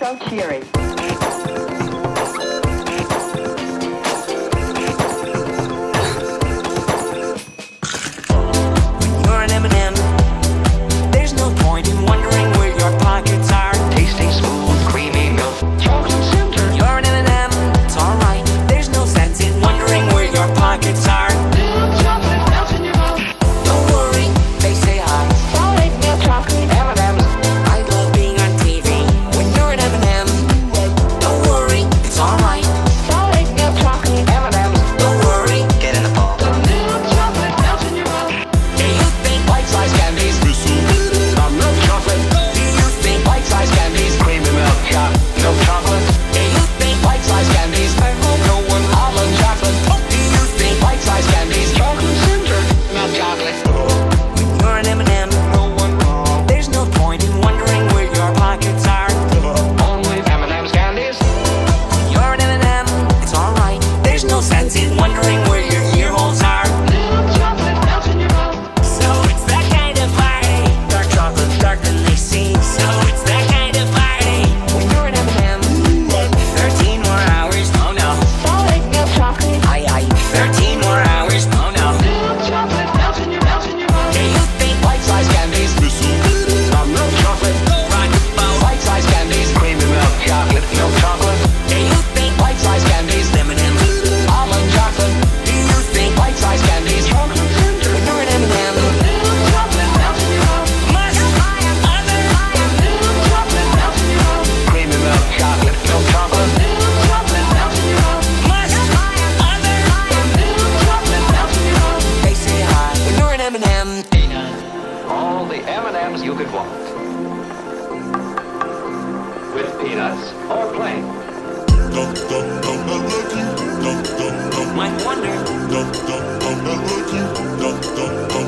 so cheery. You're an M&M. There's no point in wondering where your pockets are. Tasty, smooth, creamy milk, chocolate center. You're an M&M. It's alright. There's no sense in wondering where your pockets are. Little chocolate melts in your mouth. Don't worry, they say hi. Solid milk chocolate M&Ms. I love being on TV when you're an M&M. Don't worry, it's alright. Solid milk chocolate M&Ms. Don't worry, get in the ball. The little chocolate melts in your mouth. Do you think Bite-sized candies. Milk chocolate. Do you think Bite-sized candies. Creamy milk chocolate. Do you think Bite-sized candies. I hope no one Almond chocolate. Do you think Bite-sized candies. Chocolate center. Milk chocolate. when you're an M&M? There's no point in wondering where your pockets are. Only M&M's candies. You're an M&M, it's alright. There's no sense in wondering where your ear holes are. Little chocolate melts in your mouth. So it's that kind of party. Dark chocolate, darker than they seem. So it's that kind of party. When you're an M&M, 13 more hours, oh no. Solid milk chocolate. Aye, 13 more hours, oh no. Little chocolate melts in your mouth. Do you think Bite-sized candies. Milk chocolate. rock the boat? Bite-sized candies. Creamy milk chocolate. Milk chocolate. Do you think Bite-sized candies. M&M? Almond chocolate. Do you think Bite-sized candies. Chocolate center. when you're an M&M? Little chocolate melts in your mouth. Must buy other? Little chocolate melts in your mouth. Creamy milk chocolate. Milk chocolate. Little chocolate melts in your mouth. Must buy other? Little chocolate melts in your mouth. They say hi when you're an M&M. All the M&Ms you could want. With peanuts or plain. Might wonder.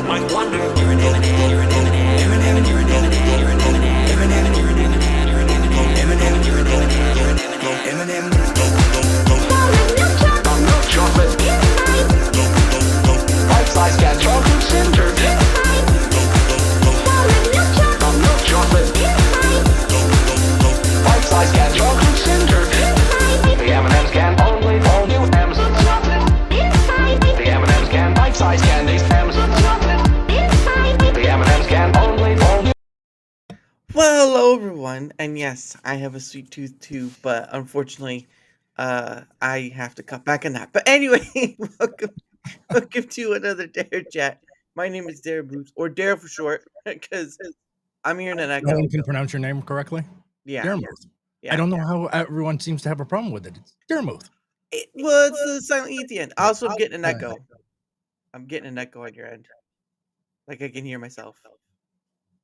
Might wonder. You're an M&M. You're an M&M. You're an M&M. You're an M&M. You're an M&M. You're an M&M. You're an M&M. You're an M&M. You're an M&M. You're an M&M. Milk chocolate. Bite-sized cat chocolate center. Milk chocolate. Bite-sized cat chocolate center. The M&M's can only you M's. The M&M's can bite-sized candies. M's. The M&M's can only you. Well, hello everyone, and yes, I have a sweet tooth too, but unfortunately, I have to cut back on that. But anyway, welcome to another DaraChat. My name is Dara Boots, or Dara for short, because I'm hearing an No echo. one can pronounce your name correctly. Yeah, Daramuth. yeah. I don't know how everyone seems to have a problem with it. It's Daramuth. Well, it's the silent E at the end. Also, I'm getting an echo. I'm getting an echo on your end, like I can hear myself,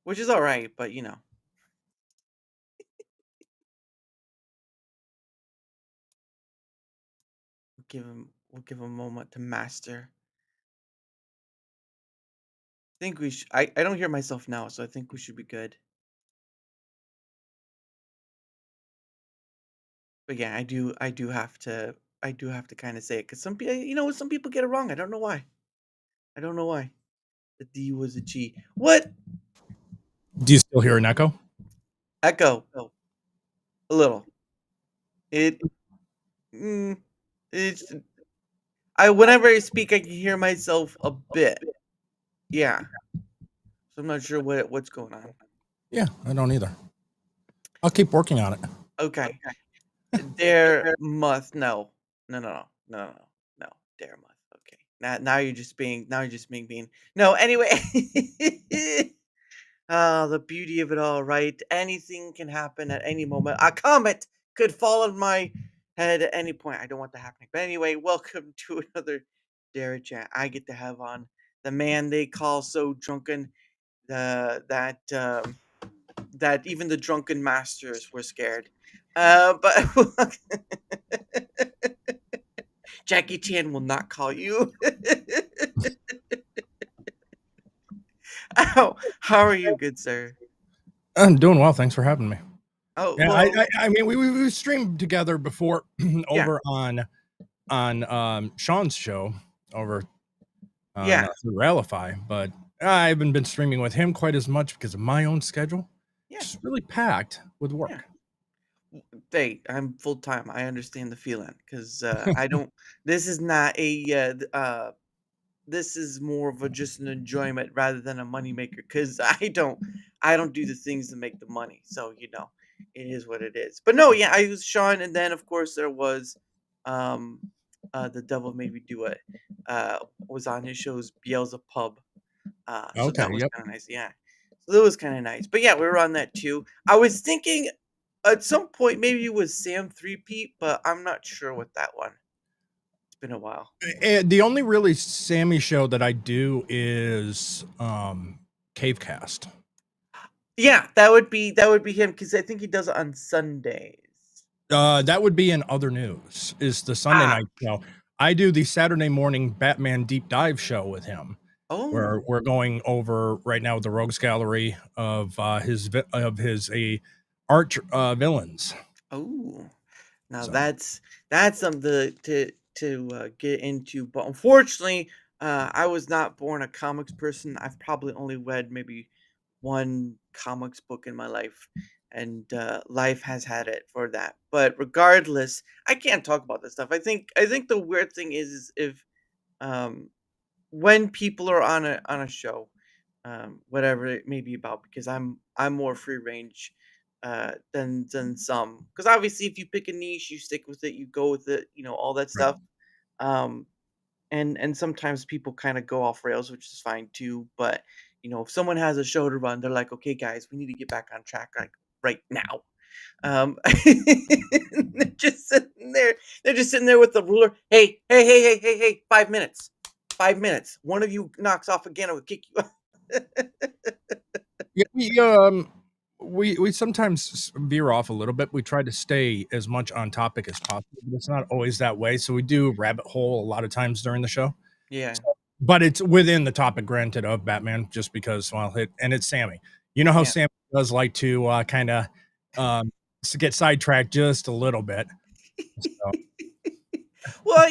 which is all right, but you know. We'll give him a moment to master. I think we should. I don't hear myself now, so I think we should be good. But yeah, I do have to kind of say it because some people, some people get it wrong. I don't know why. The D was a G. What? Do you still hear an echo? Echo. Oh, a little. It's. Whenever I speak, I can hear myself a bit. Yeah. So I'm not sure what's going on. Yeah, I don't either. I'll keep working on it. Okay. Dare must no. Dare must. Okay. Now you're just being mean. No, anyway. The beauty of it all, right? Anything can happen at any moment. A comet could fall on my head at any point. I don't want that happening. But anyway, welcome to another DaraChat. I get to have on the man they call so drunken that even the drunken masters were scared. But Jackie Chan will not call you. How are you, good sir? I'm doing well. Thanks for having me. Oh, Yeah, well, I mean, we streamed together before over on Sean's show over through Ralify, but I haven't been streaming with him quite as much because of my own schedule. Yeah. It's really packed with work. Yeah. Hey, I'm full time. I understand the feeling because I don't. This is not a this is more of a just an enjoyment rather than a moneymaker because I don't do the things to make the money. So, it is what it is. But no, yeah, I was Sean, and then of course there was um the devil made me do it. Was on his shows Beelzebub. So Okay, that was yep. kind of nice. Yeah. So that was kind of nice. But yeah, we were on that too. I was thinking at some point maybe it was Sam 3Pete, but I'm not sure with that one. It's been a while. The only really Sammy show that I do is Cavecast. Yeah, that would be him because I think he does it on Sundays. That would be in other news, is the Sunday Ah, night show. I do the Saturday morning Batman deep dive show with him, where oh, we're going over right now the Rogues Gallery of his arch villains. oh. Now So that's something to get into, but unfortunately, I was not born a comics person. I've probably only read maybe one comics book in my life, and life has had it for that. But regardless, I can't talk about this stuff. I think the weird thing is if um when people are on a show, whatever it may be about, because I'm more free range than some. Because obviously, if you pick a niche, you stick with it, you go with it, all that right. stuff. Um, and sometimes people kind of go off rails, which is fine too. But if someone has a show to run, they're like, okay, guys, we need to get back on track like right now. They're just sitting there. They're just sitting there with the ruler. Hey, hey, hey, hey, hey, hey! 5 minutes. 5 minutes. One of you knocks off again, I will kick you. Yeah, we sometimes veer off a little bit. We try to stay as much on topic as possible, but it's not always that way. So we do rabbit hole a lot of times during the show. Yeah, So, but it's within the topic, granted, of Batman, just because, well, it's Sammy. You know how yeah. Sammy does like to kind of um, get sidetracked just a little bit. So, Well,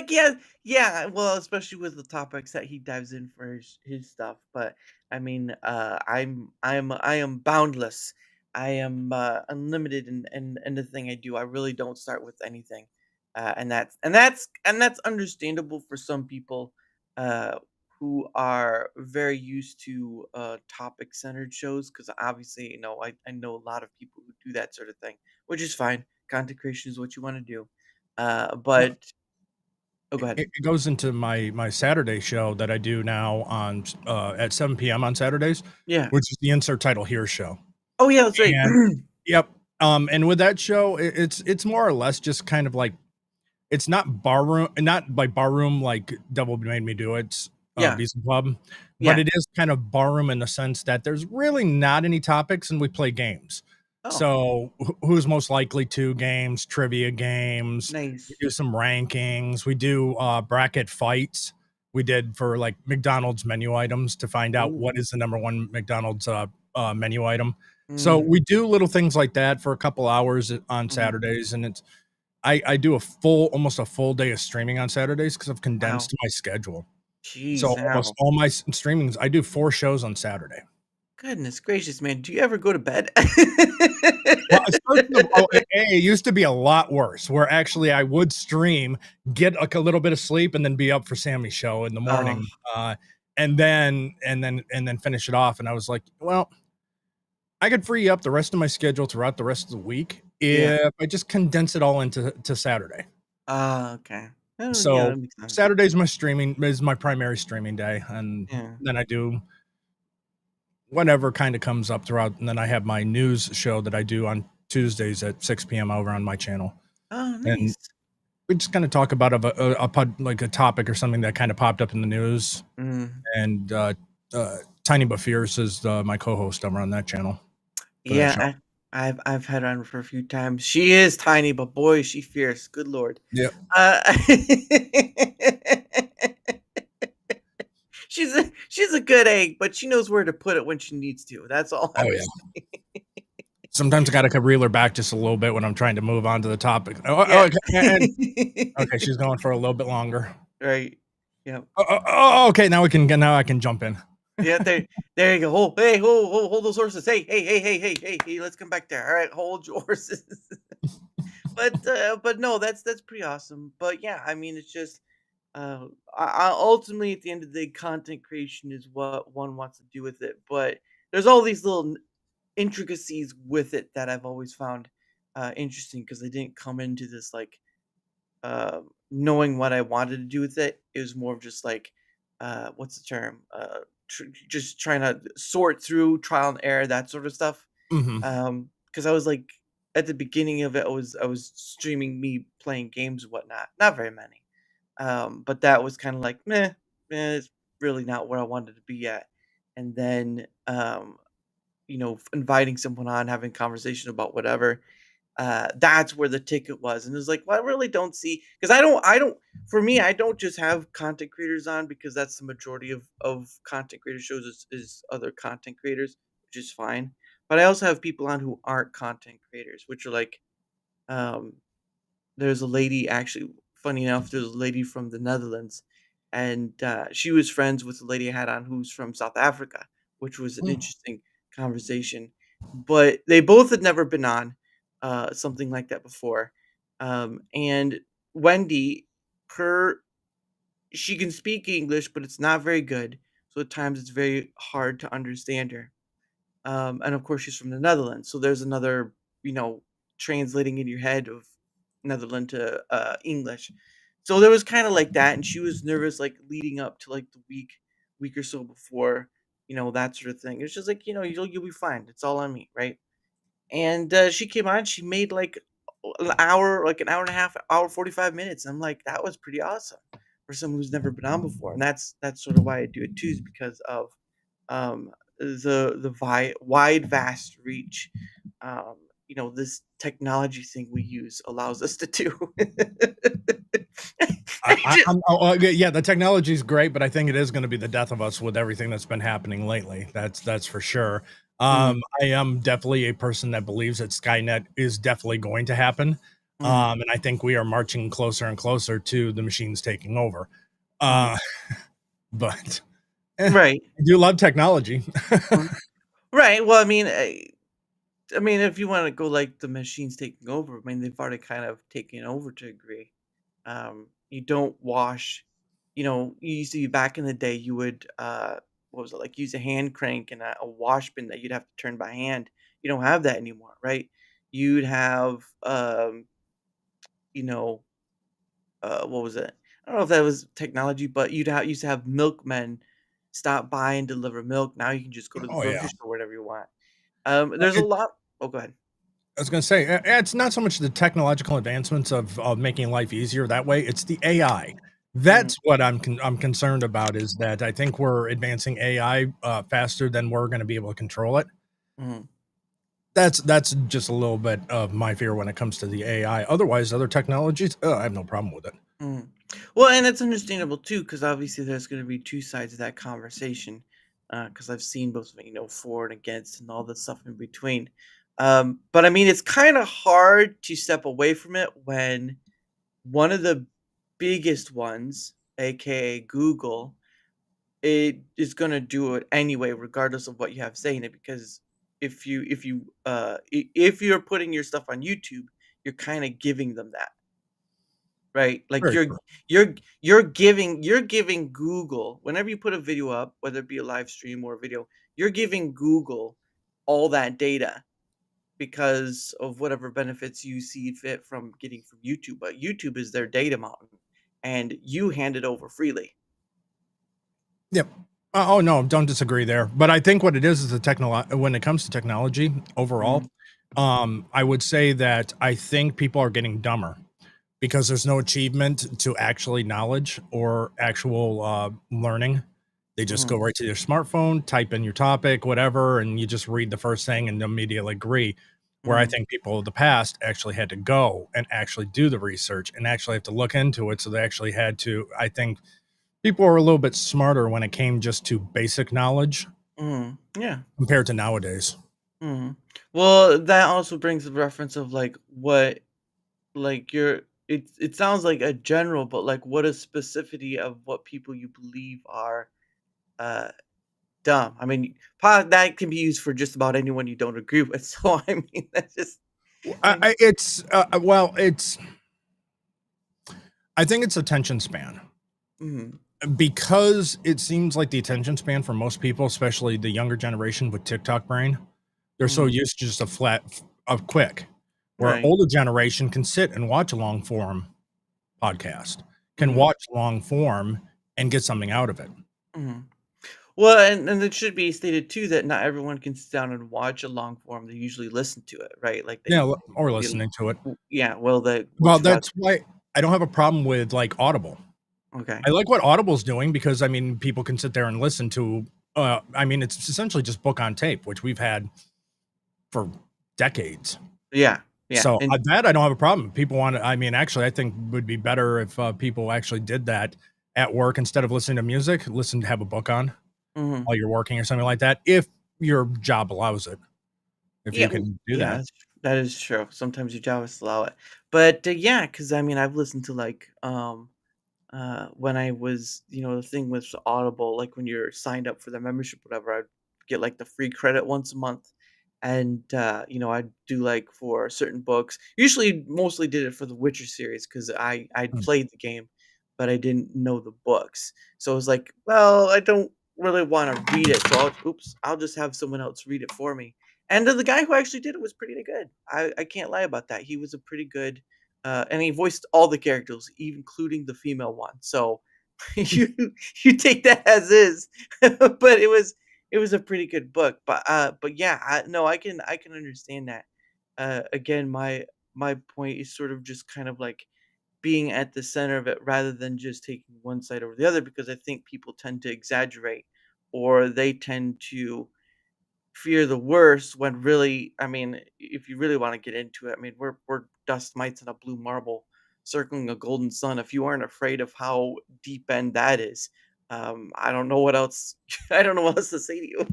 yeah. Well, especially with the topics that he dives in for his stuff. But I mean, I am boundless. I am unlimited in the thing I do. I really don't start with anything, and that's understandable for some people, uh, who are very used to topic centered shows. Because obviously, I know a lot of people who do that sort of thing, which is fine. Content creation is what you want to do. well, But oh, go ahead. it goes into my Saturday show that I do now on at 7 p.m. on Saturdays, Yeah. which is the Insert Title Here show. Oh, yeah, that's right. And yep. And with that show, it's more or less just kind of like it's not barroom, not by barroom like Devil Made Me Do It's Yeah, Beast Club, but yeah. it is kind of barroom in the sense that there's really not any topics and we play games. Oh, So who's most likely to games, trivia games, we nice. do some rankings, we do bracket fights. We did for like McDonald's menu items to find out Oh, what is the number one McDonald's menu item. So mm, we do little things like that for a couple hours on mhm. Saturdays, and I do almost a full day of streaming on Saturdays because I've Wow. condensed my schedule. So Jeez, almost now. all my streamings, I do 4 shows on Saturday. Goodness gracious, man. Do you ever go to bed? Well, it used to be a lot worse, where actually I would stream, get like a little bit of sleep, and then be up for Sammy's show in the Oh, morning, and then finish it off. And I was like, well, I could free up the rest of my schedule throughout the rest of the week yeah. if I just condense it all into Saturday. Ah, okay. Oh, yeah, So that makes sense. Saturday's my primary streaming day, and Yeah. then I do whatever kind of comes up throughout, and then I have my news show that I do on Tuesdays at 6 p.m. over on my channel, Oh, and nice. we just kind of talk about like a topic or something that kind of popped up in the news. Mm. And Tiny but Fierce is my co-host over on that channel for that Yeah, show. I've had her on for a few times. She is tiny, but boy, is she fierce. Good lord. Yeah. Uh, she's a good egg, but she knows where to put it when she needs to. That's all Oh I'm yeah. Sometimes I got to reel her back just a little bit when I'm trying to move on to the topic. Yeah. Okay, okay, she's going for a little bit longer. Right. Yeah. Okay, now I can jump in. Yeah, there you go. Hold, hey, hold those horses. Hey, hey, hey, hey, hey, hey, hey, let's come back there. All right, hold your horses. But no, that's pretty awesome. But yeah, I mean, it's just uh, ultimately at the end of the day, content creation is what one wants to do with it. But there's all these little intricacies with it that I've always found interesting because I didn't come into this like knowing what I wanted to do with it. It was more of just like, what's the term? Just trying to sort through trial and error, that sort of stuff. Hmm. Because I was like, at the beginning of it, I was streaming me playing games and whatnot. Not very many, but that was kind of like, it's really not where I wanted to be at. And then, inviting someone on, having conversation about whatever, that's where the ticket was. And it was like, well, I really don't see, because I don't for me, I don't just have content creators on because that's the majority of content creator shows is other content creators, which is fine. But I also have people on who aren't content creators, which are like, um there's a lady, actually, funny enough, there's a lady from the Netherlands, and she was friends with the lady I had on who's from South Africa, which was an interesting conversation. But they both had never been on something like that before. And Wendy, her she can speak English, but it's not very good. So at times it's very hard to understand her. And of course, she's from the Netherlands, so there's another, you know, translating in your head of Netherlands to English. So there was kind of like that, and she was nervous, like leading up to like the week or so before, that sort of thing. It's just like, you'll be fine. It's all on me, right? And she came on. She made like an hour and a half, hour 45 minutes. I'm like, that was pretty awesome for someone who's never been on before, and that's sort of why I do it too, is because of the wide vast reach this technology thing we use allows us to do. Yeah, the technology is great, but I think it is going to be the death of us with everything that's been happening lately. That's for sure. Mhm, I am definitely a person that believes that Skynet is definitely going to happen, mhm, and I think we are marching closer and closer to the machines taking over. mhm. Uh, but Right. I do love technology. Mhm. Right. Well, I mean, if you want to go like the machines taking over, I mean, they've already kind of taken over to a degree. You don't wash, you used to be back in the day, you would, what was it, like use a hand crank and a wash bin that you'd have to turn by hand. You don't have that anymore, right? You'd have, you know, what was it? I don't know if that was technology, but used to have milkmen stop by and deliver milk. Now you can just go to the Oh yeah. grocery store, whatever you want. There's a lot. Oh, go ahead. I was gonna say, it's not so much the technological advancements of making life easier that way, it's the AI. Mhm, That's what I'm concerned about, is that I think we're advancing AI, faster than we're gonna be able to control it. mhm. That's just a little bit of my fear when it comes to the AI. Otherwise, other technologies, I have no problem with it. Mm. Well, and it's understandable too, because obviously there's going to be two sides of that conversation. Because I've seen both, for and against, and all the stuff in between. But I mean, it's kind of hard to step away from it when one of the biggest ones, aka Google, it is going to do it anyway, regardless of what you have saying it. Because if you're putting your stuff on YouTube, you're kind of giving them that. Right? Like Very you're true. you're you're giving Google, whenever you put a video up, whether it be a live stream or a video, you're giving Google all that data because of whatever benefits you see fit from getting from YouTube. But YouTube is their data mountain, and you hand it over freely. Yep. Oh, no, don't disagree there, but I think what it is the technolo when it comes to technology overall, Mm, I would say that I think people are getting dumber, because there's no achievement to actually knowledge or actual, learning. They just go mhm, right to their smartphone, type in your topic, whatever, and you just read the first thing and immediately agree. Where I mhm, think people of the past actually had to go and actually do the research and actually have to look into it. So they actually had to, I think people were a little bit smarter when it came just to basic knowledge mhm. Yeah. compared to nowadays. Mhm. Well, that also brings the reference of like what, like you're it sounds like a general, but like what a specificity of what people you believe are uh dumb. I mean, that can be used for just about anyone you don't agree with. So I mean, that's just It's I think it's attention span. Mhm. Because it seems like the attention span for most people, especially the younger generation with TikTok brain, they're so Mhm. used to just a quick, where Right. older generation can sit and watch a long form podcast, can Mhm. watch long form and get something out of it. Mhm. Well, and it should be stated too that not everyone can sit down and watch a long form. They usually listen to it, right? Like Yeah, they, or you listening to it. yeah. Well, the Well, what you that's why I don't have a problem with, like, Audible. okay. I like what Audible's doing because, I mean, people can sit there and listen to, I mean, it's essentially just book on tape, which we've had for decades. Yeah, yeah, So, and that I don't have a problem. People want to, I mean, actually, I think would be better if, people actually did that at work instead of listening to music, listen to have a book on mhm. while you're working or something like that, if your job allows it, if Yeah, you can do yeah, that. that is true. Sometimes your job is allow it, but yeah, because I mean, I've listened to like when I was, the thing with Audible, like when you're signed up for the membership, whatever, I'd get like the free credit once a month. And I'd do like for certain books. Usually mostly did it for the Witcher series because I'd Mm. played the game, but I didn't know the books. So I was like, well, I don't really want to read it. So I'll just have someone else read it for me. And the guy who actually did it was pretty good. I can't lie about that. He was a pretty good and he voiced all the characters, including the female one. So you you take that as is, but it was a pretty good book. But yeah, no, I can understand that. Again, my point is sort of just kind of like being at the center of it rather than just taking one side over the other because I think people tend to exaggerate or they tend to fear the worst when really, I mean, if you really want to get into it, I mean, we're dust mites in a blue marble circling a golden sun. If you aren't afraid of how deep end that is, I don't know what else. I don't know what else to say to you.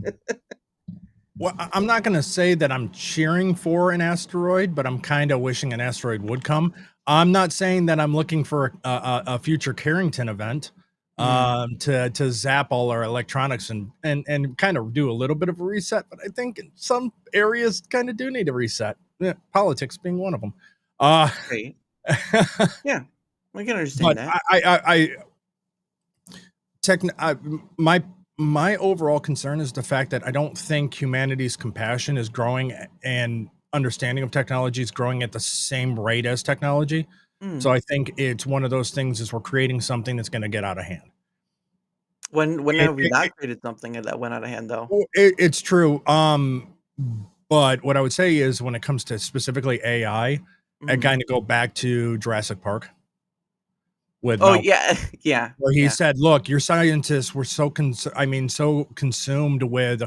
Well, I'm not gonna say that I'm cheering for an asteroid, but I'm kinda wishing an asteroid would come. I'm not saying that I'm looking for a future Carrington event, Mm, to zap all our electronics and kind of do a little bit of a reset, but I think in some areas kinda do need a reset, yeah, politics being one of them. Uh, right? Yeah, I can understand but that. I techn my overall concern is the fact that I don't think humanity's compassion is growing and understanding of technology is growing at the same rate as technology. So Mm. I think it's one of those things is we're creating something that's gonna get out of hand. When It have we it not it created something that went out of hand though? well, it's true, but what I would say is when it comes to specifically AI, I Mm. kinda go back to Jurassic Park with Oh Malcolm. yeah, yeah, Where he yeah, said, "Look, your scientists were so consumed with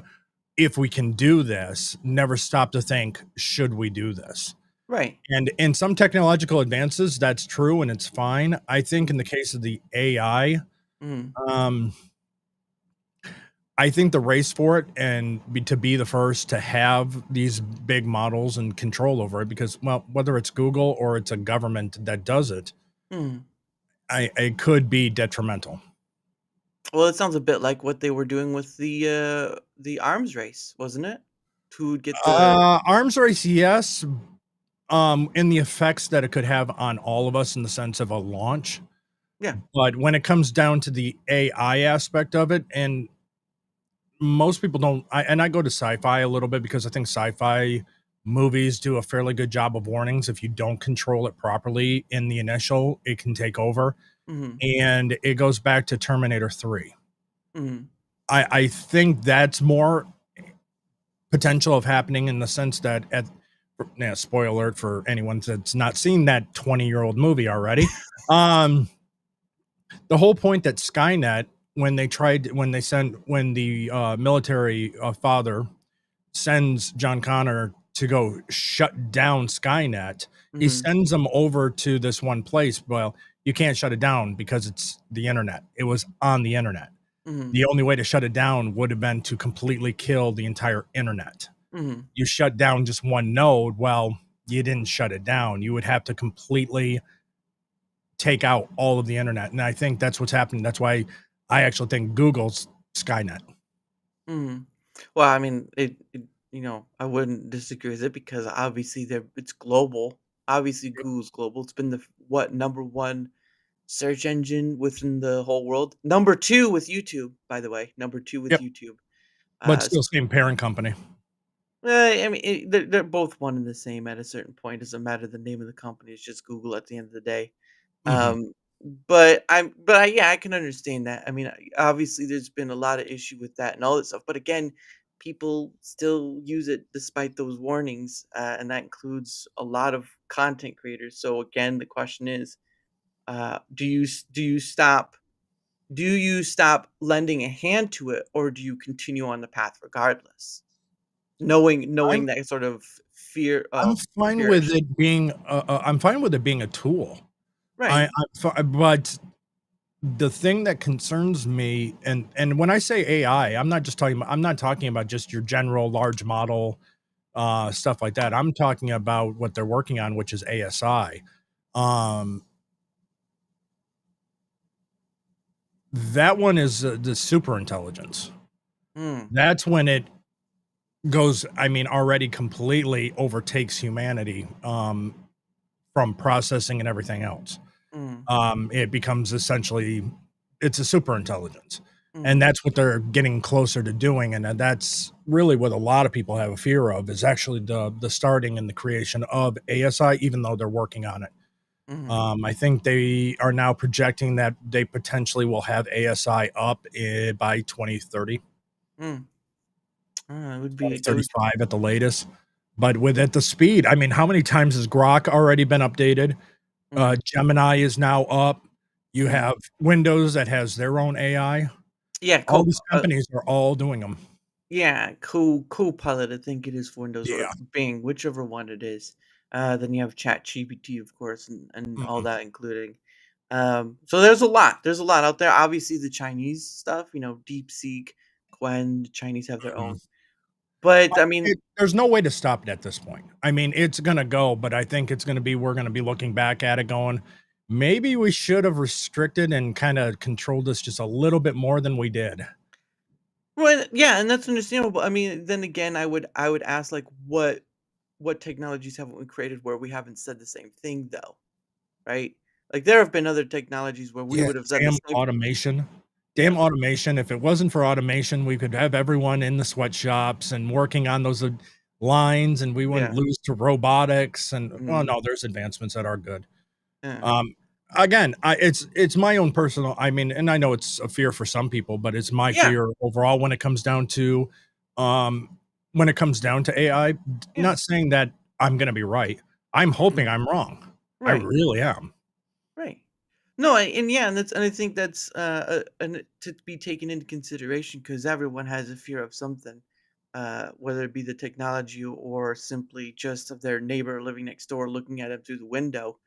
if we can do this, never stop to think, should we do this?" right. And in some technological advances, that's true and it's fine. I think in the case of the AI, Mm. um, I think the race for it and to be the first to have these big models and control over it, because, well, whether it's Google or it's a government that does it, Mm. it could be detrimental. Well, it sounds a bit like what they were doing with the arms race, wasn't it? Who would get the Arms race, yes, and the effects that it could have on all of us in the sense of a launch. yeah. But when it comes down to the AI aspect of it, and most people don't, I go to sci-fi a little bit because I think sci-fi movies do a fairly good job of warnings. If you don't control it properly in the initial, it can take over. Mhm, And it goes back to Terminator 3. mhm. I think that's more potential of happening in the sense that yeah, spoiler alert for anyone that's not seen that 20-year-old movie already. Um, the whole point that Skynet, when the military father sends John Connor to go shut down Skynet, he Mhm, sends them over to this one place. Well, you can't shut it down because it's the internet. It was on the internet. mhm, The only way to shut it down would have been to completely kill the entire internet. mhm, You shut down just one node, well, you didn't shut it down. You would have to completely take out all of the internet. And I think that's what's happening. That's why I actually think Google's Skynet. mhm. Well, I mean, it I wouldn't disagree with it because obviously it's global. Obviously, Yep. Google's global. It's been number one search engine within the whole world. Number two with YouTube, by the way. Number two with Yep. YouTube. But Uh, still same parent company. I mean, they're both one and the same at a certain point. Doesn't matter the name of the company. It's just Google at the end of the day. Mhm. Um, yeah, I can understand that. I mean, obviously, there's been a lot of issue with that and all that stuff. But again, people still use it despite those warnings, and that includes a lot of content creators. So again, the question is, do you stop lending a hand to it, or do you continue on the path regardless, knowing I'm that sort of fear I'm of fine with fearish? it being I'm fine with it being a tool. Right. But the thing that concerns me, and when I say AI, I'm not talking about just your general large model stuff like that. I'm talking about what they're working on, which is ASI. Um, that one is the super intelligence. Mm, That's when it goes, I mean, already completely overtakes humanity from processing and everything else. mm, It becomes essentially it's a super intelligence. And mm, that's what they're getting closer to doing. And that's really what a lot of people have a fear of is actually the starting and the creation of ASI, even though they're working on it. mm, I think they are now projecting that they potentially will have ASI up by 2030, mm. It would be that would 2035 at the latest. But with at the speed, I mean, how many times has Grok already been updated? mm, Gemini is now up. You mm. have Windows that has their own AI. Yeah, All these companies are all doing them. yeah, Copilot, I think it is for Windows or Yeah. Bing, whichever one it is. Then you have ChatGPT, of course, and all Mhm, that including. So there's a lot out there. Obviously, the Chinese stuff, DeepSeek, Quen, the Chinese have their mhm. own. But I mean, There's no way to stop it at this point. I mean, it's gonna go, but I think it's gonna be we're gonna be looking back at it going, maybe we should have restricted and kinda controlled this just a little bit more than we did. well, yeah, and that's understandable. I mean, then again, I would ask like, what technologies haven't we created where we haven't said the same thing though, right? Like there have been other technologies where we Yeah, would have said the damn same. automation. Yeah. Damn automation. If it wasn't for automation, we could have everyone in the sweatshops and working on those, lines, and we wouldn't Yeah. lose to robotics, and oh, Mhm. no, there's advancements that are good. Yeah. Um, again, it's my own personal I mean, and I know it's a fear for some people, but it's my Yeah. fear overall um, when it comes down to AI, Yeah. not saying that I'm gonna be right. I'm Mm. hoping I'm wrong. I Right. really am. Right. No, and yeah, and I think that's to be taken into consideration because everyone has a fear of something, whether it be the technology or simply just of their neighbor living next door looking at them through the window,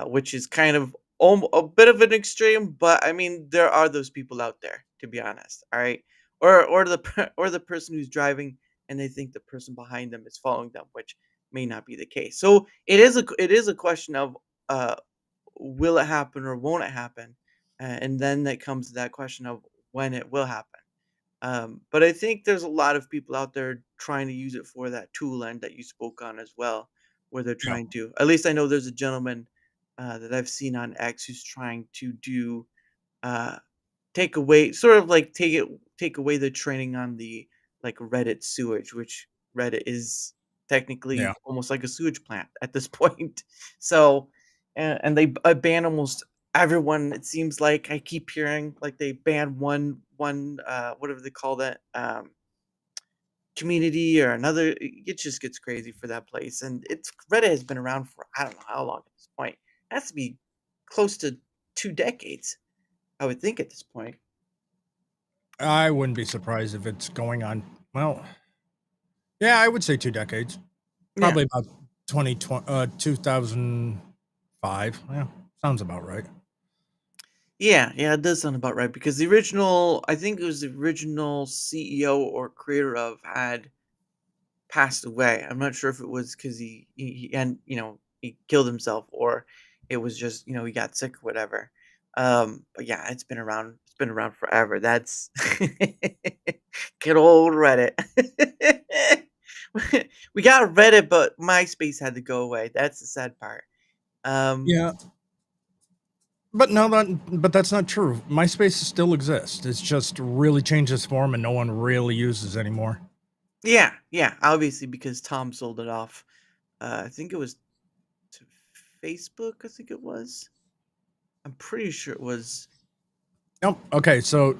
which is kind of a bit of an extreme. But I mean, there are those people out there, to be honest. All right, or the person who's driving and they think the person behind them is following them, which may not be the case. So it is a question of uh will it happen or won't it happen? And then that comes to that question of when it will happen. But I think there's a lot of people out there trying to use it for that tool end that you spoke on as well, where they're Yeah, trying to. At least I know there's a gentleman that I've seen on X who's trying to do uh, take away sort of like take away the training on the like Reddit sewage, which Reddit is yeah. technically almost like a sewage plant at this point. So, and they ban almost everyone. It seems like I keep hearing like they ban one whatever they call that community or another. It just gets crazy for that place, and it's Reddit has been around for I don't know how long at this point. It has to be close to 2 decades, I would think at this point. I wouldn't be surprised if it's going on well, yeah, I would say 2 decades. Yeah. Probably about 2005. Yeah, sounds about right. Yeah, yeah, it does sound about right because I think it was the original CEO or creator of had passed away. I'm not sure if it was because he killed himself or it was just he got sick or whatever. But yeah, it's been around. It's been around forever. That's good old Reddit. We got Reddit, but MySpace had to go away. That's the sad part. Um, Yeah, but no, but that's not true. MySpace still exists. It's just really changed its form, and no one really uses anymore. yeah, yeah. Obviously, because Tom sold it off. I think it was to Facebook. I think it was. I'm pretty sure it was. Nope. Okay, so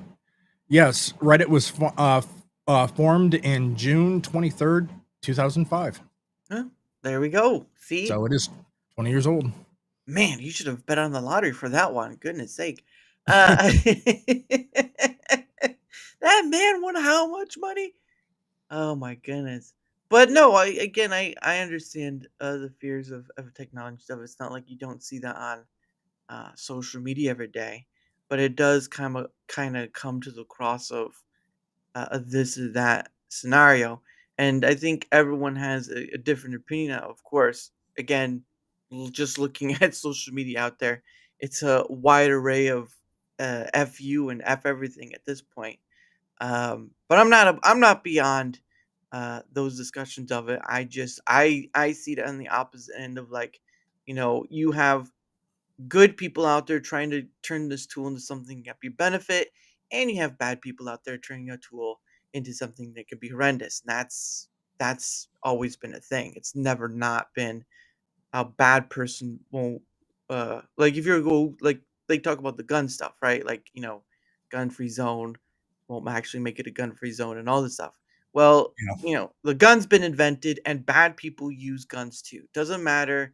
yes, Reddit was formed in June 23rd, 2005. Huh? There we go. See, So it is 20 years old. man, you should have bet on the lottery for that one. Goodness sake. That man won how much money? Oh my goodness. But no, I understand the fears of technology stuff. It's not like you don't see that on social media every day, but it does kind of come to the cross of this or that scenario. And I think everyone has a different opinion now, of course. Again, just looking at social media out there, it's a wide array of F you and F everything at this point. But I'm not beyond those discussions of it. I see it on the opposite end of like, you have good people out there trying to turn this tool into something that be benefit, and you have bad people out there turning a tool into something that could be horrendous. And that's always been a thing. It's never not been a bad person won't like if you're go like they talk about the gun stuff, right? Like, gun free zone won't actually make it a gun free zone and all this stuff. Well, Yeah. the gun's been invented and bad people use guns too. Doesn't matter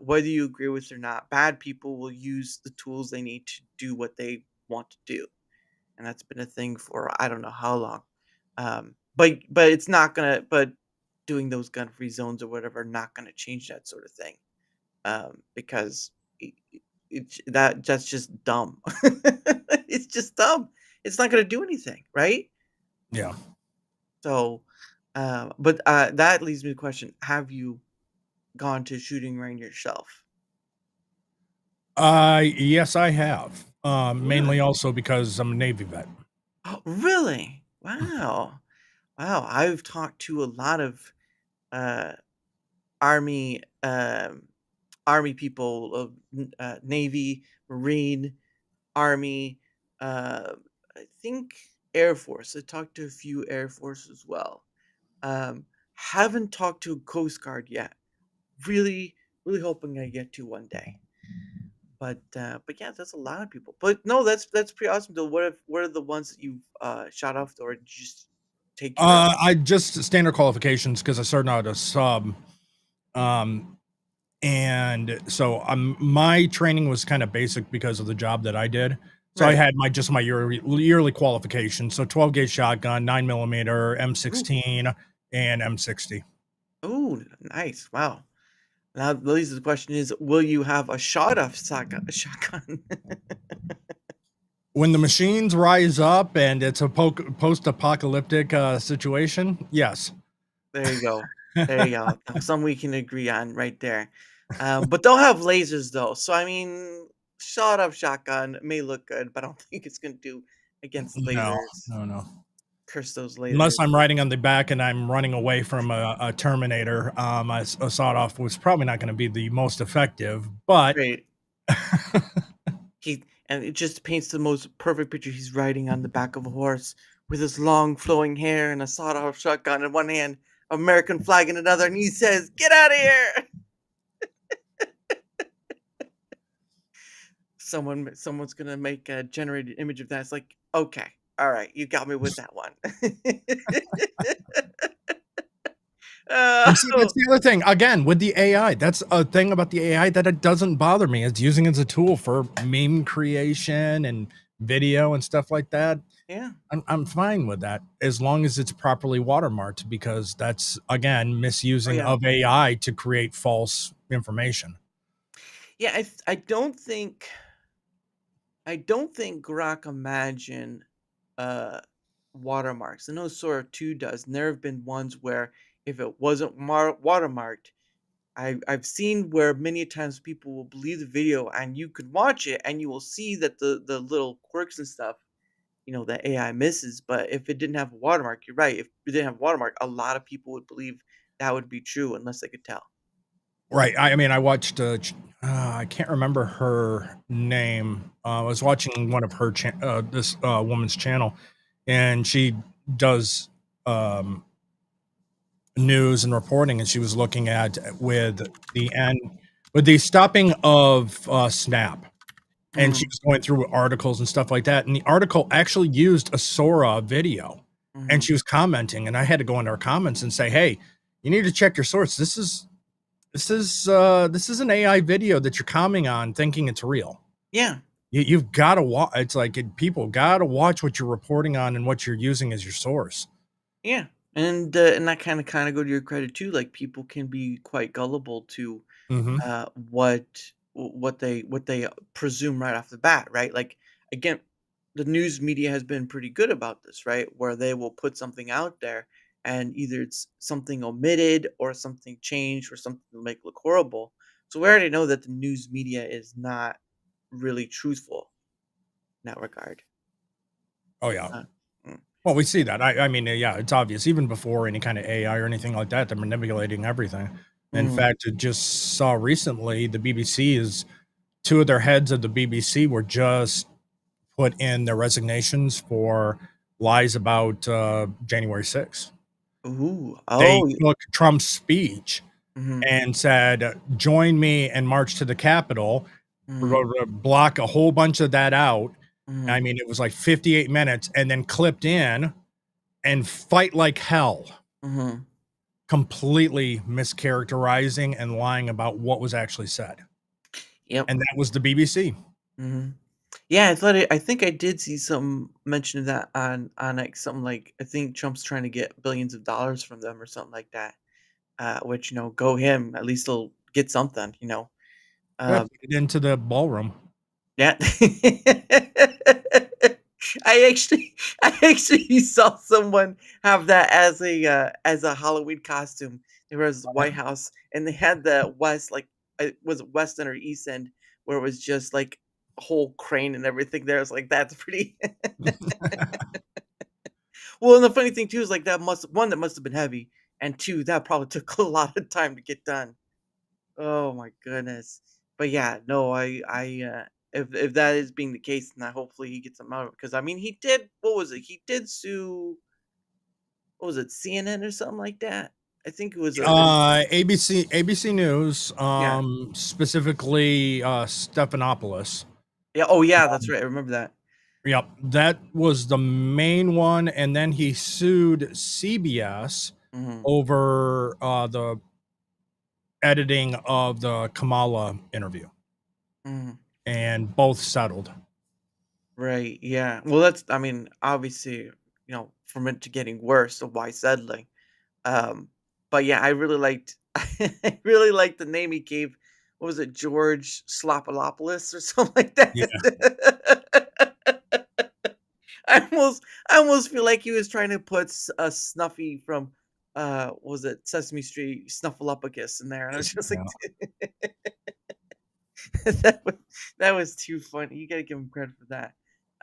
whether you agree with it or not, bad people will use the tools they need to do what they want to do, and that's been a thing for I don't know how long. But it's not gonna. But doing those gun-free zones or whatever are not gonna change that sort of thing, because that's just dumb. It's just dumb. It's not gonna do anything, right? Yeah. So, but that leads me to the question: have you gone to a shooting range yourself? Yes, I have. Mainly Really? also because I'm a Navy vet. Oh, really? Wow. Wow. I've talked to a lot of uh, army army people of Navy, Marine, Army, I think Air Force. I talked to a few Air Force as well. Haven't talked to a Coast Guard yet. Really, really hoping I get to one day. But yeah, that's a lot of people. But no, that's pretty awesome. Though, what are the ones that you've shot off, or did you just take your? I just standard qualifications because I started out as sub. Um, and so my training was kind of basic because of the job that I did. So I Right. had my yearly qualification. So 12 gauge shotgun, 9 millimeter, Ooh, M16, and M60. ooh, nice. Wow. Now, Lisa, the question is, will you have a shot off shotgun? When the machines rise up and it's a post-apocalyptic situation, yes. There you go. There you go. Some we can agree on right there. But they'll have lasers though. So I mean, shot up shotgun may look good, but I don't think it's gonna do against No, lasers. no, no. Curse those Unless lasers. I'm riding on the back and I'm running away from a Terminator, a sawed off was probably not going to be the most effective, but Great. And it just paints the most perfect picture. He's riding on the back of a horse with his long flowing hair and a sawed off shotgun in one hand, American flag in another, and he says, "Get out of here!" Someone's gonna make a generated image of that. It's like, okay, all right, you got me with that one. and see, Oh, that's the other thing. Again, with the AI, that's a thing about the AI that it doesn't bother me. It's using it as a tool for meme creation and video and stuff like that. yeah. I'm fine with that as long as it's properly watermarked because that's again Oh, misusing yeah. of AI to create false information. Yeah, I don't think Grok Imagine uh watermarks. I know Sora 2 does, and there have been ones where if it wasn't watermarked, I've seen where many times people will believe the video and you could watch it and you will see that the little quirks and stuff, the AI misses. But if it didn't have a watermark, you're right. If it didn't have a watermark, a lot of people would believe that would be true unless they could tell. Right. I mean, I watched. I can't remember her name. I was watching one of her this woman's channel, and she does news and reporting, and she was looking at with the stopping of Snap, and she Mhm, was going through articles and stuff like that. And the article actually used a Sora video, and mhm. she was commenting, and I had to go into her comments and say, "Hey, you need to check your source. This is an AI video that you're commenting on, thinking it's real. Yeah, You've got to watch. It's like people got to watch what you're reporting on and what you're using as your source." yeah, and that kind of go to your credit too. Like people can be quite gullible to Hmm. what they presume right off the bat, right? Like again, the news media has been pretty good about this, right? Where they will put something out there and either it's something omitted or something changed or something to make look horrible. So we already know that the news media is not really truthful in that regard. Oh yeah. Uh, mm, Well, we see that. I mean, yeah, it's obvious. Even before any kind of AI or anything like that, they're manipulating everything. In mhm. fact, I just saw recently the BBC is two of their heads of the BBC were just put in their resignations for lies about January 6th. Ooh, They oh, took Trump's speech mhm, and said, "Join me and march to the Capitol." mhm, Block a whole bunch of that out. I mhm, mean, it was like 58 minutes, and then clipped in and fight like hell, mhm. completely mischaracterizing and lying about what was actually said. Yep. And that was the BBC. Mhm. Yeah, I think I did see some mention of that on like something like I think Trump's trying to get billions of dollars from them or something like that. Which go him. At least he'll get something. Yeah, Um, put it into the ballroom. yeah. I actually I actually saw someone have that as a Halloween costume. There was the White House and they had the West like was it West End or East End where it was just like a whole crane and everything there. I was like, that's pretty well, and the funny thing too is like that must have been heavy, and two, that probably took a lot of time to get done. Oh my goodness. But yeah, no, if that is being the case, then hopefully he gets him out of it. Because I mean, he did. What was it? He did sue. What was it? CNN or something like that. I think it was ABC News, yeah, specifically Stephanopoulos. yeah. Oh yeah, that's right. I remember that. Yep, that was the main one, and then he sued CBS Hmm. over the editing of the Kamala interview, Hmm. and both settled. Right. Yeah. Well, that's. I mean, obviously, from it to getting worse, so why settling? Um, but yeah, I really liked I really liked the name he gave. What was it, George Slopolopoulos or something like Yeah, that? I almost feel like he was trying to put a Snuffy from what was it Sesame Street Snuffleupagus in there, and I was just like, yeah. that was that was too funny. You gotta give him credit for that.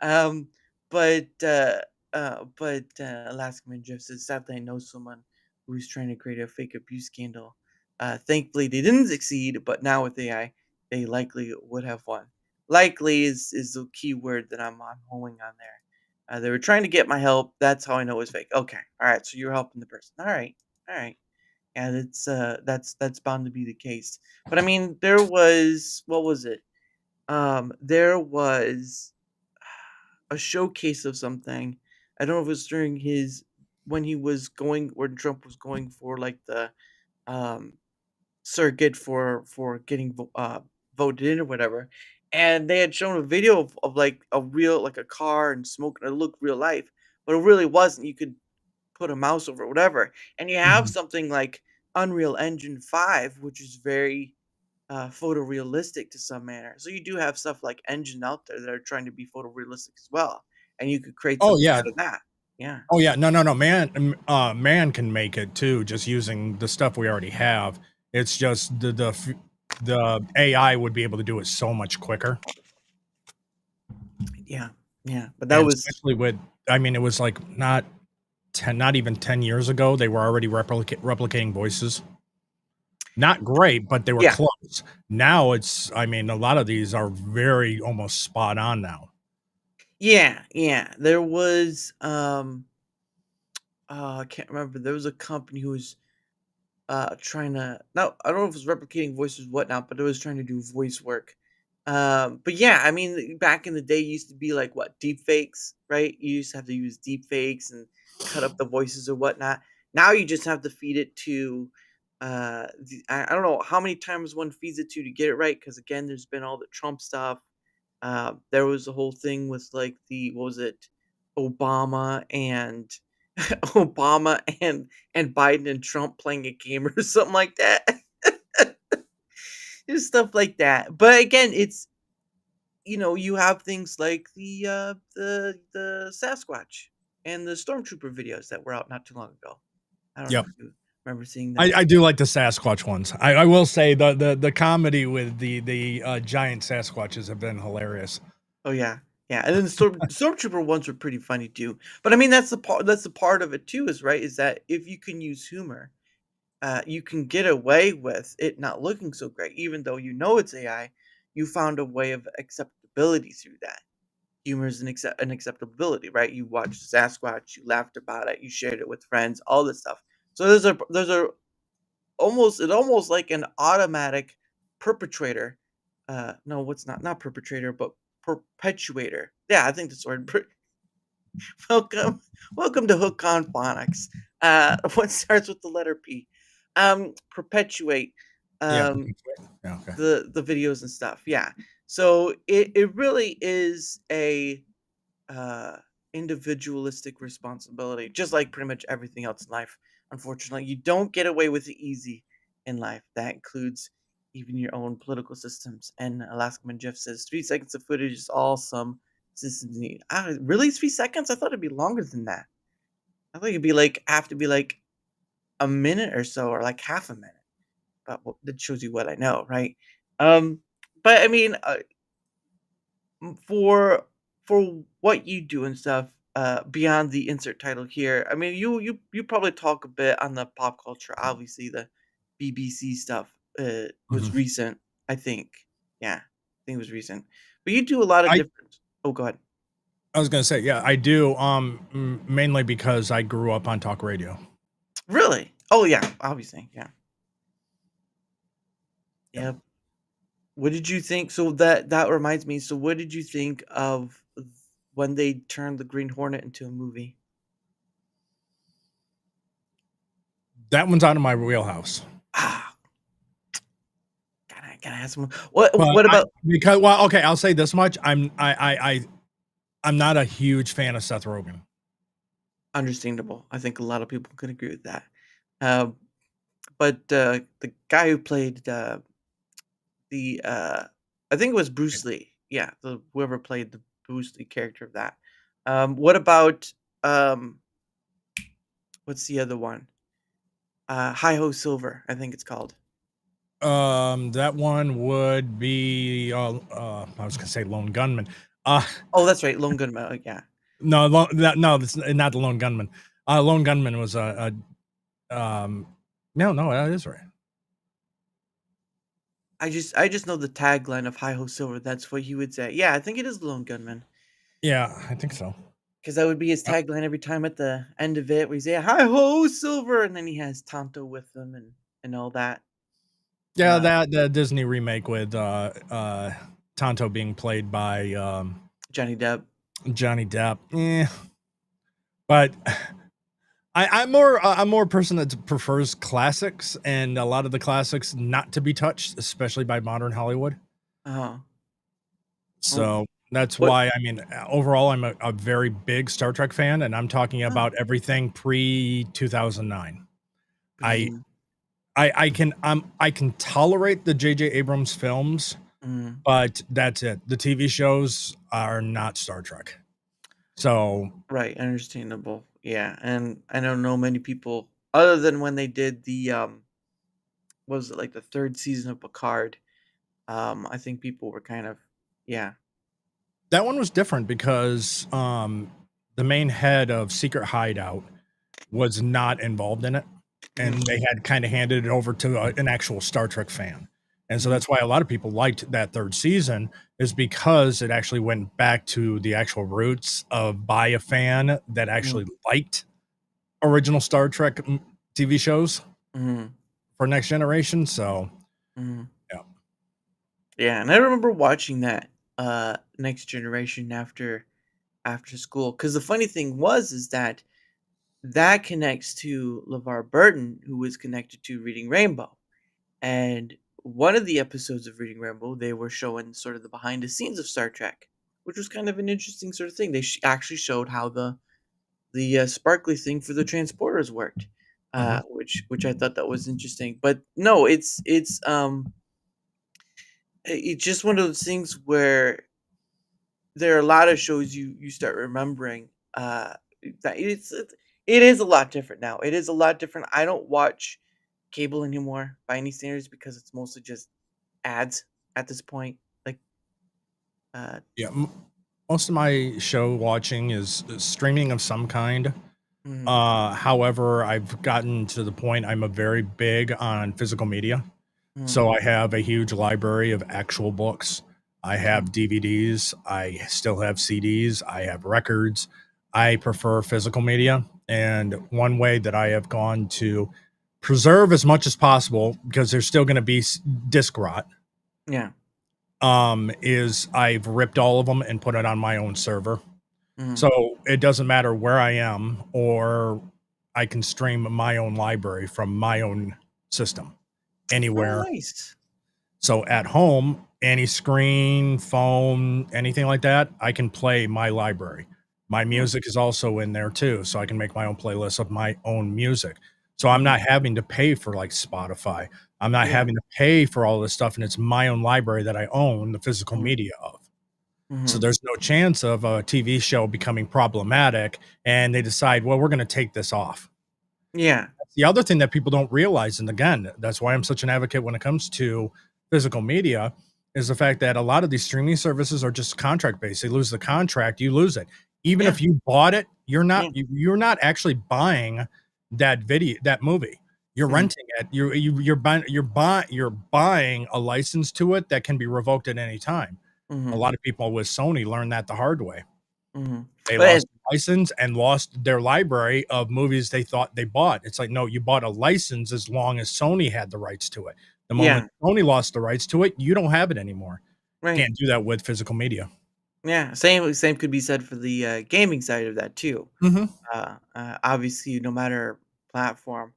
Um, but Alaska Man Jeff says, sadly, I know someone who's trying to create a fake abuse scandal. Thankfully, they didn't succeed, but now with AI, they likely would have won. Likely is the key word that I'm holding on there. They were trying to get my help. That's how I know it was fake. Okay, all right. So you're helping the person. All right. Yeah, that's bound to be the case. But I mean, there was what was it? There was a showcase of something. I don't know if it was during his when he was going when Trump was going for like the um circuit for getting voted in or whatever. And they had shown a video of like a real like a car and smoke and it looked real life, but it really wasn't. You could put a mouse over it, whatever. And you have Mhm. something like Unreal Engine 5, which is very photorealistic to some manner. So you do have stuff like engine out there that are trying to be photorealistic as well, and you could create Oh something yeah, out of that. Yeah. oh yeah. No, no, no. Man can make it too, just using the stuff we already have. It's just the AI would be able to do it so much quicker. Yeah. Yeah, but that And was especially with, I mean, it was like not even 10 years ago, they were already replicating voices. Not great, but they were yeah, close. Now it's, I mean, a lot of these are very almost spot on now. yeah, yeah. There was I can't remember. There was a company who was trying to no, I don't know if it was replicating voices or whatnot, but it was trying to do voice work. But yeah, I mean, back in the day, used to be like what deep fakes, right? You used to have to use deep fakes and cut up the voices or whatnot. Now you just have to feed it to, I don't know how many times one feeds it to get it right. Because again, there's been all the Trump stuff. There was a whole thing with like the what was it, Obama and Obama and Biden and Trump playing a game or something like that. Just stuff like that. But again, it's you have things like the Sasquatch and the Stormtrooper videos that were out not too long ago. I don't know Yep. if you remember seeing I, those. I do like the Sasquatch ones. I will say the comedy with the giant Sasquatches have been hilarious. Oh yeah. Yeah, and then the Stormtrooper ones were pretty funny too. But I mean, that's the part of it too, is right, is that if you can use humor, you can get away with it not looking so great, even though you know it's AI. You found a way of acceptability through that. Humor is an acceptability, right? You watched Sasquatch, you laughed about it, you shared it with friends, all this stuff. So there's a almost like an automatic perpetrator. No, what's not perpetrator, but perpetuator. Yeah, I think that's the word. Welcome, welcome to Hook on Phonics. What starts with the letter P? Perpetuate Yeah. um Yeah. Okay. the videos and stuff. Yeah. So it really is a uh individualistic responsibility, just like pretty much everything else in life. Unfortunately, you don't get away with it easy in life. That includes even your own political systems. And Alaskaman Jeff says 3 seconds of footage is all some systems need. Really 3 seconds? I thought it'd be longer than that. I thought it'd be like have to be like a minute or so, or like half a minute. But that shows you what I know, right? Um, but I mean, for what you do and stuff, beyond the insert title here, I mean, you probably talk a bit on the pop culture. Obviously, the BBC stuff was Mhm. recent, I think. Yeah, I think it was recent. But you do a lot of I different. Oh, go ahead. I was gonna say, yeah, I do. Mainly because I grew up on talk radio. Really? Oh yeah, obviously, yeah, Yep. yeah. What did you think? So that reminds me. So what did you think of when they turned the Green Hornet into a movie? That one's out of my wheelhouse. Ah, can I ask one? What But what I about because well, okay, I'll say this much. I'm not a huge fan of Seth Rogen. understandable? I think a lot of people could agree with that. Um, but the guy who played the I think it was Bruce Lee. Yeah, the whoever played the Bruce Lee character of that. What about um, what's the other one? Hi Ho Silver, I think it's called. That one would be I was gonna say Lone Gunman. Uh Oh, that's right, Lone Gunman. Yeah, no, that's not the Lone Gunman. Lone Gunman was no, that is right. I just know the tagline of Hi Ho Silver. That's what he would say. Yeah, I think it is Lone Gunman. Yeah, I think so. Because that would be his Uh, tagline every time at the end of it, where he's say "Hi ho, Silver," and then he has Tonto with him and all that. yeah, Uh, that the Disney remake with Tonto being played by Johnny Depp. Johnny Depp. But I'm more a person that prefers classics and a lot of the classics not to be touched, especially by modern Hollywood. Uh, oh, So that's what? why I mean overall I'm a very big Star Trek fan, and I'm talking Oh, about everything pre 2009. I mm, I can tolerate the J.J. Abrams films, mm, but that's it. The TV shows are not Star Trek. So right, understandable. Yeah, and I don't know many people other than when they did the what was it, like the third season of Picard. I think people were kind of, yeah. That one was different because the main head of Secret Hideout was not involved in it, Mhm, and they had kind of handed it over to an actual Star Trek fan. And so mhm, that's why a lot of people liked that third season, is because it actually went back to the actual roots of by a fan that mhm, actually liked original Star Trek TV shows mhm, for Next Generation. So mhm. yeah. Yeah, and I remember watching that Next Generation after school. Because the funny thing was is that that connects to LeVar Burton, who was connected to Reading Rainbow. And one of the episodes of Reading Rainbow, they were showing sort of the behind the scenes of Star Trek, which was kind of an interesting sort of thing. They actually showed how the sparkly thing for the transporters worked, Mhm. which I thought that was interesting. But no, it's just one of those things where there are a lot of shows you start remembering, that it is a lot different now. It is a lot different. I don't watch cable anymore by any standards because it's mostly just ads at this point. Like, uh, Yeah, most of my show watching is streaming of some kind. mhm, However, I've gotten to the point I'm a very big on physical media. mhm, So I have a huge library of actual books. I mhm, have DVDs. I still have CDs. I have records. I prefer physical media. And one way that I have gone to preserve as much as possible, because there's still going to be disc rot, yeah, is I've ripped all of them and put it on my own server. mhm. So it doesn't matter where I am, or I can stream my own library from my own system Oh, anywhere. nice. So at home, any screen, phone, anything like that, I can play my library. My Mhm, music is also in there too, so I can make my own playlist of my own music. So I'm mhm, not having to pay for like Spotify. I'm not yeah, having to pay for all this stuff, and it's my own library that I own the physical mhm, media of. So mhm, there's no chance of a TV show becoming problematic and they decide, well, we're going to take this off. yeah, The other thing that people don't realize, and again, that's why I'm such an advocate when it comes to physical media, is the fact that a lot of these streaming services are just contract based. They lose the contract, you lose it. Even yeah, if you bought it, yeah, you're not actually buying that movie. You're mhm, renting it. You're buying a license to it that can be revoked at any time. A mhm, lot of people with Sony learned that the hard way. mhm. They But lost the license and lost their library of movies they thought they bought. It's like, no, you bought a license as long as Sony had the rights to it. The moment yeah, Sony lost the rights to it, you don't have it anymore. right. Can't do that with physical media. Yeah, same could be said for the, gaming side of that too. Mhm. Obviously, no matter platform,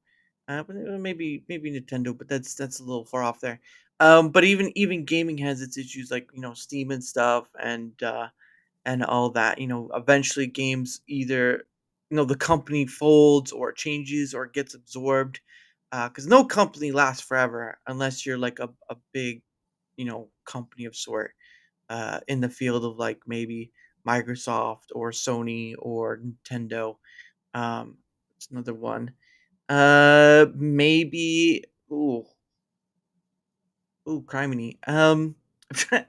but maybe Nintendo, but that's a little far off there. But even gaming has its issues, like Steam and stuff, and all that. Eventually games either the company folds or changes or gets absorbed, because no company lasts forever unless you're like a big company of sort, in the field of like maybe Microsoft or Sony or Nintendo. It's another one. Maybe. Ooh, criminy. I'm trying,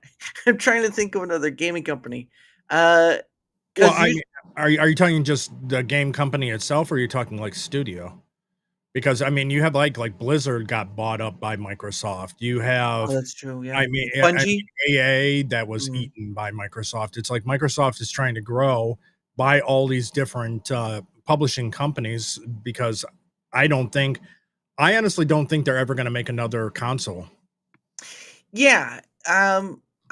I'm trying to think of another gaming company. Uh, Well, because I you. mean, are you talking just the game company itself, or are you talking like studio? Because I mean, you have Blizzard got bought up by Microsoft. You Oh, have that's true. Yeah, I Bungie. mean, AA that was Mm, eaten by Microsoft. It's like Microsoft is trying to grow by all these different publishing companies, because I don't think, I honestly don't think they're ever going to make another console. yeah.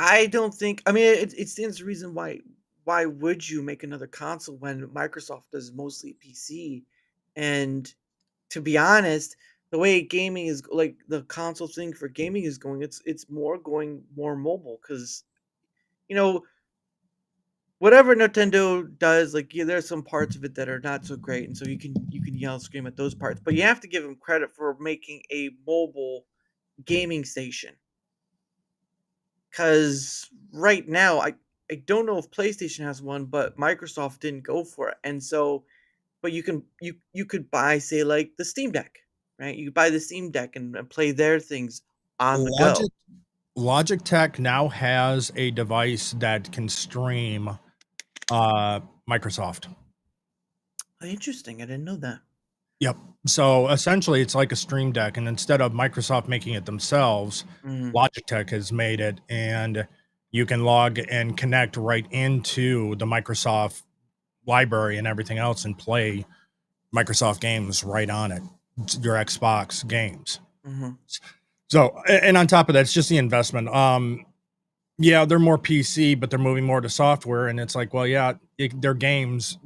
I don't think. I mean, it stands to reason why. Why would you make another console when Microsoft does mostly PC? And to be honest, the way gaming is like the console thing for gaming is going, it's more going more mobile because you know whatever Nintendo does, like yeah, there's some parts of it that are not so great, and so you can yell and scream at those parts, but you have to give them credit for making a mobile gaming station. Because right now, I don't know if PlayStation has one, but Microsoft didn't go for it, and so but you could buy, say, like, the Steam Deck, right? You could buy the Steam Deck and play their things on the go. Logic Logitech now has a device that can stream Microsoft. Interesting. I didn't know that. Yep. So essentially, it's like a Stream Deck, and instead of Microsoft making it themselves, Mhm. Logitech has made it, and you can log and connect right into the Microsoft library and everything else and play Microsoft games right on it, your Xbox games. Mhm. So, and on top of that, it's just the investment. Yeah, they're more PC, but they're moving more to software, and it's like, well, yeah, they're games.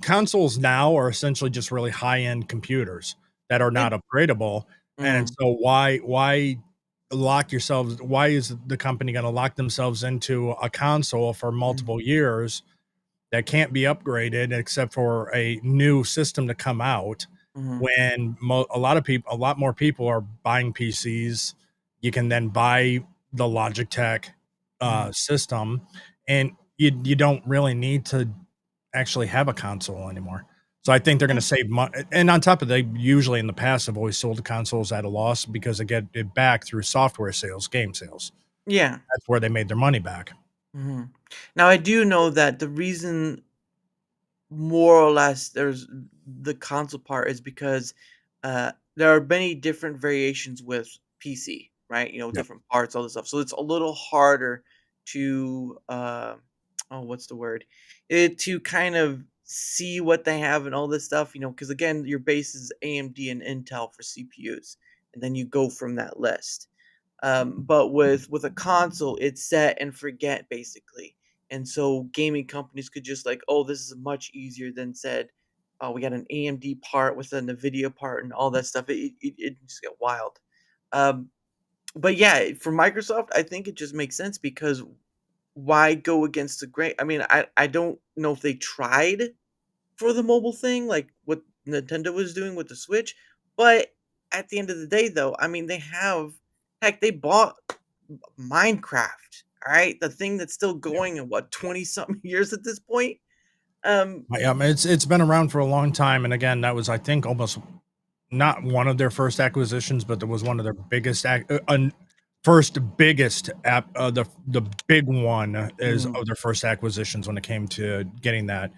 Consoles now are essentially just really high-end computers that are Yeah. not upgradable, and Mhm. so why lock yourselves? Why is the company going to lock themselves into a console for Mhm. multiple years that can't be upgraded except for a new system to come out? Mhm. When a lot more people are buying PCs, you can then buy the Logitech Mhm. system, and you don't really need to actually have a console anymore. So I think they're going Yeah. to save money. And on top of that, usually in the past have always sold the consoles at a loss because they get it back through software sales, game sales. Yeah. That's where they made their money back. Mhm. Now I do know that the reason more or less there's the console part is because there are many different variations with PC, right? Yep. Different parts, all this stuff. So it's a little harder to oh, what's the word? To kind of see what they have and all this stuff, because again, your base is AMD and Intel for CPUs, and then you go from that list. But with a console, it's set and forget basically. And so gaming companies could just like, oh, this is much easier than said, oh, we got an AMD part with a NVIDIA part and all that stuff. It just get wild. Um, but yeah, for Microsoft, I think it just makes sense because why go against the grain? I mean, I don't know if they tried for the mobile thing, like what Nintendo was doing with the Switch. But at the end of the day, though, I mean, they bought Minecraft, all right? The thing that's still Yeah. going in what, 20 something years at this point? Um, Yeah, it's been around for a long time, and again, that was I think almost not one of their first acquisitions, but that was one of their first biggest app. The big one is mhm, of their first acquisitions when it came to getting that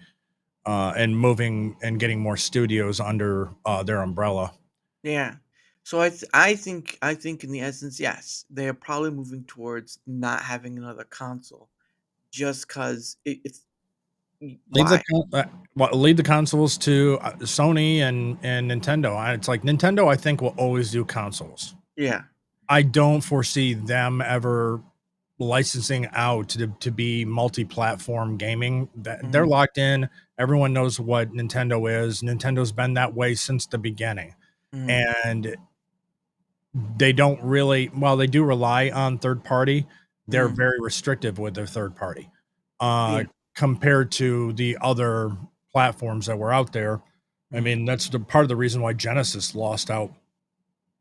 and moving and getting more studios under their umbrella. yeah. So I think in the essence, yes, they are probably moving towards not having another console just because Leave the why? leave the consoles to Sony and Nintendo. It's like Nintendo, I think, will always do consoles. Yeah. I don't foresee them ever licensing out to be multi-platform gaming. That they're Mhm, locked in. Everyone knows what Nintendo is. Nintendo's been that way since the beginning, mhm, and they don't really. While they do rely on third party, they're mhm, very restrictive with their third party, uh, yeah, compared to the other platforms that were out there. I mhm, mean, that's the part of the reason why Genesis lost out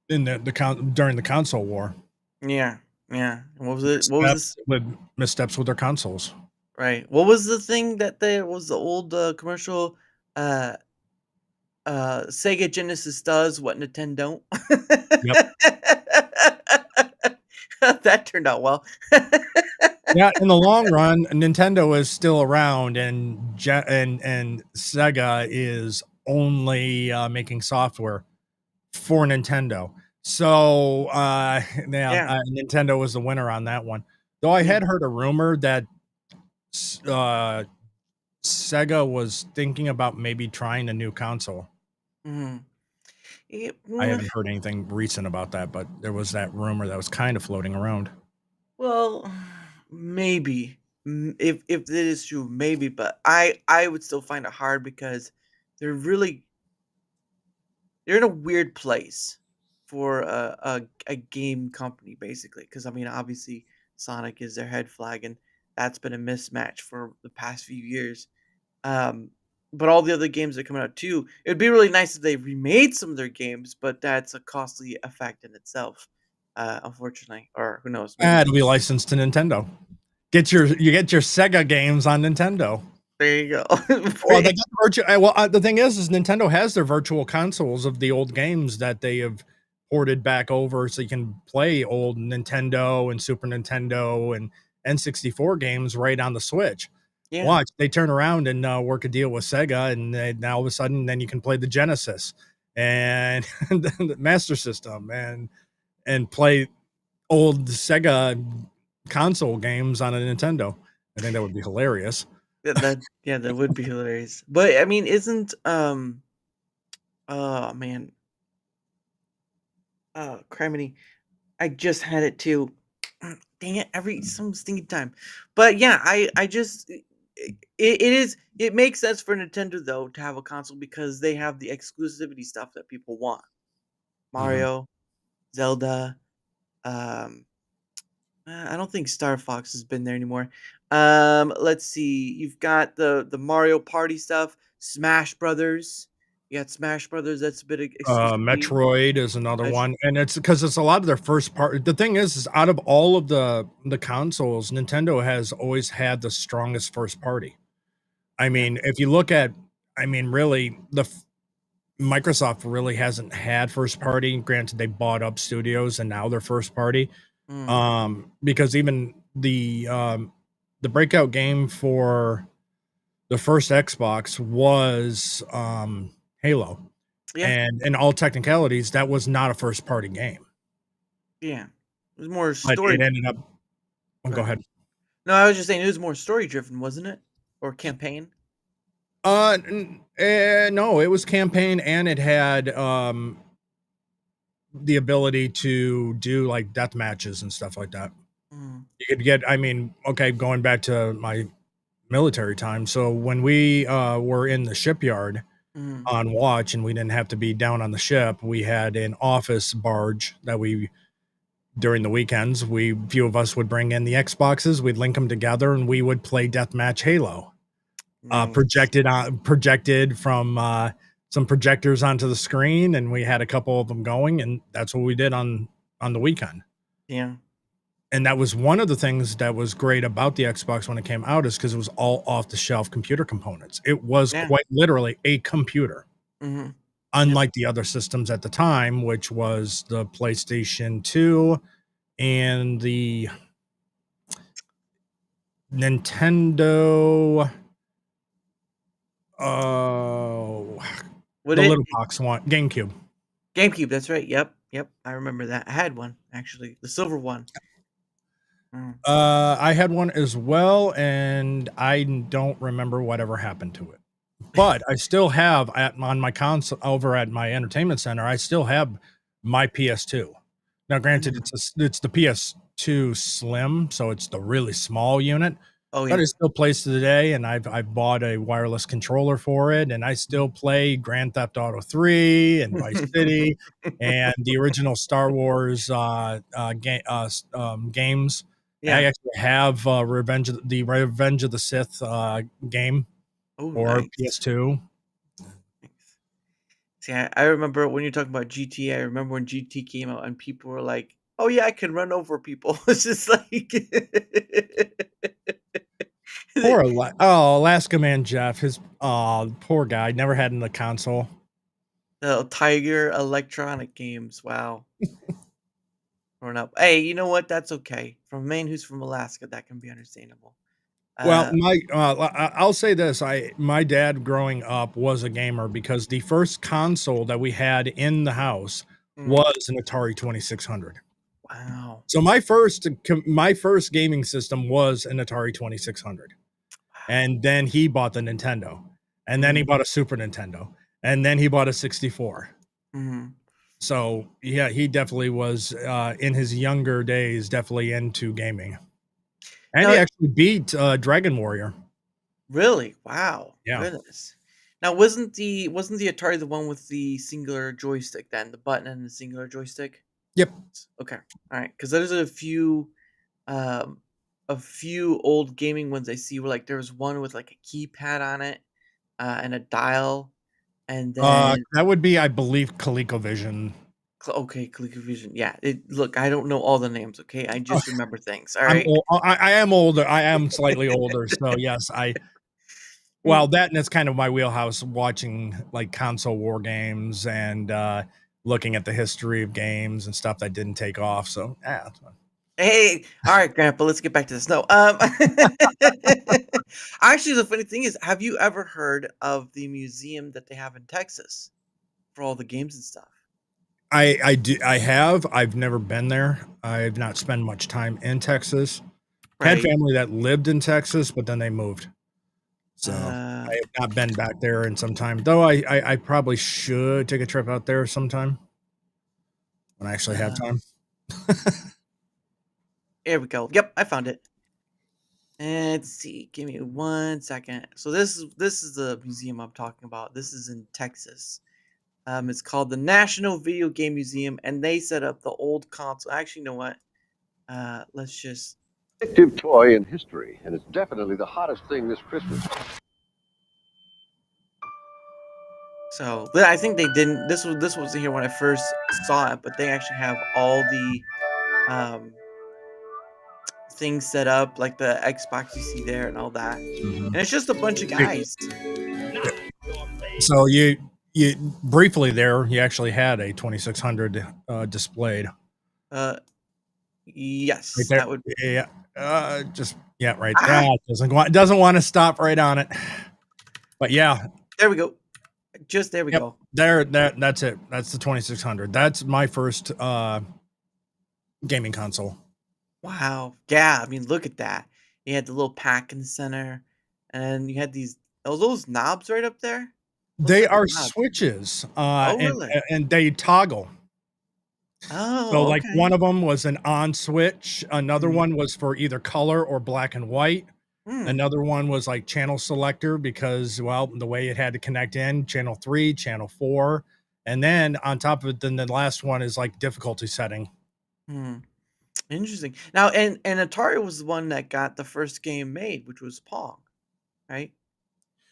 in during the console war. yeah, yeah. And what was it? What was this? Missteps with their consoles. Right. What was the thing that there was the old commercial? Uh, Sega Genesis does what Nintendo don't. Yep. That turned out well. Yeah, in the long run, Nintendo is still around, and and Sega is only making software for Nintendo. So, yeah, Yeah, Nintendo was the winner on that one. Though I yeah. had heard a rumor that uh, Sega was thinking about maybe trying a new console. Mhm. I haven't heard anything recent about that, but there was that rumor that was kind of floating around. Well, maybe. If it is true, maybe, but I would still find it hard because they're really they're in a weird place for a game company basically. Because I mean, obviously, Sonic is their head flag, and that's been a mismatch for the past few years. Um, but all the other games that are coming out too, it'd be really nice if they remade some of their games, but that's a costly effect in itself, unfortunately. Or who knows? Maybe It'll be licensed to Nintendo. You get your Sega games on Nintendo. there you go. Well, they got the virtual. Well, the thing is Nintendo has their virtual consoles of the old games that they have ported back over so you can play old Nintendo and Super Nintendo and N64 games right on the Switch. Yeah. Watch, they turn around and work a deal with Sega, and now all of a sudden, then you can play the Genesis and the Master System and play old Sega console games on a Nintendo. I think that would be hilarious. That would be hilarious. But I mean, isn't oh man, criminy. I just had it too. Dang it, every some stinking time. But yeah, I just it makes sense for Nintendo though to have a console because they have the exclusivity stuff that people want. Mario, Zelda, um I don't think Star Fox has been there anymore. Let's see. You've got the Mario Party stuff, Smash Brothers. You got Smash Brothers. That's a bit of exclusivity. Metroid is another Metro- one, and it's because it's a lot of their first part. The thing is out of all of the consoles, Nintendo has always had the strongest first party. I mean, if you look at, I mean, really, Microsoft really hasn't had first party. Granted, they bought up studios, and now they're first party. Because even the breakout game for the first Xbox was Halo. Yeah. And in all technicalities, that was not a first party game. Yeah. It was more But story. it ended up go Right. ahead. No, I was just saying it was more story driven, wasn't it? Or campaign? No, it was campaign, and it had the ability to do like death matches and stuff like that. Mm. You could get, I mean, okay, going back to my military time. So when we were in the shipyard Mm. on watch and we didn't have to be down on the ship, we had an office barge that we, during the weekends, few of us would bring in the Xboxes, we'd link them together, and we would play Deathmatch Halo. Nice. Projected from some projectors onto the screen, and we had a couple of them going, and that's what we did on the weekend. Yeah. And that was one of the things that was great about the Xbox when it came out, is because it was all off the shelf computer components. It was quite literally a computer, unlike the other systems at the time, which was the PlayStation 2 and the Nintendo. The little box one, GameCube. GameCube, that's right. Yep. I remember that. I had one actually, the silver one. I had one as well, and I don't remember whatever happened to it. But I still have on my console over at my entertainment center. I still have my PS2. Now, granted, it's the PS2 Slim, so it's the really small unit. Oh yeah. But it still plays to the day, and I've bought a wireless controller for it, and I still play Grand Theft Auto 3 and Vice City and the original Star Wars games. Yeah. I actually have Revenge of the Sith game for PS2. See, I remember when you're talking about GTA. I remember when GT came out and people were like, "Oh yeah, I can run over people." It's just like, poor Alaska Man Jeff. His poor guy never had in the console. the Tiger Electronic Games. Wow. Growing up. Hey, you know what? That's okay. From a man who's from Alaska, that can be understandable. Well, I'll say this: my dad growing up was a gamer, because the first console that we had in the house was an Atari 2600. Wow. So my first gaming system was an Atari 2600, and then he bought the Nintendo, and then he bought a Super Nintendo, and then he bought a 64. So yeah, he definitely was in his younger days definitely into gaming. And he actually beat Dragon Warrior. Really? Wow. Yeah. Goodness. Now, wasn't the Atari the one with the singular joystick then, the button and the singular joystick? Yep. Okay. All right. Because there's a few old gaming ones I see where like there was one with like a keypad on it, and a dial, and then that would be, I believe, ColecoVision. okay, ColecoVision. Yeah. Look, I don't know all the names. Okay, I just remember things. All right. I am older. I am slightly older. So yes, well, that and it's kind of my wheelhouse, watching like console war games and looking at the history of games and stuff that didn't take off. So yeah, that's fun. Hey, all right, Grandpa, let's get back to this. No, actually, the funny thing is, have you ever heard of the museum that they have in Texas for all the games and stuff? I have. I've never been there. I've not spent much time in Texas. Had Right. family that lived in Texas, but then they moved. So Uh, I have not been back there in some time. Though I probably should take a trip out there sometime when I actually have uh, time. here we go. Yep, I found it. And let's see. Give me 1 second. So this is the museum I'm talking about. This is in Texas. It's called the National Video Game Museum, and they set up the old console. Actually, you know what? Let's just. Addictive toy in history, and it's definitely the hottest thing this Christmas. So I think they didn't. This wasn't here when I first saw it, but they actually have all the um things set up, like the Xbox you see there and all that. And it's just a bunch of guys. So you briefly there, you actually had a 2600 displayed right Yes, there. that would. Yeah, just yeah, right. Ah, Yeah, it doesn't want to stop right on it. But yeah, there we go. Just there we yep, go. that's it. That's the 2600. That's my first gaming console. Wow. Yeah, I mean, look at that. You had the little pack in the center, and you had those knobs right up there. Those They look like are knobs. switches, Oh, really? and they toggle. So Oh, like okay. one of them was an on switch, another Mhm. one was for either color or black and white. Hmm. Another one was like channel selector because, well, the way it had to connect in channel 3, channel 4. And then on top of it, then the last one is like difficulty setting. Hmm. Interesting. Now, and Atari was the one that got the first game made, which was Pong, right?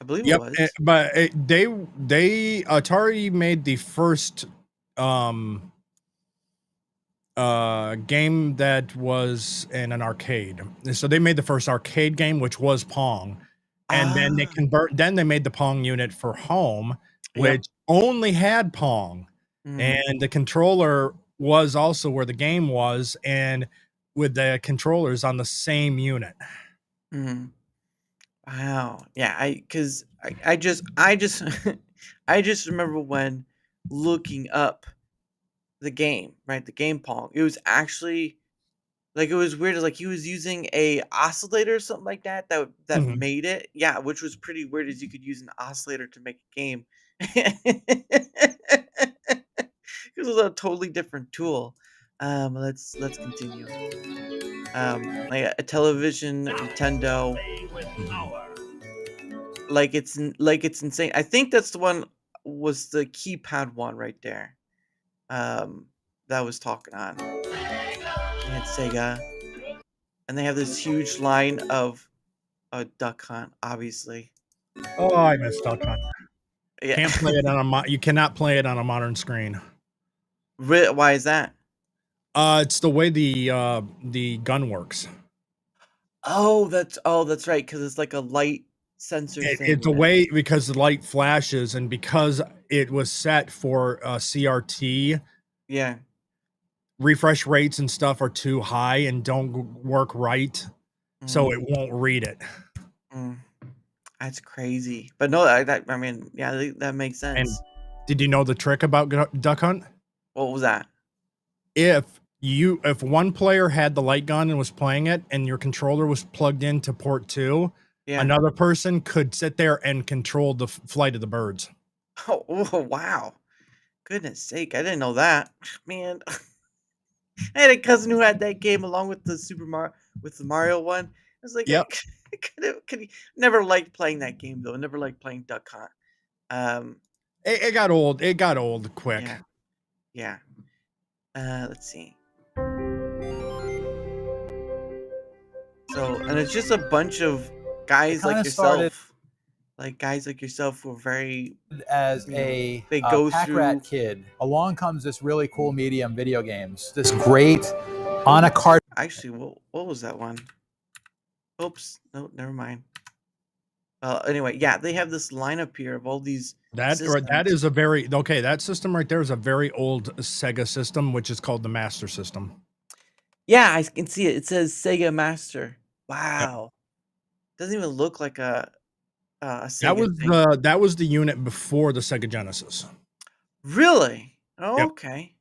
I believe it Yep. was. But they Atari made the first game that was in an arcade. So they made the first arcade game, which was Pong. And then Ah, they made the Pong unit for home, yep. which only had Pong. Mm, And the controller was also where the game was, and with the controllers on the same unit. mm. Wow. Yeah, I just I just remember when looking up the game, right? The game Pong. It was actually like it was weird. Like he was using a oscillator or something like that that Mhm. made it. Yeah, which was pretty weird as you could use an oscillator to make a game. It was a totally different tool. Let's continue. Like a television, Nintendo, like it's insane. I think that's the one was the keypad one right there. That was talking on. They had Sega, and they have this huge line of Duck Hunt, obviously. Oh, I missed Duck Hunt. Yeah. Can't play it on you cannot play it on a modern screen. Why is that? It's the way the gun works. Oh, that's right, because it's like a light sensor thing It's a with it. way because the light flashes, and because it was set for CRT, Yeah. refresh rates and stuff are too high and don't work right, so it Mm, won't read it. mm. That's crazy. But no, I mean, yeah, that makes And sense. did you know the trick about Duck Hunt? What was that? If one player had the light gun and was playing it, and your controller was plugged into port 2, Yeah. another person could sit there and control the flight of the birds. Oh, wow. Goodness sake, I didn't know that. Man, I had a cousin who had that game along with the Mario one. I was like, Yep. I could never liked playing that game though. I never liked playing Duck Hunt. Um, It got old. It got old quick. yeah, yeah. Let's see. So, and it's just a bunch of guys like kinda started yourself, like guys like yourself who are very, as you know, a they go pack through. rat kid. Along comes this really cool medium, video games. This great on a card. Actually, what was that one? Oops, no, never mind. Anyway, yeah, they have this lineup here of all these That systems. is a very okay. That system right there is a very old Sega system, which is called the Master System. Yeah, I can see it. It says Sega Master. Yep. Wow, doesn't even look like a That Sega was thing. the unit before the Sega Genesis. Really? Oh, Yep. okay.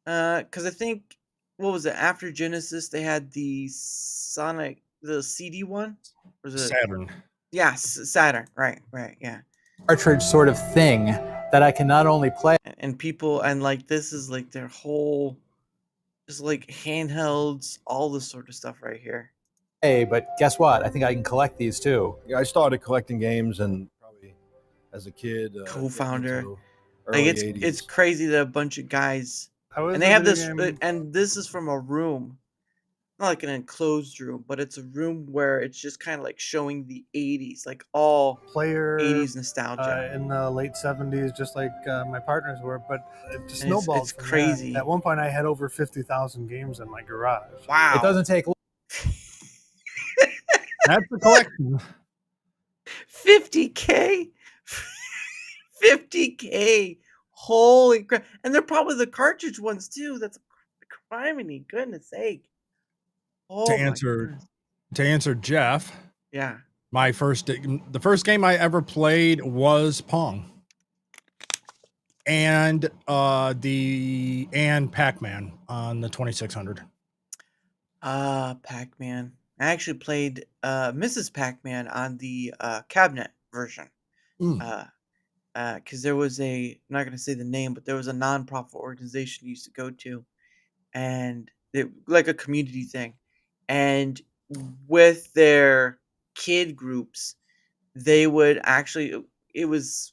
Because I think what was it after Genesis? They had the the CD one. Was it? Saturn. Yeah, Saturn. Right, right. Yeah. Cartridge sort of thing that I can not only play. And people and like this is like their whole, just like handhelds, all this sort of stuff right here. Hey, but guess what? I think I can collect these too. Yeah, I started collecting games and probably as a kid. Co-founder. into Like early it's 80s. crazy that a bunch of guys and they have this, and this is from a room, not like an enclosed room, but it's a room where it's just kind of like showing the 80s, like all player 80s nostalgia. in the late 70s, just like my partners were, but it just And snowballed it's from crazy. that. At one point, I had over 50,000 games in my garage. Wow. It doesn't take long. That's the collection. 50K? 50K. Holy crap. And they're probably the cartridge ones too. That's criminy, goodness sake. Oh To my answer goodness. to answer Jeff, Yeah. the first game I ever played was Pong. And Pac-Man on the 2600. Pac-Man. I actually played Mrs. Pac-Man on the cabinet version. Mm. Because there was I'm not going to say the name, but there was a non-profit organization you used to go to, and like a community thing, and with their kid groups, they would actually, it was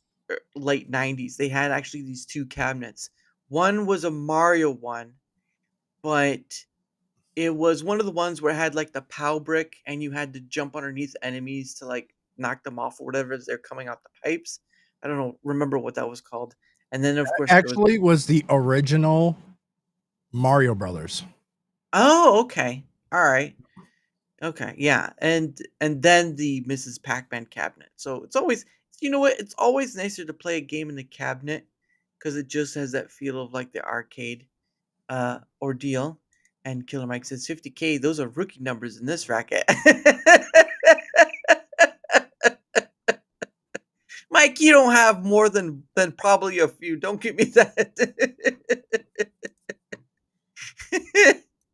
late 90s, they had actually these two cabinets. One was a Mario one, but it was one of the ones where it had like the POW brick and you had to jump underneath enemies to like knock them off or whatever as they're coming out the pipes. I don't know, remember what that was called. And then of course there was, Actually, was the original Mario Brothers. oh, okay. All right. Okay, yeah. And then the Mrs. Pac-Man cabinet. So it's always, you know what? It's always nicer to play a game in the cabinet because it just has that feel of like the arcade ordeal. And Killer Mike says 50K, those are rookie numbers in this racket. Mike, you don't have more than probably a few. Don't give me that.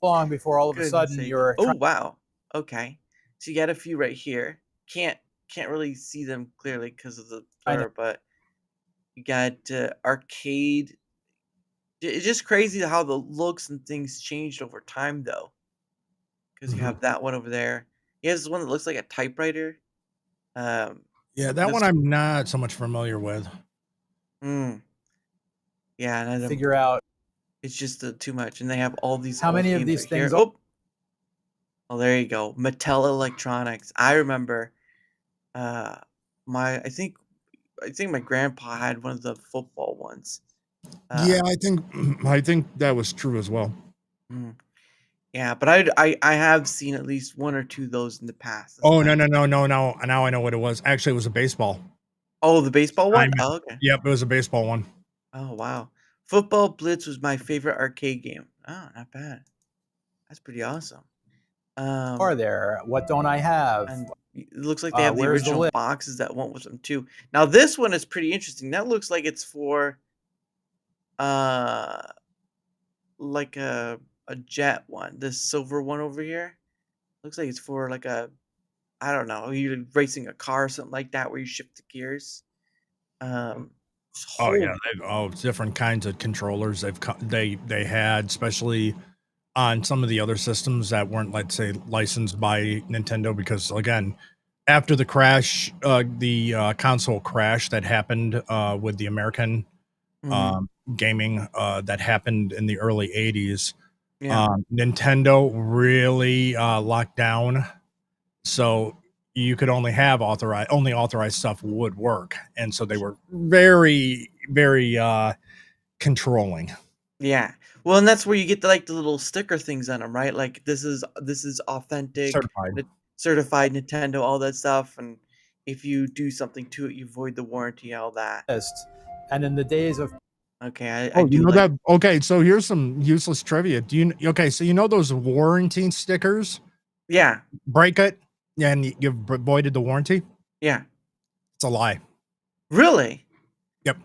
Long before all of a Goodness sudden sake. you're Oh wow. Okay. So you got a few right here. Can't really see them clearly because of the I know. blur, but you got arcade. It's just crazy how the looks and things changed over time, though. Because you have that one over there. He has this one that looks like a typewriter. Yeah, that this- one I'm not so much familiar with. Yeah, and I don't, figure out it's just too much. And they have all these. how old many of games these right here. things. Oh, there you go. Mattel Electronics. I remember. I think my grandpa had one of the football ones. Yeah, I think that was true as well. Yeah, but I have seen at least one or two of those in the past. Oh no! Now I know what it was. Actually, it was a baseball. Oh, the baseball one? Oh, okay. Yep, it was a baseball one. Oh, wow. Football Blitz was my favorite arcade game. Oh, not bad. That's pretty awesome. Are there? What don't I have? And it looks like they have the Where's the original list? boxes that went with them too. Now this one is pretty interesting. That looks like it's for like a jet one. This silver one over here looks like it's for like a, I don't know, you're racing a car or something like that where you shift the gears. Oh yeah, different kinds of controllers they had, especially on some of the other systems that weren't, let's say, licensed by Nintendo, because again, after the crash, the console crash that happened with the American gaming that happened in the early 80s, Nintendo really locked down, so you could only have authorized stuff would work, and so they were very, very controlling. Yeah. Well, and that's where you get the little sticker things on them, right? Like this is authentic, Certified. certified Nintendo, all that stuff, and if you do something to it, you void the warranty, all that. And in the days of Okay, I Oh, do you know like. that? Okay, so here's some useless trivia. Do you? Okay, so you know those warranty stickers? Yeah, Break it, and you've voided the warranty. yeah. It's a lie. Really? Yep.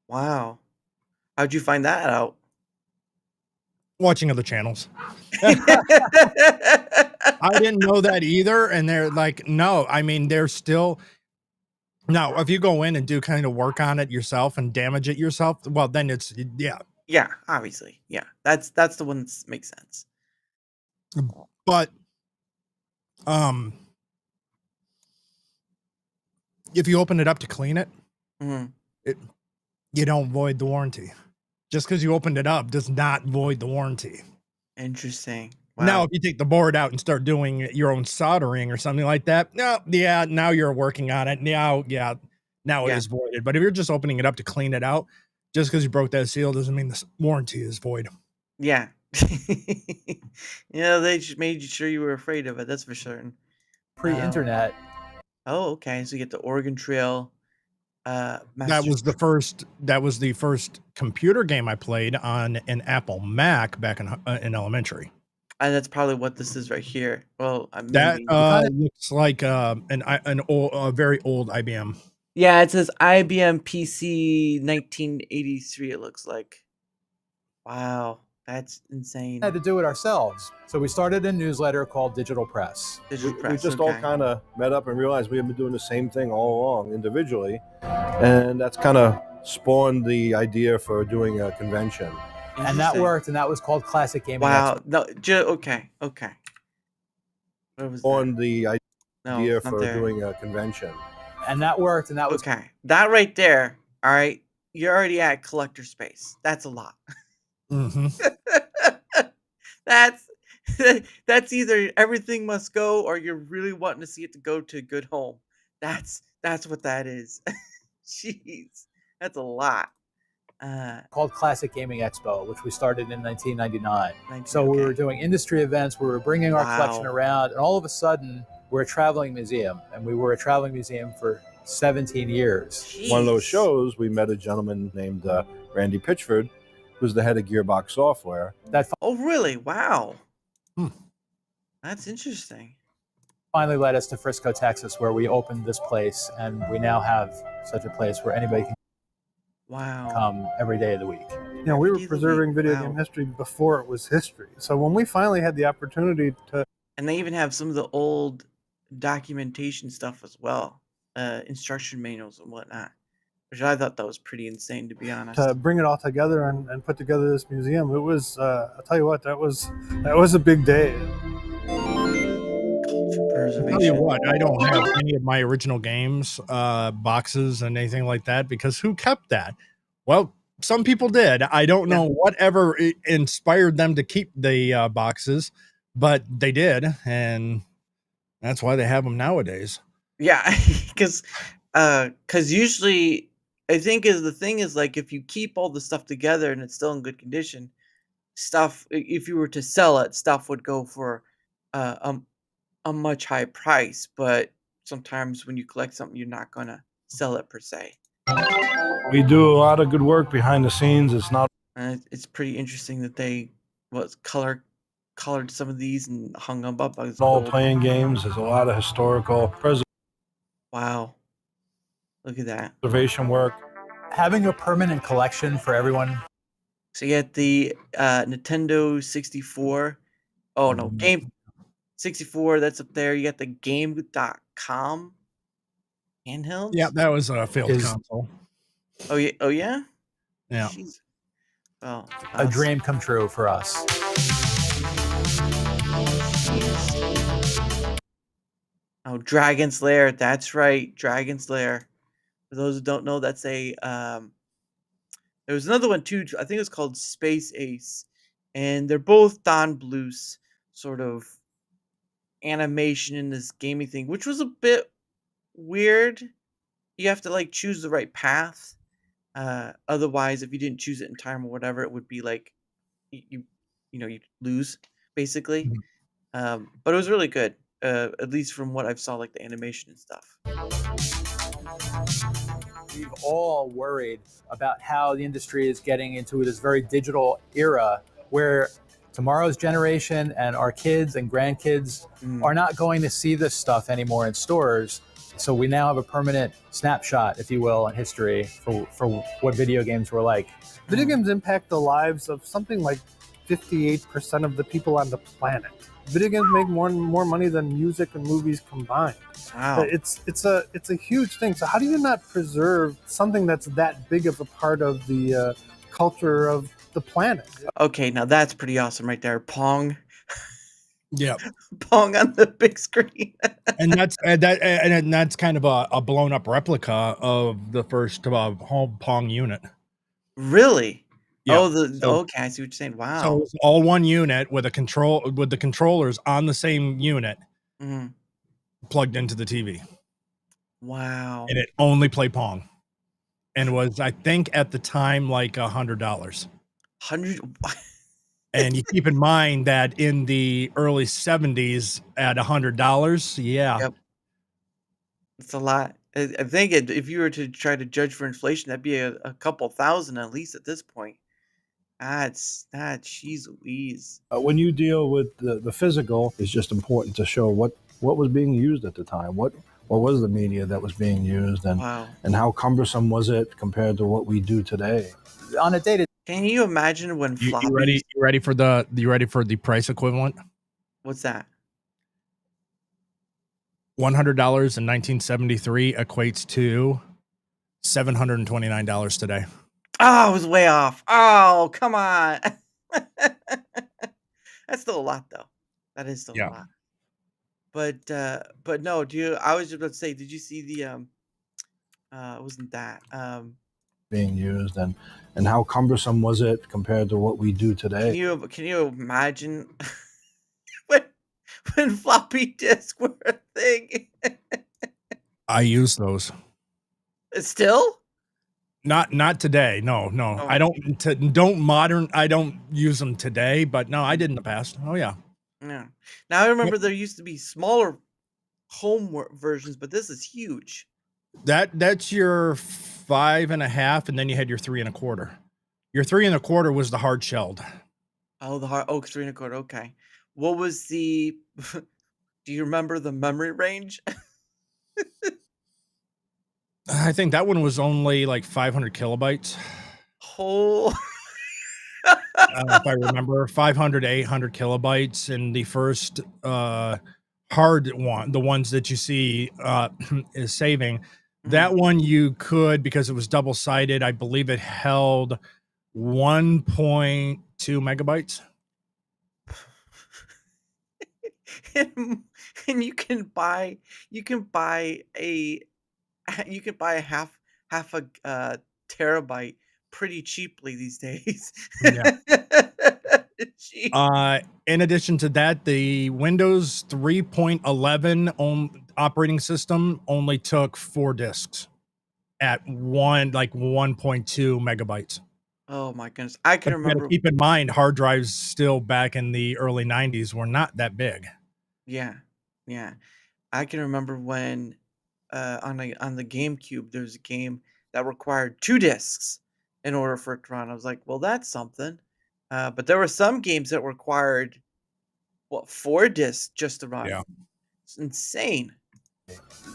Wow. How'd you find that out? Watching other channels. I didn't know that either, and they're like, no. I mean, they're still. Now, if you go in and do kind of work on it yourself and damage it yourself, well, then it's yeah. Yeah, obviously. Yeah, that's the one that makes sense. But if you open it up to clean it, Mhm. you don't void the warranty. Just because you opened it up does not void the warranty. Interesting. Now, Wow. if you take the board out and start doing your own soldering or something like that, no, yeah, now you're working on it. Now, yeah, now it Yeah. is voided. But if you're just opening it up to clean it out, just because you broke that seal doesn't mean the warranty is void. Yeah. Yeah, they just made sure you were afraid of it. That's for certain. pre-internet, Oh, okay. So you get the Oregon Trail. That Master was the first. That was the first computer game I played on an Apple Mac back in elementary. And that's probably what this is right here. Well, That maybe. looks like an old, very old IBM. Yeah, it says IBM PC 1983. It looks like. Wow, that's insane. had to do it ourselves. So we started a newsletter called Digital Press. Digital We press. just all Okay. kind of met up and realized we had been doing the same thing all along individually. And that's kind of spawned the idea for doing a convention. And that Interesting. worked, and that was called Classic Gaming Wow. No. Okay. Okay. What was that? Spawned the No, idea it's not for there. doing a convention. Expo. And that worked, and that was Okay, that right there. All right, you're already at collector space. That's a lot. Mm-hmm. that's that's either everything must go or you're really wanting to see it to go to a good home. That's what that is. Jeez, that's a lot. called Classic Gaming Expo, which we started in 1999. 19, So we were okay. doing industry events, we were bringing our collection Wow. around, and all of a sudden, we're a traveling museum. And we were a traveling museum for 17 years. One of those Jeez. shows, we met a gentleman named Randy Pitchford, who's the head of Gearbox Software. That Oh, really? Wow. Hmm. That's interesting. finally led us to Frisco, Texas, where we opened this place, and we now have such a place where anybody can Wow. come every day of the week. You know, we Every were day of the preserving week. video Wow. game history before it was history. So when we finally had the opportunity to And they even have some of the old documentation stuff as well, instruction manuals and whatnot, which I thought that was pretty insane, to be honest. bring it all together and put together this museum, it was I'll tell you what, that was a big day. Culture I'll tell you preservation. what, I don't have any of my original games, boxes and anything like that because who kept that? Well, some people did. I don't know whatever inspired them to keep the boxes, but they did, and that's why they have them nowadays. Yeah, because usually I think the thing is like if you keep all the stuff together and it's still in good condition, if you were to sell it, stuff would go for a much high price. But sometimes when you collect something, you're not gonna sell it per se. We do a lot of good work behind the scenes. It's not And it's pretty interesting that they colored some of these and hung them up as all gold. playing games. There's a lot of historical Wow, look at that. preservation work. Having a permanent collection for everyone. So you get the Nintendo 64. Oh no, Game 64. That's up there. You got the Game.com handhelds. Yeah, that was a failed Is- console. Oh yeah. Oh yeah. Yeah. Jeez. Well, A dream come true for us. Oh, Dragon's Lair. That's right, Dragon's Lair. For those who don't know, that's a there was another one too. I think it was called Space Ace, and they're both Don Bluth sort of animation in this gaming thing, which was a bit weird. You have to like choose the right path. Otherwise, if you didn't choose it in time or whatever, it would be like you you'd lose basically. Mhm. But it was really good. at least from what I've saw, like the animation and stuff. We've all worried about how the industry is getting into this very digital era where tomorrow's generation and our kids and grandkids are not going to see this stuff anymore in stores. So we now have a permanent snapshot, if you will, in history for what video games were like. Video games impact the lives of something like 58% of the people on the planet. Video games make more money than music and movies combined. Wow. It's a huge thing. So how do you not preserve something that's that big of a part of the culture of the planet? Okay, now that's pretty awesome right there. Pong. Yeah. Pong on the big screen. And that's kind of a blown up replica of the first home Pong unit. Really? Yeah. Oh, So- okay, I see what you're saying. Wow. So it's all one unit with the controllers on the same unit Mhm. plugged into the TV, Wow. and it only played Pong, and was, I think, at the time like $100. 100. And you keep in mind that in the early 70s, at $100, yeah, Yep. It's a lot. I think if you were to try to judge for inflation, that'd be a couple thousand at least at this point. Jeez Louise. When you deal with the physical, it's just important to show what was being used at the time. What was the media that was being used, and Wow. and how cumbersome was it compared to what we do today? On a day-to-day Can you imagine when you floppies? ready? You ready for the price equivalent? What's that? $100 in 1973 equates to $729 today. Oh, I was way off. Oh, come on. That's still a lot, though. That is still Yeah. a lot. But no. I was just about to say, did you see the wasn't that Being used, and how cumbersome was it compared to what we do Can today? you imagine when floppy disks were a thing? I use those. Still? Not today. No. Oh. I don't use them today, but no, I did in the past. Oh yeah. Yeah. Now I remember there used to be smaller home versions, but this is huge. That's your 5.5, and then you had your 3.25. Your 3.25 was the hard shelled. Oh, the hard oak 3.25. Okay. What was the? Do you remember the memory range? I think that one was only like 500 kilobytes. Oh. If I remember, 500 to 800 kilobytes. And the first hard one, the ones that you see is saving. That one you could, because it was double sided. I believe it held 1.2 megabytes. And you can buy a half a terabyte pretty cheaply these days. Yeah. Jeez. In addition to that, the Windows 3.11 operating system only took 4 disks at 1.2 megabytes. Oh my goodness. I can But you gotta remember. keep in mind, hard drives still back in the early 90s were not that big. Yeah. Yeah. I can remember when on the GameCube there was a game that required 2 disks in order for it to run. I was like, well, that's something. But there were some games that required 4 disks just to run. Yeah. It's insane.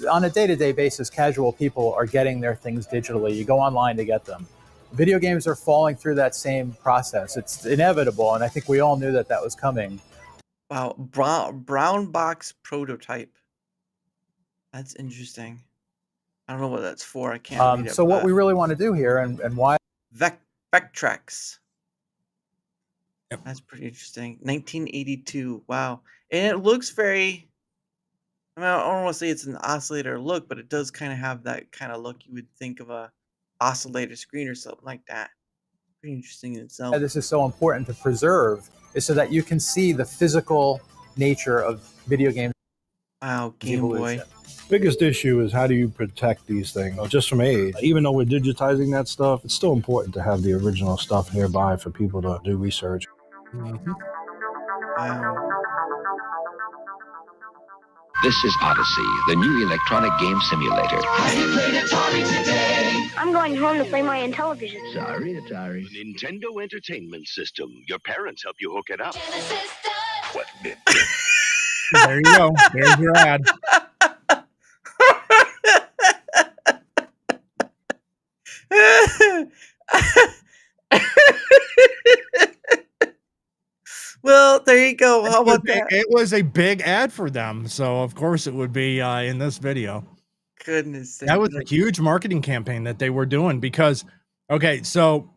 on a day-to-day basis, casual people are getting their things digitally. You go online to get them. Video games are falling through that same process. It's inevitable, and I think we all knew that was coming. Wow, brown box prototype. That's interesting. I don't know what that's for. I can't read it. So what but we really want to do here, and why Vectrex. Yep. That's pretty interesting. 1982. Wow, and it looks very. I mean, I don't want to say it's an oscillator look, but it does kind of have that kind of look you would think of a oscillator screen or something like that. Pretty interesting in itself. this is so important to preserve is so that you can see the physical nature of video games. Wow, Game Boy. evolution. Biggest issue is how do you protect these things just from age? Even though we're digitizing that stuff, it's still important to have the original stuff nearby for people to do research. Wow. This is Odyssey, the new electronic game simulator. I'm going home to play my Intellivision. Sorry, Atari. Nintendo Entertainment System. Your parents help you hook it up. What? There you go. There's your ad. Well, there you go. How about that? It was a big ad for them, so of course it would be in this video. Goodness That was a huge marketing campaign that they were doing because, okay, so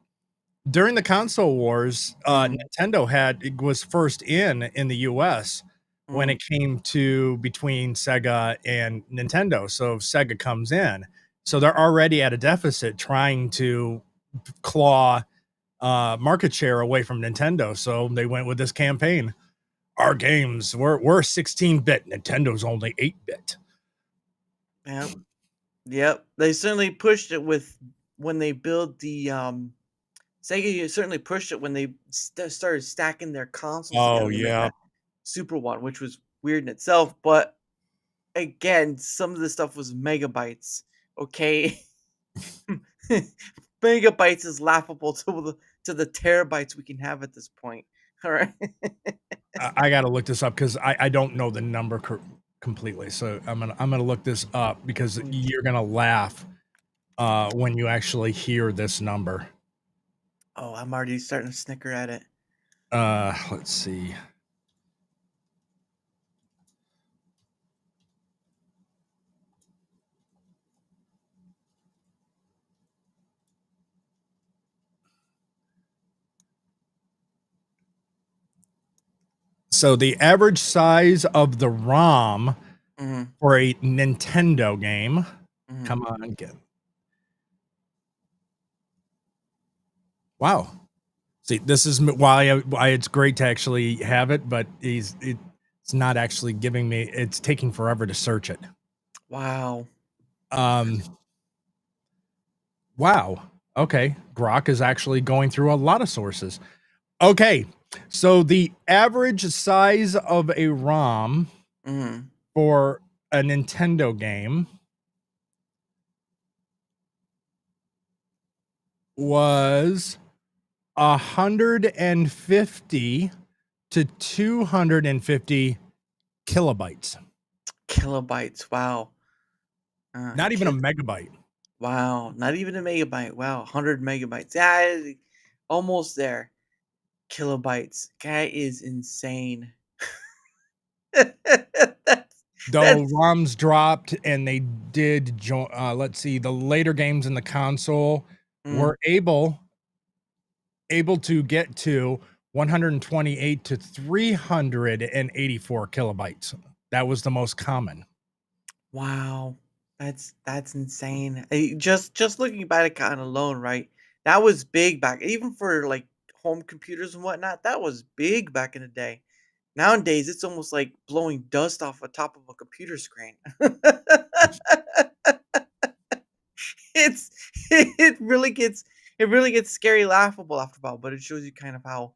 during the console wars, Nintendo was first in the US when it came to between Sega and Nintendo. So Sega comes in, so they're already at a deficit trying to claw market share away from Nintendo. So they went with this campaign. Our games, we're 16-bit. Nintendo's only 8-bit. Yep. They certainly pushed it with when they built the Sega. Certainly pushed it when they started stacking their consoles. Oh together to make yeah, that Super one, which was weird in itself. But again, some of the stuff was megabytes. Okay, megabytes is laughable to the terabytes we can have at this point. All right. I got to look this up because I don't know the number completely. So I'm gonna look this up because you're gonna laugh when you actually hear this number. Oh, I'm already starting to snicker at it. Let's see. So the average size of the ROM for a Nintendo game, come on, get. Wow. See, this is why it's great to actually have it, but it's not actually giving me. It's taking forever to search it. Wow. Wow. Okay. Grok is actually going through a lot of sources. Okay. So the average size of a ROM for a Nintendo game was 150 to 250 kilobytes. Kilobytes. Wow. Not even a megabyte. Wow. Not even a megabyte. Wow. 100 megabytes. Yeah, almost there. Kilobytes. That is insane. Though ROMs dropped and they did, let's see, the later games in the console were able to get to 128 to 384 kilobytes. That was the most common. Wow. That's insane. Just looking at it kind of alone, right? That was big back, even for like home computers and whatnot. That was big back in the day. Nowadays, it's almost like blowing dust off the top of a computer screen. It really gets scary, laughable after a while, but it shows you kind of how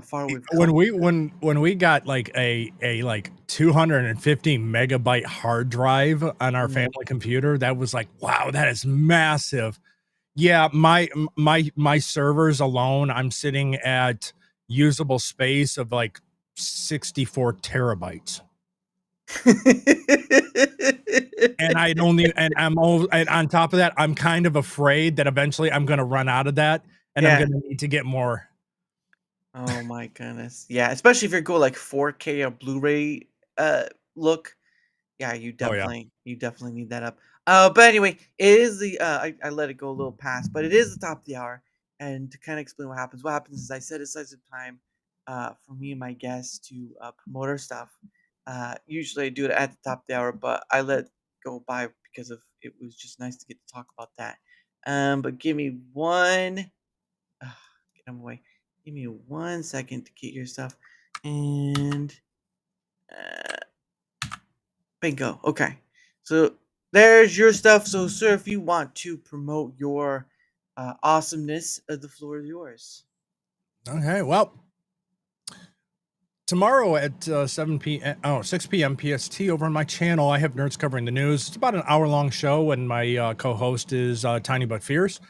far we've come. When we got like a like 250 megabyte hard drive on our family computer, that was like, wow, that is massive. Yeah, my servers alone, I'm sitting at usable space of like 64 terabytes. And I'm on top of that, I'm kind of afraid that eventually I'm going to run out of that and I'm going to need to get more. Oh my goodness. Yeah, especially if you're going like 4K or Blu-ray look. Yeah, you definitely need that up. But anyway, it is the I let it go a little past, but it is the top of the hour. And to kind of explain what happens is I set aside some time for me and my guests to promote our stuff. Usually I do it at the top of the hour, but I let it go by because of it was just nice to get to talk about that. But give me one get them away. Give me 1 second to get your stuff. And bingo. Okay. So there's your stuff. So, sir, if you want to promote your awesomeness, the floor is yours. Okay. Well, tomorrow at 6 p.m. PST over on my channel, I have Nerds Covering the News. It's about an hour-long show, and my co-host is Tiny But Fierce.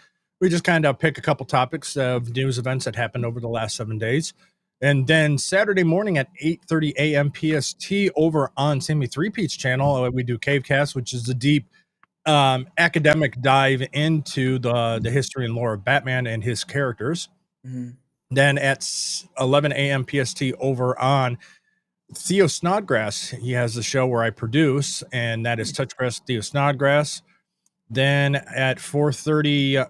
We just kind of pick a couple topics of news events that happened over the last 7 days. And then Saturday morning at 8:30 a.m. PST over on Sammy Three Pete's channel, we do Cavecast, which is a deep academic dive into the history and lore of Batman and his characters. Mm-hmm. Then at 11 a.m. PST over on Theo Snodgrass, he has a show where I produce, and that is Touchgrass Theo Snodgrass. Then at 4:30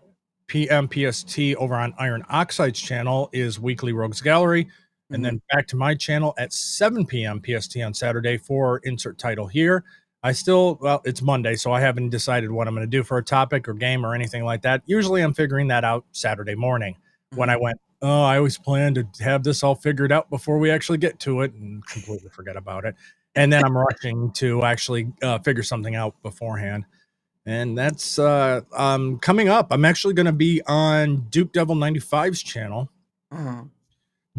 p.m. PST over on Iron Oxide's channel is Weekly Rogues Gallery. And then back to my channel at 7 p.m. PST on Saturday for insert title here. It's Monday, so I haven't decided what I'm going to do for a topic or game or anything like that. Usually I'm figuring that out Saturday morning when I went, I always plan to have this all figured out before we actually get to it, and completely forget about it. And then I'm rushing to actually figure something out beforehand. And that's coming up. I'm actually going to be on Duke Devil 95's channel.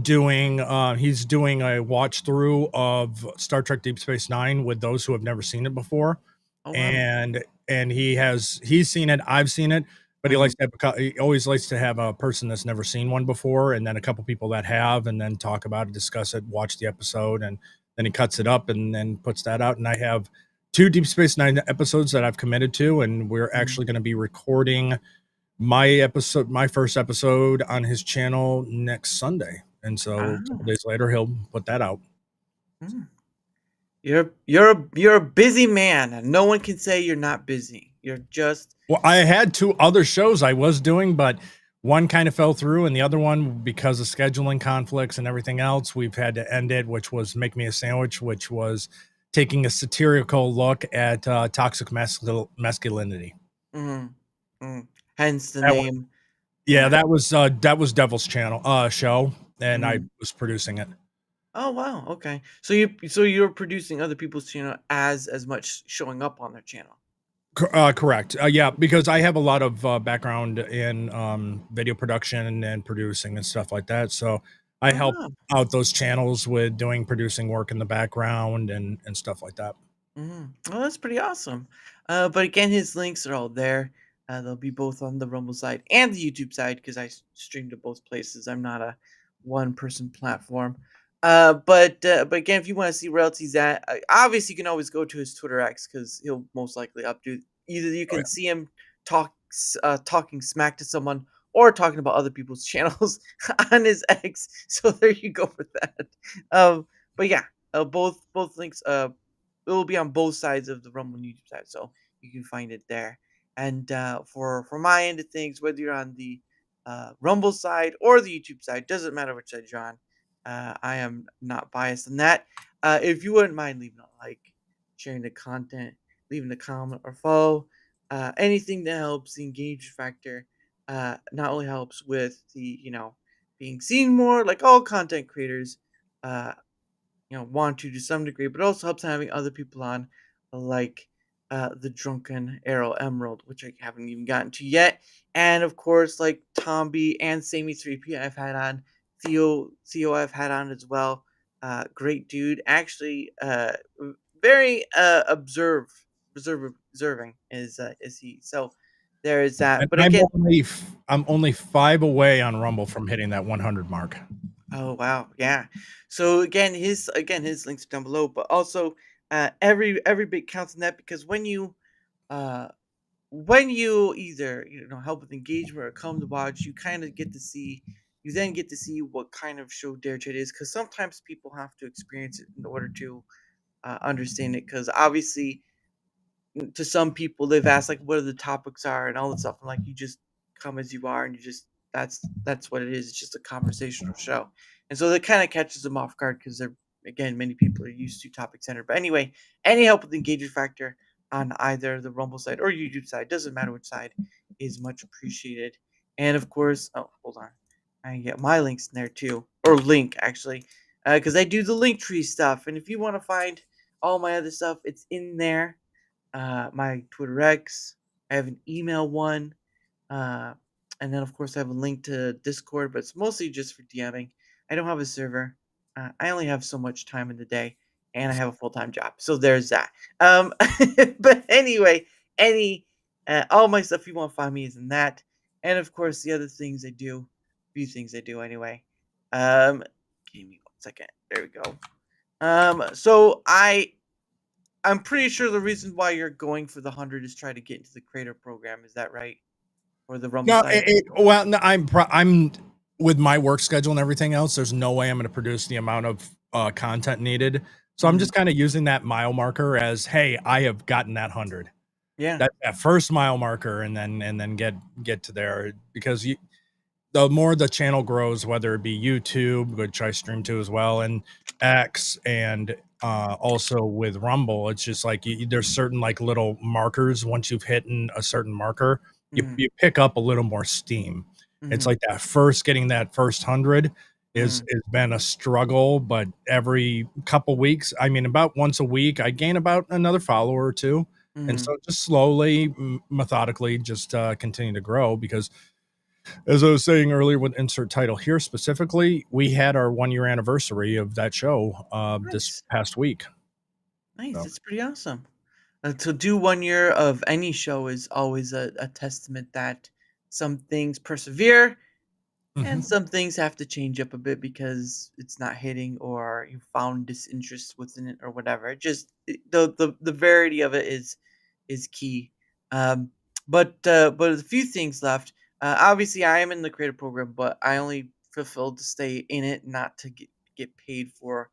He's doing a watch through of Star Trek Deep Space Nine with those who have never seen it before. Oh, wow. And he's seen it, I've seen it, but he always likes to have a person that's never seen one before, and then a couple people that have, and then talk about it, discuss it, watch the episode, and then he cuts it up and then puts that out. And I have 2 Deep Space Nine episodes that I've committed to, and we're actually going to be recording my first episode on his channel next Sunday. And so a couple days later, he'll put that out. You're a busy man, and no one can say you're not busy. You're just... Well, I had 2 other shows I was doing, but one kind of fell through, and the other one, because of scheduling conflicts and everything else, we've had to end it, which was Make Me a Sandwich, which was taking a satirical look at toxic masculinity. Hence the name. That was Devil's channel show, and I was producing it. Oh wow, okay. So you're producing other people's channel as much showing up on their channel. Correct. Yeah, because I have a lot of background in video production and producing and stuff like that. So I help out those channels with doing producing work in the background and stuff like that. Well, that's pretty awesome. But again, his links are all there. They'll be both on the Rumble side and the YouTube side because I stream to both places. I'm not a one-person platform. But again, if you want to see where else he's at, obviously you can always go to his Twitter X because he'll most likely update. Either you can see him talking smack to someone or talking about other people's channels on his X. So there you go for that. But yeah, both links it will be on both sides of the Rumble and YouTube side, so you can find it there. And for my end of things, whether you're on the Rumble side or the YouTube side, doesn't matter which side you're on. I am not biased in that. If you wouldn't mind leaving a like, sharing the content, leaving a comment or follow, anything that helps the engagement factor, not only helps with the being seen more, like all content creators, want to some degree, but also helps having other people on, like the Drunken Arrow Emerald, which I haven't even gotten to yet, and of course like Tomby and Sammy 3P I've had on. Theo I've had on as well. Great dude. Actually, very observing is he. So there is that. And but again, I'm only 5 away on Rumble from hitting that 100 mark. Oh wow, yeah. So again, his links are down below, but also every bit counts in that, because when you either help with engagement or come to watch, you kind of get to see. You then get to see what kind of show DaraChat is, because sometimes people have to experience it in order to understand it. Because obviously, to some people, they've asked like, what are the topics are and all that stuff. And like, you just come as you are, and you just that's what it is. It's just a conversational show, and so that kind of catches them off guard because many people are used to topic centered. But anyway, any help with the engagement factor on either the Rumble side or YouTube side, doesn't matter which side, is much appreciated. And of course, hold on. I can get my links in there too, or link actually, because I do the link tree stuff. And if you want to find all my other stuff, it's in there. My Twitter X, I have an email one, and then of course I have a link to Discord, but it's mostly just for DMing. I don't have a server. I only have so much time in the day, and I have a full time job, so there's that. Um, but anyway, any all my stuff you want to find me is in that, and of course the other things I do, few things I do anyway. Um, Give me 1 second. There we go. So I'm pretty sure the reason why you're going for the 100 is try to get into the creator program. Is that right? Or the Rumble No, side? well, no, I'm with my work schedule and everything else. There's no way I'm going to produce the amount of content needed. So I'm Mhm. just kind of using that mile marker as, hey, I have gotten that 100. Yeah. That first mile marker, and then get to there, because the more the channel grows, whether it be YouTube, which I stream to as well, and X, and also with Rumble, it's just like there's certain like little markers. Once you've hit a certain marker, Mhm. you pick up a little more steam. It's Mhm. like that first getting that first 100 Mhm. is been a struggle, but every couple weeks, I mean, about once a week, I gain about another follower or two, and Mhm. so just slowly, methodically, just continue to grow, because as I was saying earlier with insert title here specifically, we had our 1 year anniversary of that show this Nice. past week. Nice. So It's pretty awesome. To do 1 year of any show is always a testament that some things persevere and mhm. some things have to change up a bit because it's not hitting or you found disinterest within it or whatever. The variety of it is key. Um, but a few things left. Obviously, I am in the creative program, but I only fulfilled to stay in it, not to get paid for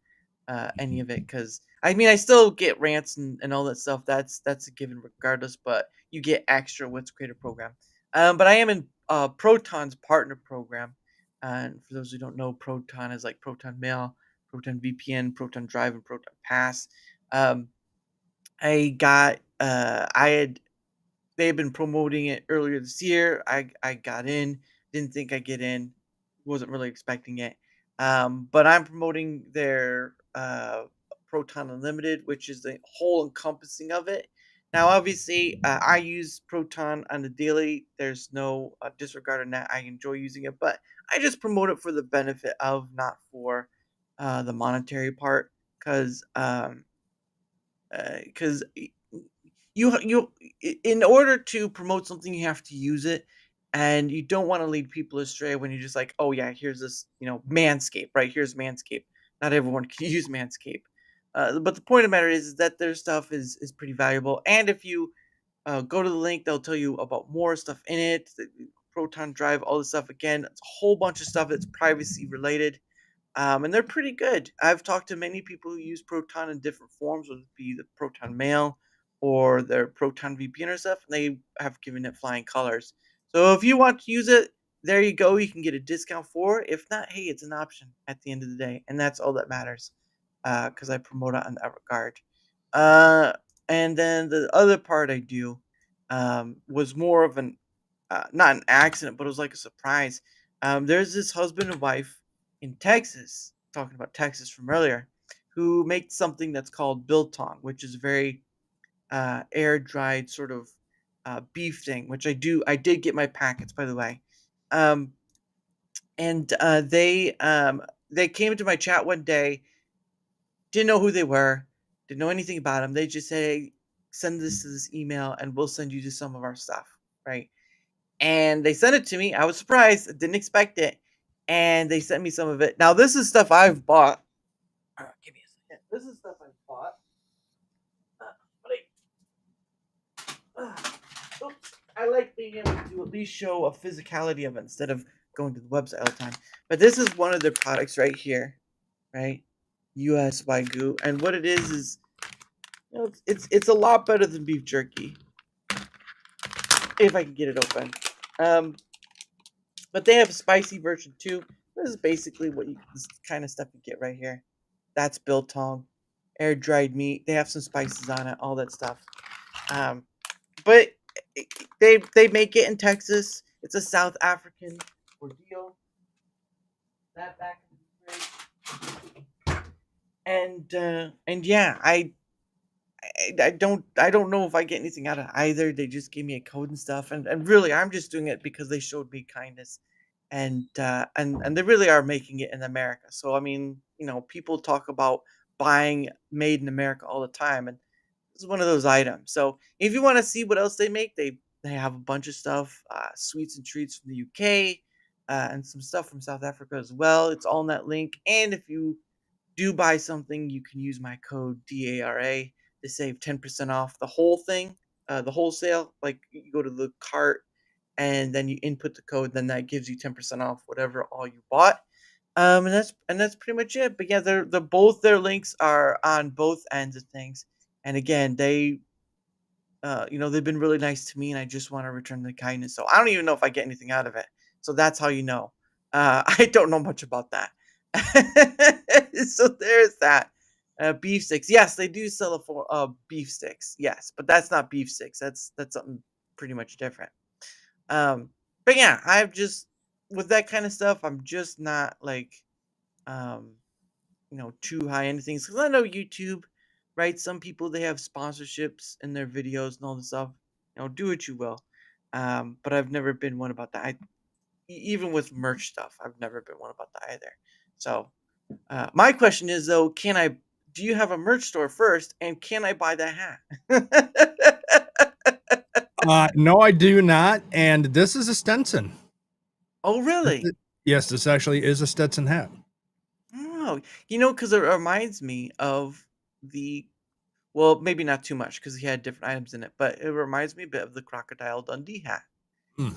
any of it. Because I mean, I still get rants and all that stuff. That's a given regardless. But you get extra with creative program. But I am in Proton's partner program. And for those who don't know, Proton is like Proton Mail, Proton VPN, Proton Drive, and Proton Pass. Um, I had they had been promoting it earlier this year. I got in, didn't think I'd get in, wasn't really expecting it. But I'm promoting their Proton Unlimited, which is the whole encompassing of it. Now, obviously, I use Proton on the daily. There's no disregard on that. I enjoy using it, but I just promote it for the benefit of, not for the monetary part, because because in order to promote something you have to use it, and you don't want to lead people astray when you're just like, oh yeah, here's this, Manscape, right? Here's Manscape. Not everyone can use Manscape. But the point of the matter is that their stuff is pretty valuable, and if you go to the link, they'll tell you about more stuff in it, the Proton Drive, all this stuff. Again, it's a whole bunch of stuff that's privacy related, and they're pretty good. I've talked to many people who use Proton in different forms, whether it be the Proton Mail or their Proton VPN or stuff, and they have given it flying colors. So if you want to use it, there you go. You can get a discount for it. If not, hey, it's an option at the end of the day, and that's all that matters. Because I promote it in that regard. Uh, and then the other part I do was more of an not an accident, but it was like a surprise. There's this husband and wife in Texas, talking about Texas from earlier, who make something that's called biltong, which is a very air dried sort of beef thing, which I do. I did get my packets, by the way. Um, and they came into my chat one day, didn't know who they were, didn't know anything about them. They just said, hey, send this to this email and we'll send you to some of our stuff, right? And they sent it to me. I was surprised, didn't expect it. And they sent me some of it. Now, this is stuff I've bought. Give me a second. This is stuff I've bought. Oops. I like being able to at least show a physicality of it instead of going to the website all the time. But this is one of their products right here, right? US Wagyu. And what it is it's a lot better than beef jerky, if I can get it open. But they have a spicy version too. This is basically this kind of stuff you get right here. That's biltong, air dried meat. They have some spices on it, all that stuff. But they make it in Texas. It's a South African ordeal. That back in the fridge. And yeah, I don't know if I get anything out of either. They just gave me a code and stuff, and really I'm just doing it because they showed me kindness, and they really are making it in America. So I mean, people talk about buying made in America all the time, and this is one of those items. So if you want to see what else they make, they have a bunch of stuff, sweets and treats from the UK, and some stuff from South Africa as well. It's all in that link. And if you do buy something, you can use my code DARA to save 10% off the whole thing, the wholesale. Like you go to the cart and then you input the code, then that gives you 10% off whatever all you bought. And that's pretty much it. But yeah, they're both their links are on both ends of things. And again, they've been really nice to me, and I just want to return the kindness. So I don't even know if I get anything out of it. So that's how you know. I don't know much about that. So there's that. Beef sticks. Yes, they do sell for beef sticks. Yes, but that's not beef sticks. That's something pretty much different. But yeah, I've just with that kind of stuff, I'm just not like um too high into things because I know YouTube, right? Some people they have sponsorships in their videos and all this stuff. Do what you will. But I've never been one about that. Even with merch stuff, I've never been one about that either. So my question is though, do you have a merch store first, and can I buy that hat? No, I do not. And this is a Stetson. Oh, really? Yes, this actually is a Stetson hat. Oh, because it reminds me of well, maybe not too much because he had different items in it, but it reminds me a bit of the Crocodile Dundee hat. Hmm.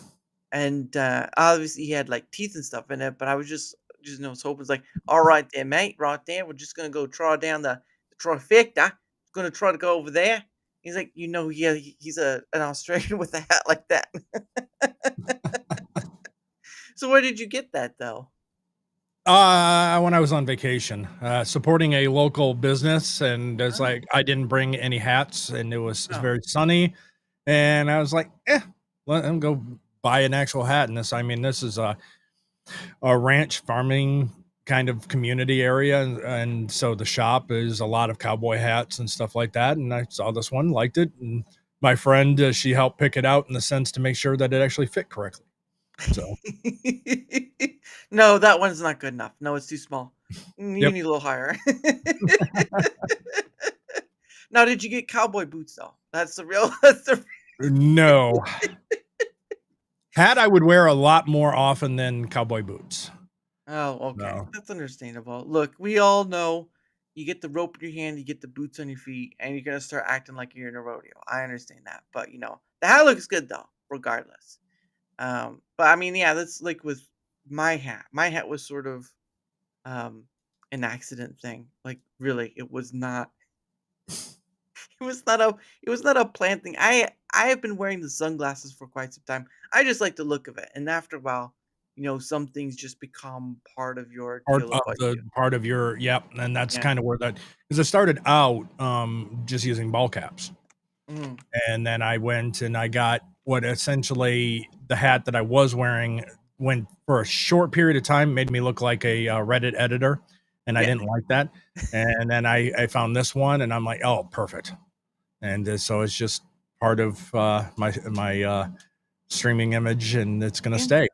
And obviously he had like teeth and stuff in it, but I was just was hoping it's like, all right there, mate, right there. We're just gonna go try down the trifecta. Gonna try to go over there. He's like, he's an Australian with a hat like that. So where did you get that though? When I was on vacation, supporting a local business, and it's like I didn't bring any hats, and it was very sunny, and I was like, let them go buy an actual hat. And this is a ranch farming kind of community area, and so the shop is a lot of cowboy hats and stuff like that. And I saw this one, liked it, and my friend she helped pick it out in the sense to make sure that it actually fit correctly. So no, that one's not good enough. No, it's too small. You Yep. need a little higher. Now, did you get cowboy boots though? That's the real. No. Hat I would wear a lot more often than cowboy boots. Oh, okay. No. That's understandable. Look, we all know you get the rope in your hand, you get the boots on your feet, and you're gonna start acting like you're in a rodeo. I understand that, but the hat looks good though, regardless. But I mean, yeah, that's like with my hat. My hat was sort of an accident thing. Like really, it was not. It was not a planned thing. I have been wearing the sunglasses for quite some time. I just like the look of it, and after a while, some things just become part of your deal of what you do. Part of your and that's Yeah. kind of where that because I started out just using ball caps. Mm. And then I went and I got what essentially the hat that I was wearing went for a short period of time, made me look like a Reddit editor, and I Yeah. didn't like that. And then I found this one, and I'm like, oh, perfect. And so it's just part of my streaming image, and it's gonna Yeah. stay.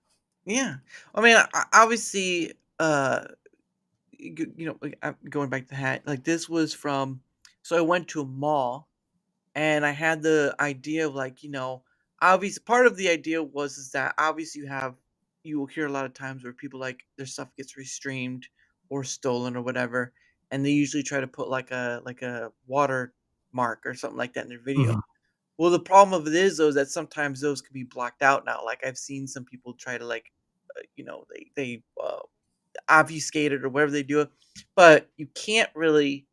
Yeah. I mean, obviously, like, going back to the hat, like this was from. So I went to a mall, and I had the idea of like, obviously part of the idea is that obviously you will hear a lot of times where people like their stuff gets restreamed or stolen or whatever, and they usually try to put like a watermark or something like that in their video. Mhm. Well, the problem of it is though is that sometimes those can be blacked out now. Like I've seen some people try to like, they obfuscate it or whatever they do it, but you can't really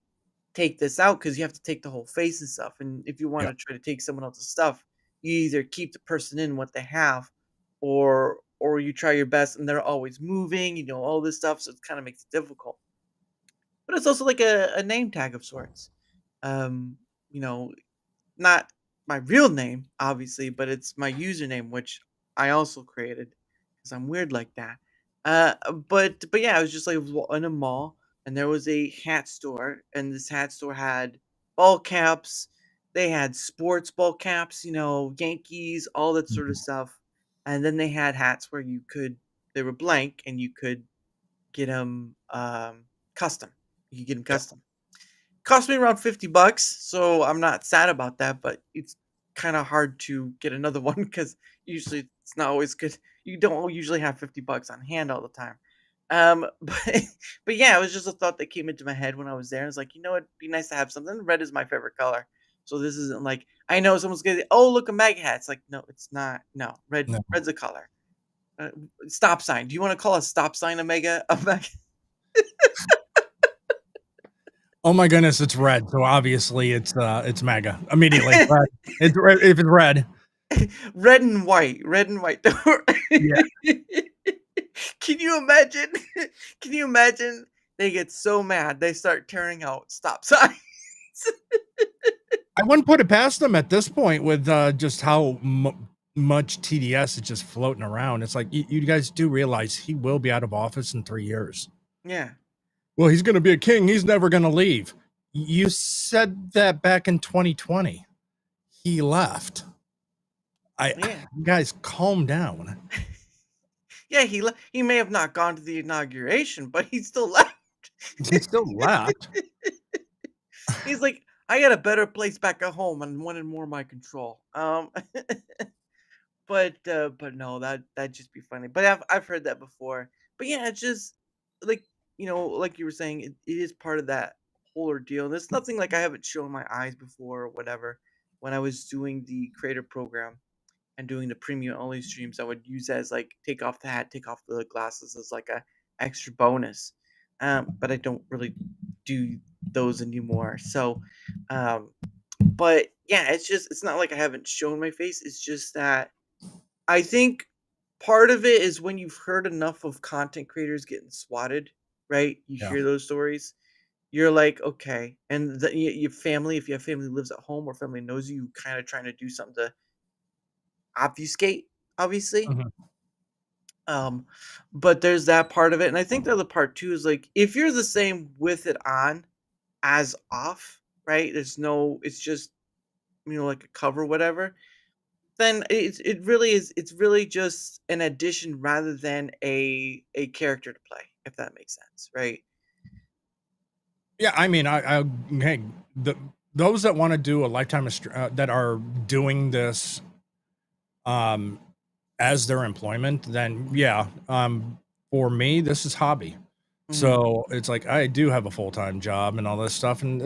take this out because you have to take the whole face and stuff. And if you want Yeah. to try to take someone else's stuff, you either keep the person in what they have, or you try your best, and they're always moving, all this stuff. So it kind of makes it difficult. But it's also like a name tag of sorts. Um, you know, not my real name, obviously, but it's my username, which I also created because I'm weird like that. But yeah, I was just like in a mall, and there was a hat store, and this hat store had ball caps. They had sports ball caps, Yankees, all that sort of Mhm. stuff. And then they had hats where they were blank, and you could get them custom. You can get them custom. Cost me around $50, so I'm not sad about that. But it's kind of hard to get another one because usually it's not always good. You don't usually have $50 on hand all the time. But but yeah, it was just a thought that came into my head when I was there. I was like, it'd be nice to have something. Red is my favorite color, so this isn't like I know someone's gonna say, "Oh, look, a MAGA hat." It's like, no, it's not. No, No. red's a color. Stop sign. Do you want to call a stop sign a mega? A mega? Oh my goodness, it's red. So obviously it's MAGA immediately. Red. It's red if it's red. Red and white. Red and white. Yeah. Can you imagine? Can you imagine? They get so mad they start tearing out stop signs. I wouldn't put it past them at this point with just how much TDS is just floating around. It's like you guys do realize he will be out of office in 3 years. Yeah. Well, he's going to be a king. He's never going to leave. You said that back in 2020. He left. You guys calm down. Yeah, he may have not gone to the inauguration, but he still left. He still left. He's like, I got a better place back at home and wanted more of my control. But no, that'd just be funny. But I've heard that before. But yeah, it's just like like you were saying, it is part of that whole ordeal. And it's nothing like I haven't shown my eyes before or whatever. When I was doing the creator program and doing the premium only streams, I would use that as like take off the hat, take off the glasses as like a extra bonus. But I don't really do those anymore. So but yeah, it's not like I haven't shown my face. It's just that I think part of it is when you've heard enough of content creators getting swatted, right? You hear those stories. You're like, okay. And your family, if you have family who lives at home or family knows you, kind of trying to do something to obfuscate, obviously. But there's that part of it. And I think the other part too is like, if you're the same with it on as off, right? It's just, like a cover, whatever. Then it really is. It's really just an addition rather than a character to play, if that makes sense, right? Yeah, I mean, hey, those that want to do a lifetime that are doing this, as their employment, then yeah, for me, this is hobby. So it's like I do have a full-time job and all this stuff, and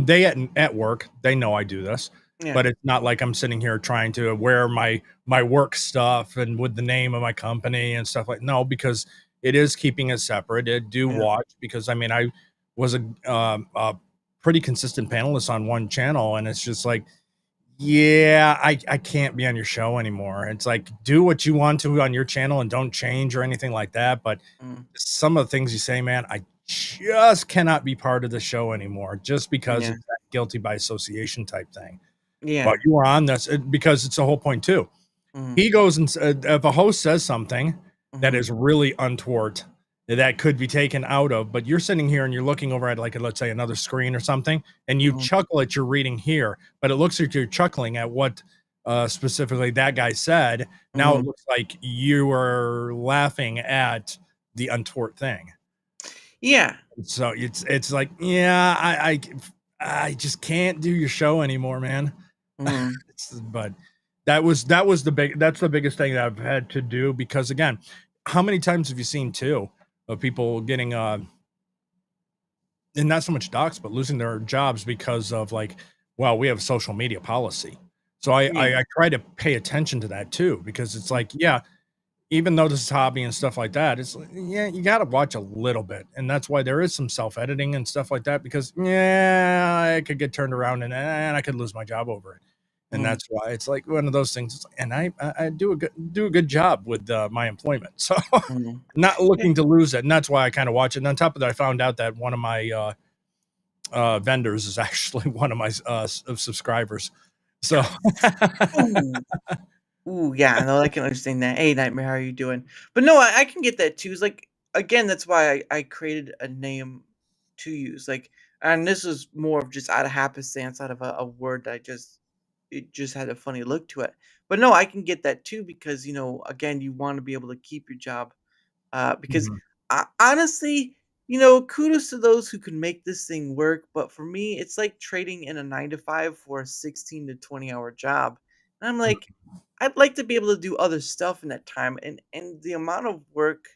they at work they know I do this. Yeah. But it's not like I'm sitting here trying to wear my work stuff and with the name of my company and stuff like no, because it is keeping it separate. It do watch because I mean I was a pretty consistent panelist on one channel, and it's just like, yeah, I can't be on your show anymore. It's like do what you want to on your channel and don't change or anything like that. But some of the things you say, man, I just cannot be part of the show anymore just because it's that guilty by association type thing. Yeah. But you were on this because it's the whole point too. He goes and if a host says something that is really untoward, that could be taken out of, but you're sitting here and you're looking over at like, let's say another screen or something, and you chuckle at your reading here, but it looks like you're chuckling at what specifically that guy said. Now it looks like you are laughing at the untoward thing. Yeah. So it's like, yeah, I just can't do your show anymore, man. But that's the biggest thing that I've had to do because again, how many times have you seen too of people getting and not so much docs, but losing their jobs because of like, well, we have a social media policy. So I try to pay attention to that too, because it's like, yeah, even though this is hobby and stuff like that, it's like, yeah, you got to watch a little bit. And that's why there is some self-editing and stuff like that, because I could get turned around and I could lose my job over it. And that's why it's like one of those things. And I do a good job with my employment. So not looking to lose it. And that's why I kind of watch it. And on top of that, I found out that one of my vendors is actually one of my subscribers. So Ooh, yeah, no, I can understand that. Hey, Nightmare, how are you doing? But no, I can get that too. It's like, again, that's why I created a name to use. Like, and this was more of just out of happenstance, out of a word that it just had a funny look to it. But no, I can get that too because, again, you want to be able to keep your job. Because honestly, kudos to those who can make this thing work. But for me, it's like trading in a 9 to 5 for a 16 to 20 hour job. And I'm like, I'd like to be able to do other stuff in that time. And the amount of work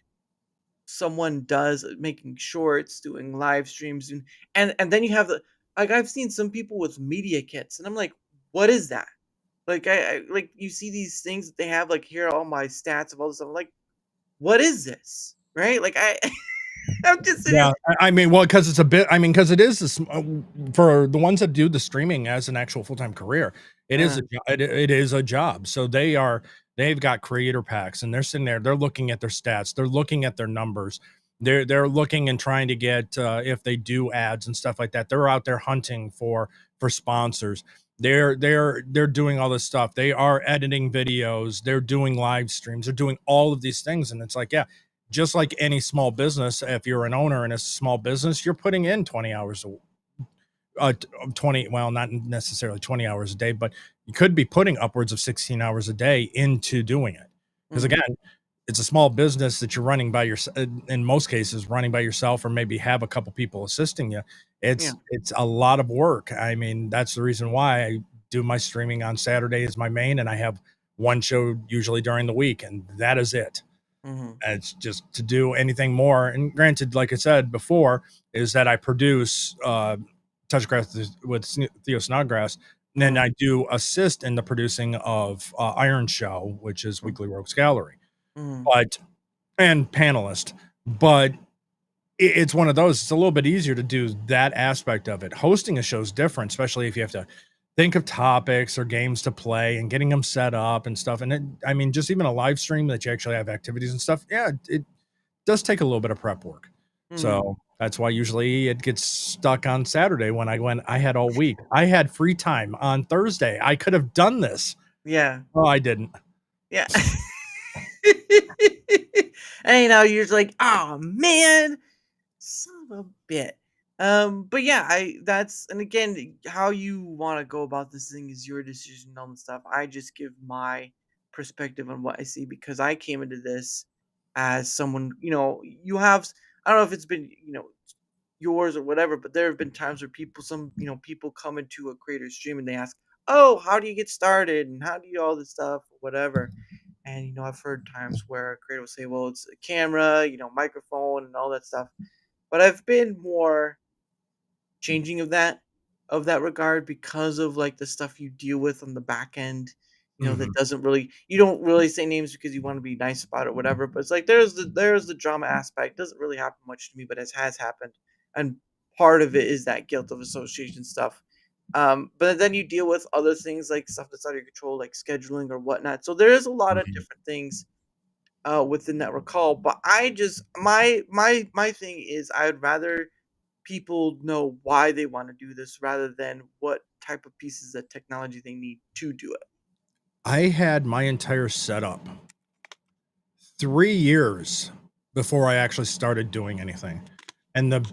someone does making shorts, doing live streams, and then you have I've seen some people with media kits, and I'm like, what is that? Like I like you see these things that they have like here are all my stats of all this stuff. I'm like, what is this? Right? Like I'm just sitting here. Yeah, I mean, well, because it's a bit. I mean, because it is this for the ones that do the streaming as an actual full time career. It is it is a job. So they've got creator packs, and they're sitting there. They're looking at their stats. They're looking at their numbers. They're looking and trying to get if they do ads and stuff like that. They're out there hunting for sponsors. They're doing all this stuff. They are editing videos. They're doing live streams. They're doing all of these things, and it's like, yeah, just like any small business, if you're an owner in a small business, you're putting in 20 hours, 20, well, not necessarily 20 hours a day, but you could be putting upwards of 16 hours a day into doing it. Because again, it's a small business that you're running by yourself, in most cases, running by yourself, or maybe have a couple people assisting you. It's a lot of work. I mean, that's the reason why I do my streaming on Saturday as my main, and I have one show usually during the week, and that is it. And it's just to do anything more. And granted, like I said before, is that I produce Touchgrass with Theo Snodgrass, and then I do assist in the producing of Iron Show, which is Weekly Rogues Gallery, and panelist. But it's one of those. It's a little bit easier to do that aspect of it. Hosting a show is different, especially if you have to think of topics or games to play and getting them set up and stuff. And I mean, just even a live stream that you actually have activities and stuff. Yeah, it does take a little bit of prep work. So that's why usually it gets stuck on Saturday when I had all week. I had free time on Thursday. I could have done this. Yeah. Oh, I didn't. Yeah. And you're just like, oh man, son of a bit. But yeah, and again, how you want to go about this thing is your decision on the stuff. I just give my perspective on what I see because I came into this as someone, you have, I don't know if it's been, yours or whatever, but there have been times where people come into a creator's stream and they ask, oh, how do you get started? And how do you do all this stuff or whatever? And, I've heard times where a creator will say, well, it's a camera, microphone and all that stuff. But I've been more changing of that regard because of like the stuff you deal with on the back end, that you don't really say names because you want to be nice about it, whatever. But it's like there's the drama aspect. Doesn't really happen much to me, but it has happened. And part of it is that guilt of association stuff. But then you deal with other things like stuff that's out of your control, like scheduling or whatnot. So there is a lot of different things within that recall. But I just my thing is I'd rather people know why they want to do this rather than what type of pieces of technology they need to do it. I had my entire setup 3 years before I actually started doing anything. And the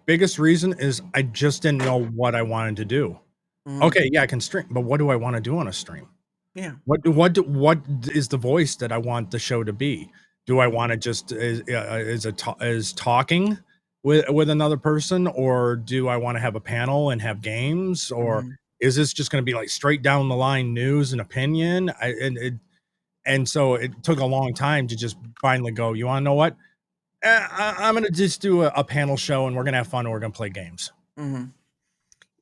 biggest reason is I just didn't know what I wanted to do. Okay, yeah, I can stream, but what do I want to do on a stream? Yeah. What is the voice that I want the show to be? Do I want to just is talking with another person, or do I want to have a panel and have games, or is this just going to be like straight down the line news and opinion? And so it took a long time to just finally go, you want to know what? I'm going to just do a panel show and we're going to have fun and we're going to play games.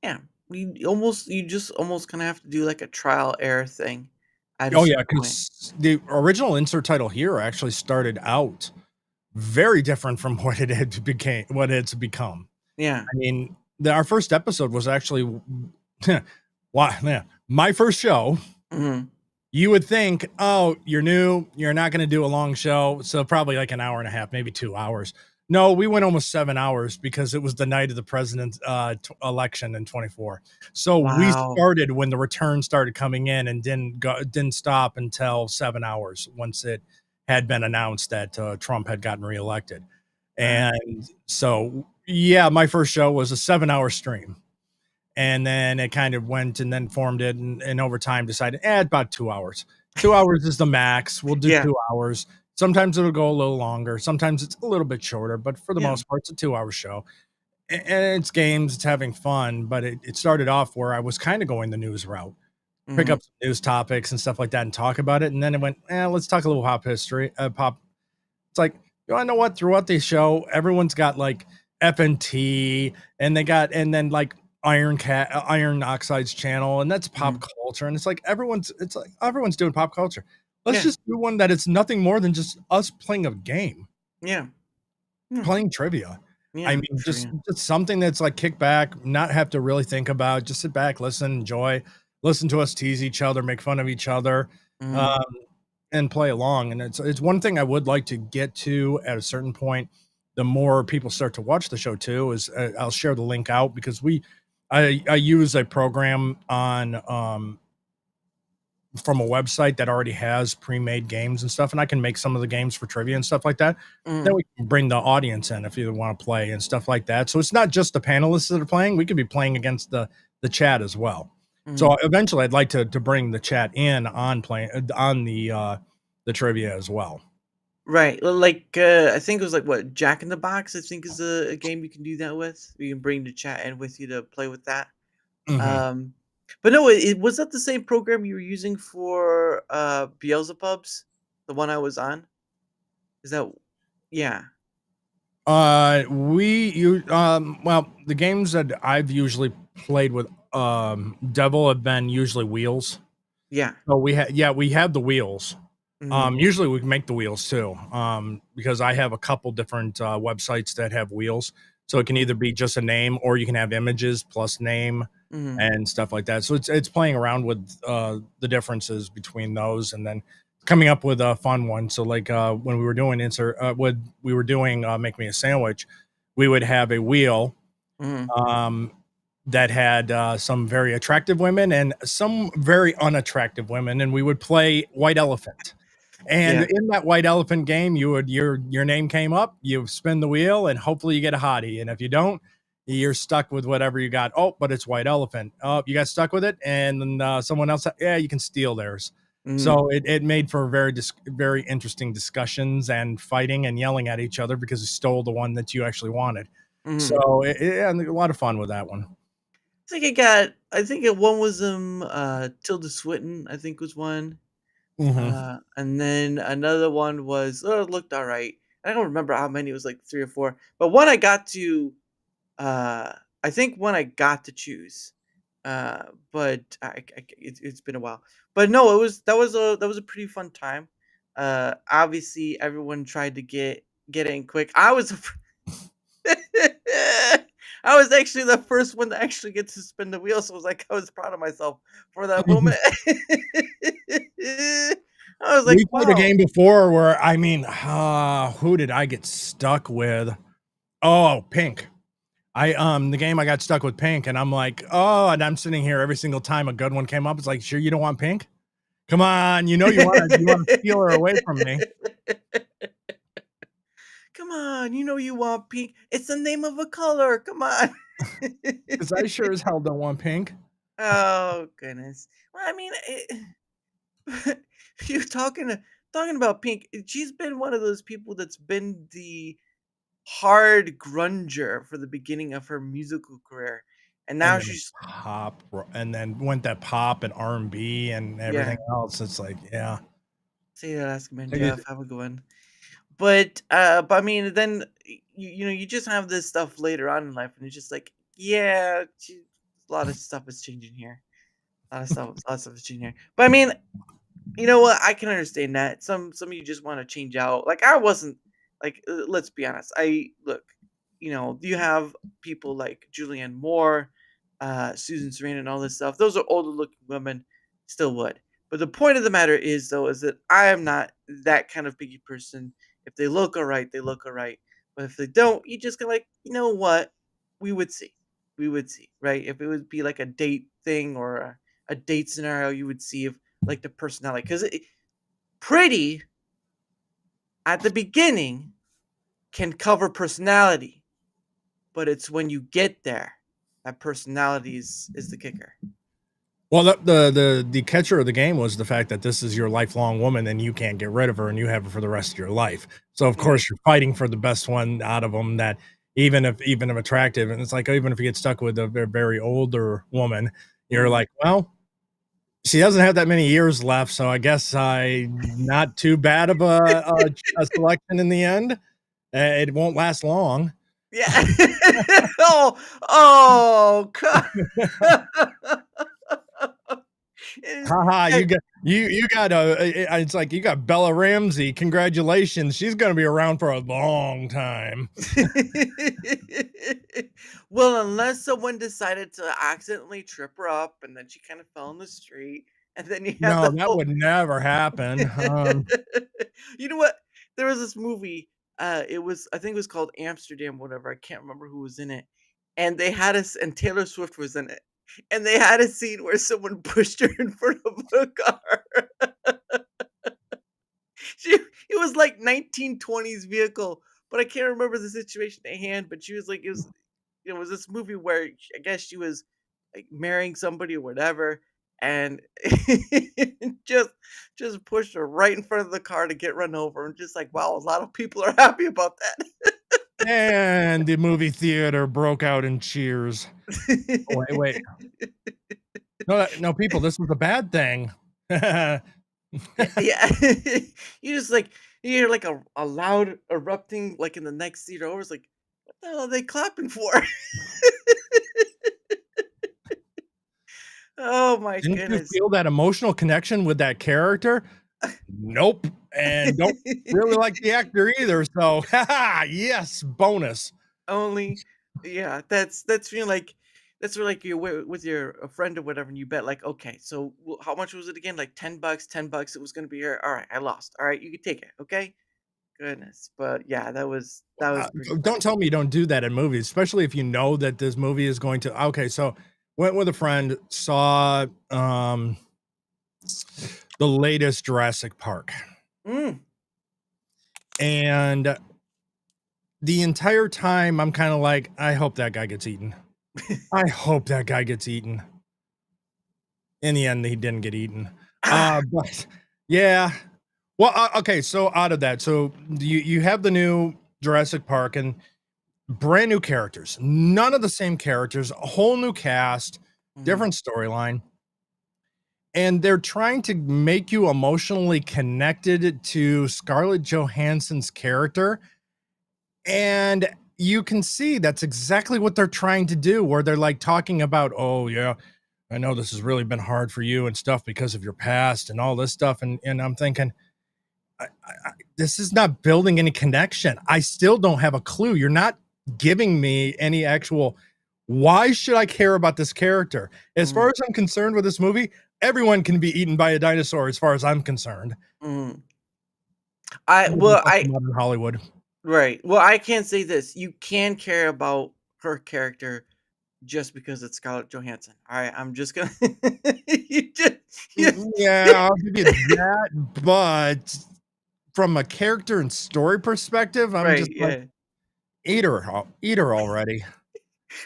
Yeah. You just almost kind of have to do like a trial error thing. Oh yeah, because the original insert title here actually started out very different from what it's become. Yeah. I mean, our first episode was actually my first show. You would think, oh, you're new, you're not going to do a long show, so probably like an hour and a half, maybe 2 hours. No, we went almost 7 hours because it was the night of the president's election in 24. So we started when the return started coming in and didn't stop until 7 hours once it had been announced that Trump had gotten reelected. And so, yeah, my first show was a 7-hour stream. And then it kind of went and then formed it. And over time decided, about 2 hours. 2 hours is the max. We'll do 2 hours. Sometimes it'll go a little longer. Sometimes it's a little bit shorter, but for the Yeah. most part, it's a 2-hour show. And it's games, it's having fun, but it started off where I was kind of going the news route, pick Mhm. up some news topics and stuff like that and talk about it. And then it went, let's talk a little pop history. Pop. It's like, you want to know what? Throughout the show, everyone's got like FNT and and then like Iron Oxide's channel, and that's pop culture. And it's like everyone's doing pop culture. Let's Yeah. just do one that it's nothing more than just us playing a game, Yeah. playing trivia. Yeah. I mean, just something that's like kick back, not have to really think about, just sit back, listen, enjoy, listen to us tease each other, make fun of each other, Mhm. and play along. And it's one thing I would like to get to at a certain point. The more people start to watch the show too, is I'll share the link out because I use a program on from a website that already has pre-made games and stuff, and I can make some of the games for trivia and stuff like that. Then we can bring the audience in if you want to play and stuff like that. So it's not just the panelists that are playing. We could be playing against the chat as well. So eventually I'd like to bring the chat in on playing on the trivia as well. Right. Like I think it was like what Jack in the Box. I think is a game you can do that with. You can bring the chat in with you to play with that. Mhm. But no, was that the same program you were using for Beelzebub's, the one I was on? Is that yeah. Well, the games that I've usually played with Devil have been usually wheels. Yeah. So we have the wheels. Mhm. Usually we can make the wheels too. Because I have a couple different websites that have wheels. So it can either be just a name or you can have images plus name Mhm. and stuff like that. So it's playing around with the differences between those and then coming up with a fun one. So like when we were doing Make Me a Sandwich, we would have a wheel Mhm. that had some very attractive women and some very unattractive women, and we would play White Elephant. And Yeah. in that White Elephant game, your name came up, you spin the wheel, and hopefully you get a hottie. And if you don't, you're stuck with whatever you got. Oh, but it's White Elephant. Oh, you got stuck with it, and then someone else, you can steal theirs. Mhm. So it made for very interesting discussions and fighting and yelling at each other because you stole the one that you actually wanted. Mhm. So and a lot of fun with that one. I think it one was Tilda Swinton, I think was one. Mhm. And then another one was it looked all right. I don't remember how many, it was like 3 or 4. But one I got to uh I think one I got to choose. But it's been a while. But no, that was a pretty fun time. Obviously everyone tried to get in quick. I was actually the first one to actually get to spin the wheel, so I was like, I was proud of myself for that moment. I was like, We played a wow. game before where I mean, who did I get stuck with? Oh, Pink. The game I got stuck with Pink, and I'm like, oh, and I'm sitting here every single time a good one came up. It's like, sure, you don't want Pink? Come on, you wanna steal her away from me. Come on, you know you want pink. It's the name of a color. Come on. Because I sure as hell don't want Pink. Oh goodness. Well, I mean, you talking about Pink. She's been one of those people that's been the hard grunger for the beginning of her musical career, and And now then she's and then went that pop and R&B and yeah. everything else. It's like, yeah. See you last man, Take it Jeff. Have a good one. But I mean, then you know you just have this stuff later on in life, and it's just like, yeah, a lot of stuff is changing here. A lot of stuff is changing here. But I mean, you know what? I can understand that. Some of you just want to change out. Like I wasn't like let's be honest. I look, you know, you have people like Julianne Moore, Susan Sarandon, and all this stuff. Those are older looking women, still would. But the point of the matter is though, is that I am not that kind of picky person. If they look alright, they look alright. But if they don't, you just go like, you know what? We would see. We would see, right? If it would be like a date thing or a date scenario, you would see if like the personality because pretty at the beginning can cover personality, but it's when you get there that personality is the kicker. Well, the catcher of the game was the fact that this is your lifelong woman and you can't get rid of her and you have her for the rest of your life. So of course you're fighting for the best one out of them, that even if attractive, and it's like even if you get stuck with a very older woman, you're like, well, she doesn't have that many years left, so I guess not too bad of a selection in the end. It won't last long. Yeah. oh, God. Haha, you got it's like you got Bella Ramsey. Congratulations. She's going to be around for a long time. Well, unless someone decided to accidentally trip her up and then she kind of fell in the street, and then you have No, that would never happen. You know what? There was this movie. I think it was called Amsterdam, whatever. I can't remember who was in it. And they had us, and Taylor Swift was in it. And they had a scene where someone pushed her in front of a car. It was like 1920s vehicle, but I can't remember the situation at hand. But she was like, it was this movie where I guess she was like marrying somebody or whatever, and just pushed her right in front of the car to get run over. And just like, wow, a lot of people are happy about that. And the movie theater broke out in cheers. Wait. No, people, this was a bad thing. Yeah. You just like you hear like a loud erupting like in the next theater over. It's like, what the hell are they clapping for? Oh my Didn't goodness. you feel that emotional connection with that character? Nope. And don't really like the actor either. So, yes, bonus. Only, yeah, that's feeling like that's where like you're with your a friend or whatever, and you bet like, okay, so how much was it again? Like $10, $10. It was gonna be here. All right, I lost. All right, you can take it. Okay, goodness, but yeah, that was pretty Don't funny. tell me you don't do that in movies, especially if you know that this movie is going to. Okay, so went with a friend, saw the latest Jurassic Park, Mm. and the entire time I'm kind of like, I hope that guy gets eaten. I hope that guy gets eaten. In the end, he didn't get eaten. But yeah. Well, okay. So out of that, so you have the new Jurassic Park and brand new characters, none of the same characters, a whole new cast, different storyline. And they're trying to make you emotionally connected to Scarlett Johansson's character. And you can see that's exactly what they're trying to do, where they're like talking about, oh, yeah, I know this has really been hard for you and stuff because of your past and all this stuff. And I'm thinking, this is not building any connection. I still don't have a clue. You're not giving me any actual, why should I care about this character? As far as I'm concerned with this movie, everyone can be eaten by a dinosaur as far as I'm concerned. Modern Hollywood. Right. Well, I can't say this. You can care about her character just because it's Scarlett Johansson. All right, I'm just gonna. Yeah, I'll give you that. But from a character and story perspective, I'm just like, eat her already.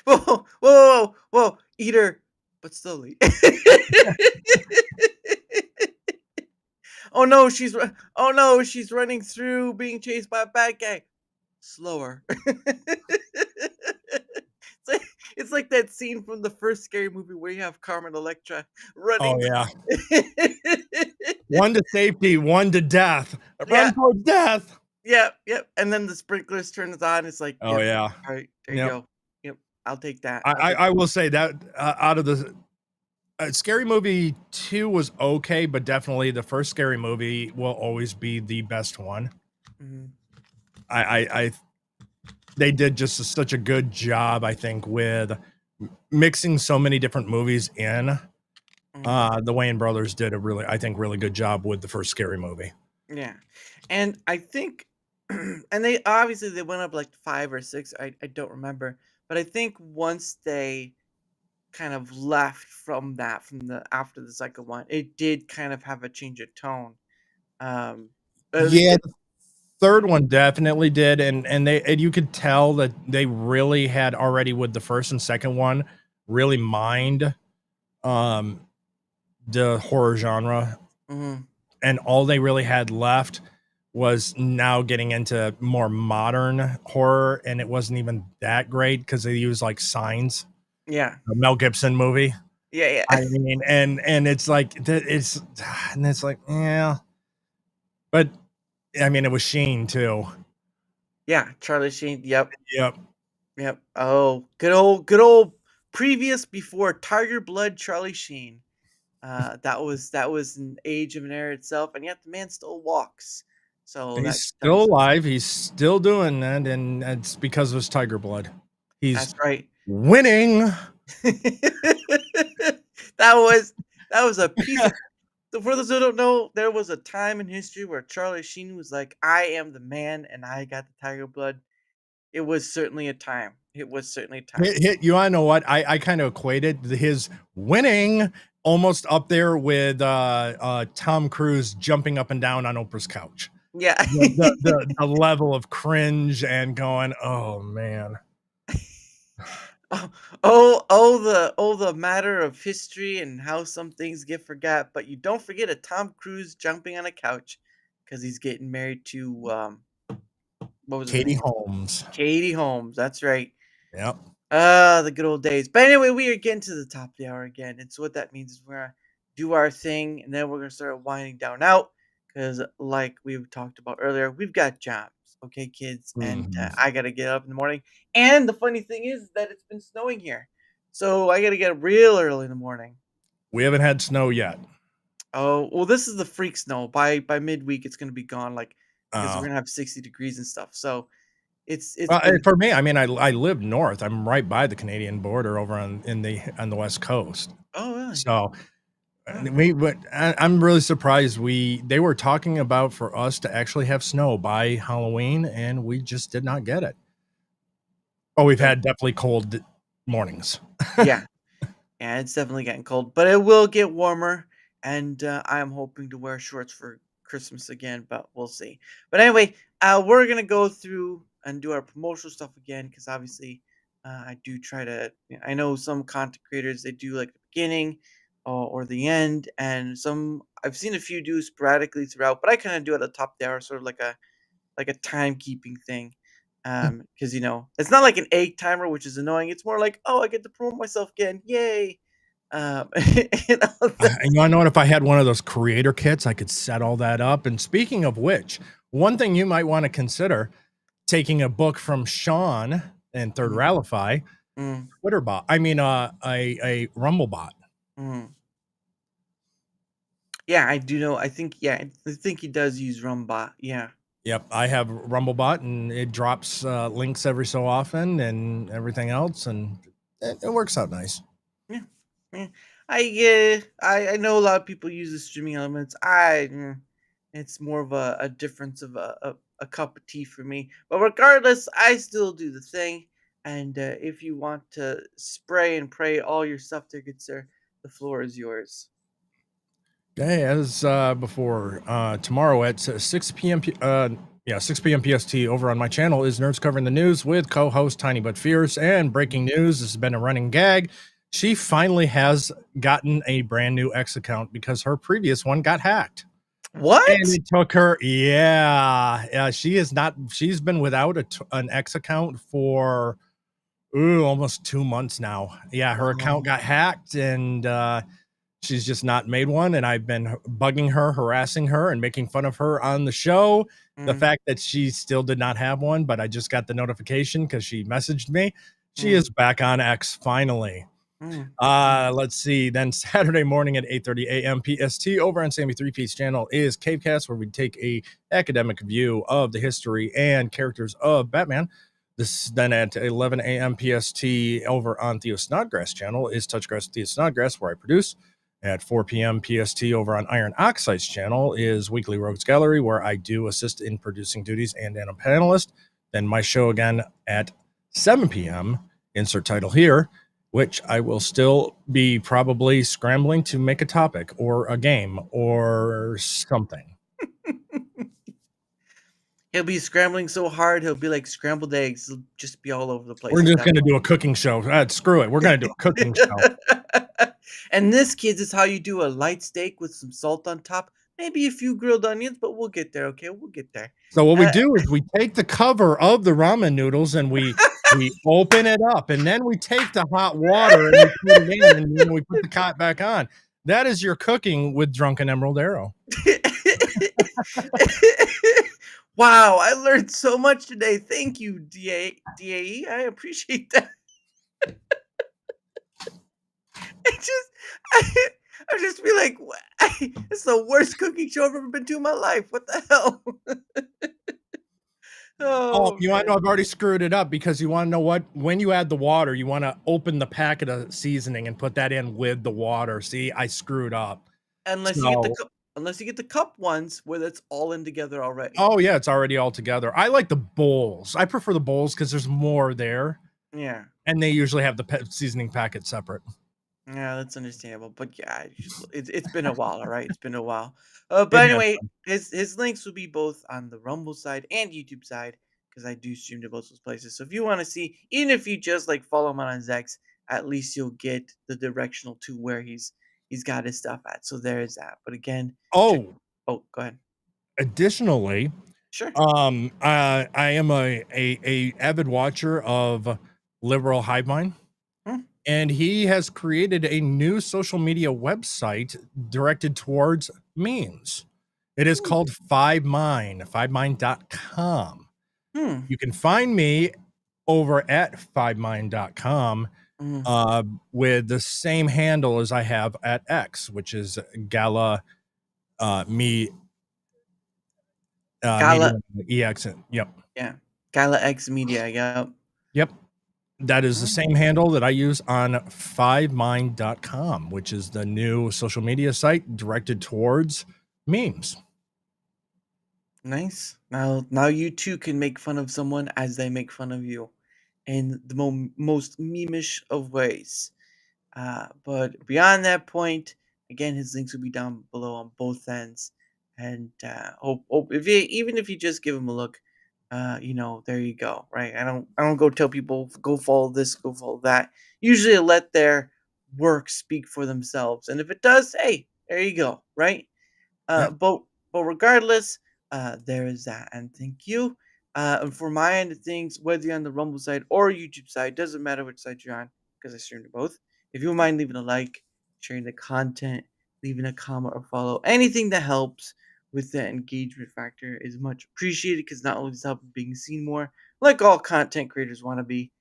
Whoa, eat her, but slowly. Oh no, she's running through being chased by a bad guy. Slower. It's like that scene from the first scary movie where you have Carmen Electra running. Oh yeah. One to safety, one to death. Run towards death. Yep. And then the sprinklers turns on. It's like, oh yeah. All right, there you go. Yep, I'll take that. I will say that out of the Scary Movie 2 was okay, but definitely the first Scary Movie will always be the best one. I they did just such a good job, I think, with mixing so many different movies in. The Wayans brothers did a really good job with the first Scary Movie. Yeah, and I think, and they obviously they went up like 5 or 6. I don't remember, but I think once they kind of left from the after the second one, it did kind of have a change of tone. Yeah, the third one definitely did, and you could tell that they really had already with the first and second one really mined the horror genre, Mhm. and all they really had left was now getting into more modern horror, and it wasn't even that great because they use like Signs, Yeah. a Mel Gibson movie. Yeah. I mean, and it's like that. It's like, yeah, but I mean, it was Sheen too. Yeah. Charlie Sheen. Yep. Yep. Yep. Oh, good old previous before Tiger Blood Charlie Sheen. That was an age of an era itself, and yet the man still walks. So He's that should tell you still something. alive. He's still doing that, and it's because of his Tiger Blood. He's That's right. winning. that was a piece of. For those who don't know, there was a time in history where Charlie Sheen was like, "I am the man, and I got the Tiger Blood." It was certainly a time. It was certainly a time. You wanna know what? I kind of equated his winning almost up there with Tom Cruise jumping up and down on Oprah's couch. Yeah. The level of cringe and going, oh man. the matter of history and how some things get forgot, but you don't forget a Tom Cruise jumping on a couch because he's getting married to what was his Katie name? Holmes. Katie Holmes. That's right. Yep. The good old days. But anyway, we are getting to the top of the hour again, and so what that means is we're gonna do our thing, and then we're gonna start winding down out because, like we've talked about earlier, we've got jobs. Okay, kids, and I gotta get up in the morning. And the funny thing is that it's been snowing here, so I gotta get up real early in the morning. We haven't had snow yet. Oh well, this is the freak snow. By midweek, it's gonna be gone. Like because we're Oh. gonna have 60 degrees and stuff. So it's Well, been for me, I mean, I live north. I'm right by the Canadian border over on the West Coast. oh really? So Oh. but I'm really surprised they were talking about for us to actually have snow by Halloween, and we just did not get it. Oh, we've had definitely cold mornings. Yeah. Yeah, it's definitely getting cold, but it will get warmer, and I am hoping to wear shorts for Christmas again, but we'll see. But anyway, we're gonna go through and do our promotional stuff again because obviously, I do try to. I know some content creators they do like the beginning or the end, and some I've seen a few do sporadically throughout, but I kind of do it at the top of the hour, sort of like a timekeeping thing. Because it's not like an egg timer, which is annoying. It's more like, oh, I get to promote myself again, yay! And all that. And you wanna know what? If I had one of those creator kits, I could set all that up. And speaking of which, one thing you might want to consider taking a book from Sean and Third Rallify, Mm, Twitter bot. I mean, a Rumble bot. mm. Yeah, I do know. I think he does use Rumbot. Yeah, Yep, I have Rumblebot, and it drops links every so often and everything else, and it works out nice. yeah, yeah. I know a lot of people use the streaming elements. It's more of a difference of a cup of tea for me. But regardless, I still do the thing. And if you want to spray and pray all your stuff there, good sir, the floor is yours. Okay, as before, tomorrow at 6 p.m. 6 p.m. PST over on my channel is Nerds Covering the News with co-host Tiny But Fierce. And breaking news, this has been a running gag. She finally has gotten a brand new X account because her previous one got hacked. What? And it took her, she's been without an X account for almost 2 months now. Yeah, her account got hacked, and she's just not made one. And I've been bugging her, harassing her, and making fun of her on the show. The fact that she still did not have one, but I just got the notification because she messaged me. She is back on X finally. Let's see. Then Saturday morning at 8:30 a.m. PST over on Sammy 3P's channel is Cavecast, where we take a academic view of the history and characters of Batman. This then at 11 a.m. PST over on Theo Snodgrass channel is Touchgrass with Theo Snodgrass, where I produce. At 4 p.m. PST over on Iron Oxide's channel is Weekly Rogues Gallery, where I do assist in producing duties and am a panelist. Then my show again at 7 p.m., insert title here, which I will still be probably scrambling to make a topic or a game or something. He'll be scrambling so hard, he'll be like scrambled eggs. He'll just be all over the place. We're just going to do a cooking show. Screw it. We're going to do a cooking show. And this, kids, is how you do a light steak with some salt on top, maybe a few grilled onions, but we'll get there. Okay, we'll get there. So what we do is we take the cover of the ramen noodles and we open it up, and then we take the hot water and we put it in, and then we put the cot back on. That is your cooking with Drunken Emerald Arrow. Wow, I learned so much today. Thank you, DAE. I appreciate that. I just be like, it's the worst cooking show I've ever been to in my life. What the hell? Oh, you want to know I've already screwed it up because you want to know what? When you add the water, you want to open the packet of seasoning and put that in with the water. See, I screwed up. Unless you get the cup ones where that's all in together already. Oh yeah, it's already all together. I like the bowls. I prefer the bowls because there's more there. Yeah. And they usually have the seasoning packet separate. Yeah, that's understandable. But yeah, it's been a while, all right? It's been a while. But anyway, his links will be both on the Rumble side and YouTube side because I do stream to both those places. So if you want to see, even if you just like follow him on his X, at least you'll get the directional to where he's got his stuff at. So there is that. But again, go ahead. Additionally, sure. I am a avid watcher of Liberal Hive Mind. And he has created a new social media website directed towards memes. It is called fivemind.com. You can find me over at fivemind.com with the same handle as I have at X, which is Gala Media EX. Yep. Yeah. Gala X Media. Yep. Yep. That is the same handle that I use on fivemind.com, which is the new social media site directed towards memes. Nice. Now you too can make fun of someone as they make fun of you in the most meme-ish of ways. But beyond that point, again, his links will be down below on both ends. And even if you just give him a look, there you go, right? I don't go tell people go follow this, go follow that. Usually I let their work speak for themselves, and if it does, hey, there you go, right? But regardless, there is that, and thank you. And for my end of things, whether you're on the Rumble side or YouTube side, doesn't matter which side you're on, because I stream to both. If you don't mind leaving a like, sharing the content, leaving a comment or follow, anything that helps with the engagement factor is much appreciated because not only does it help being seen more, like all content creators want to be.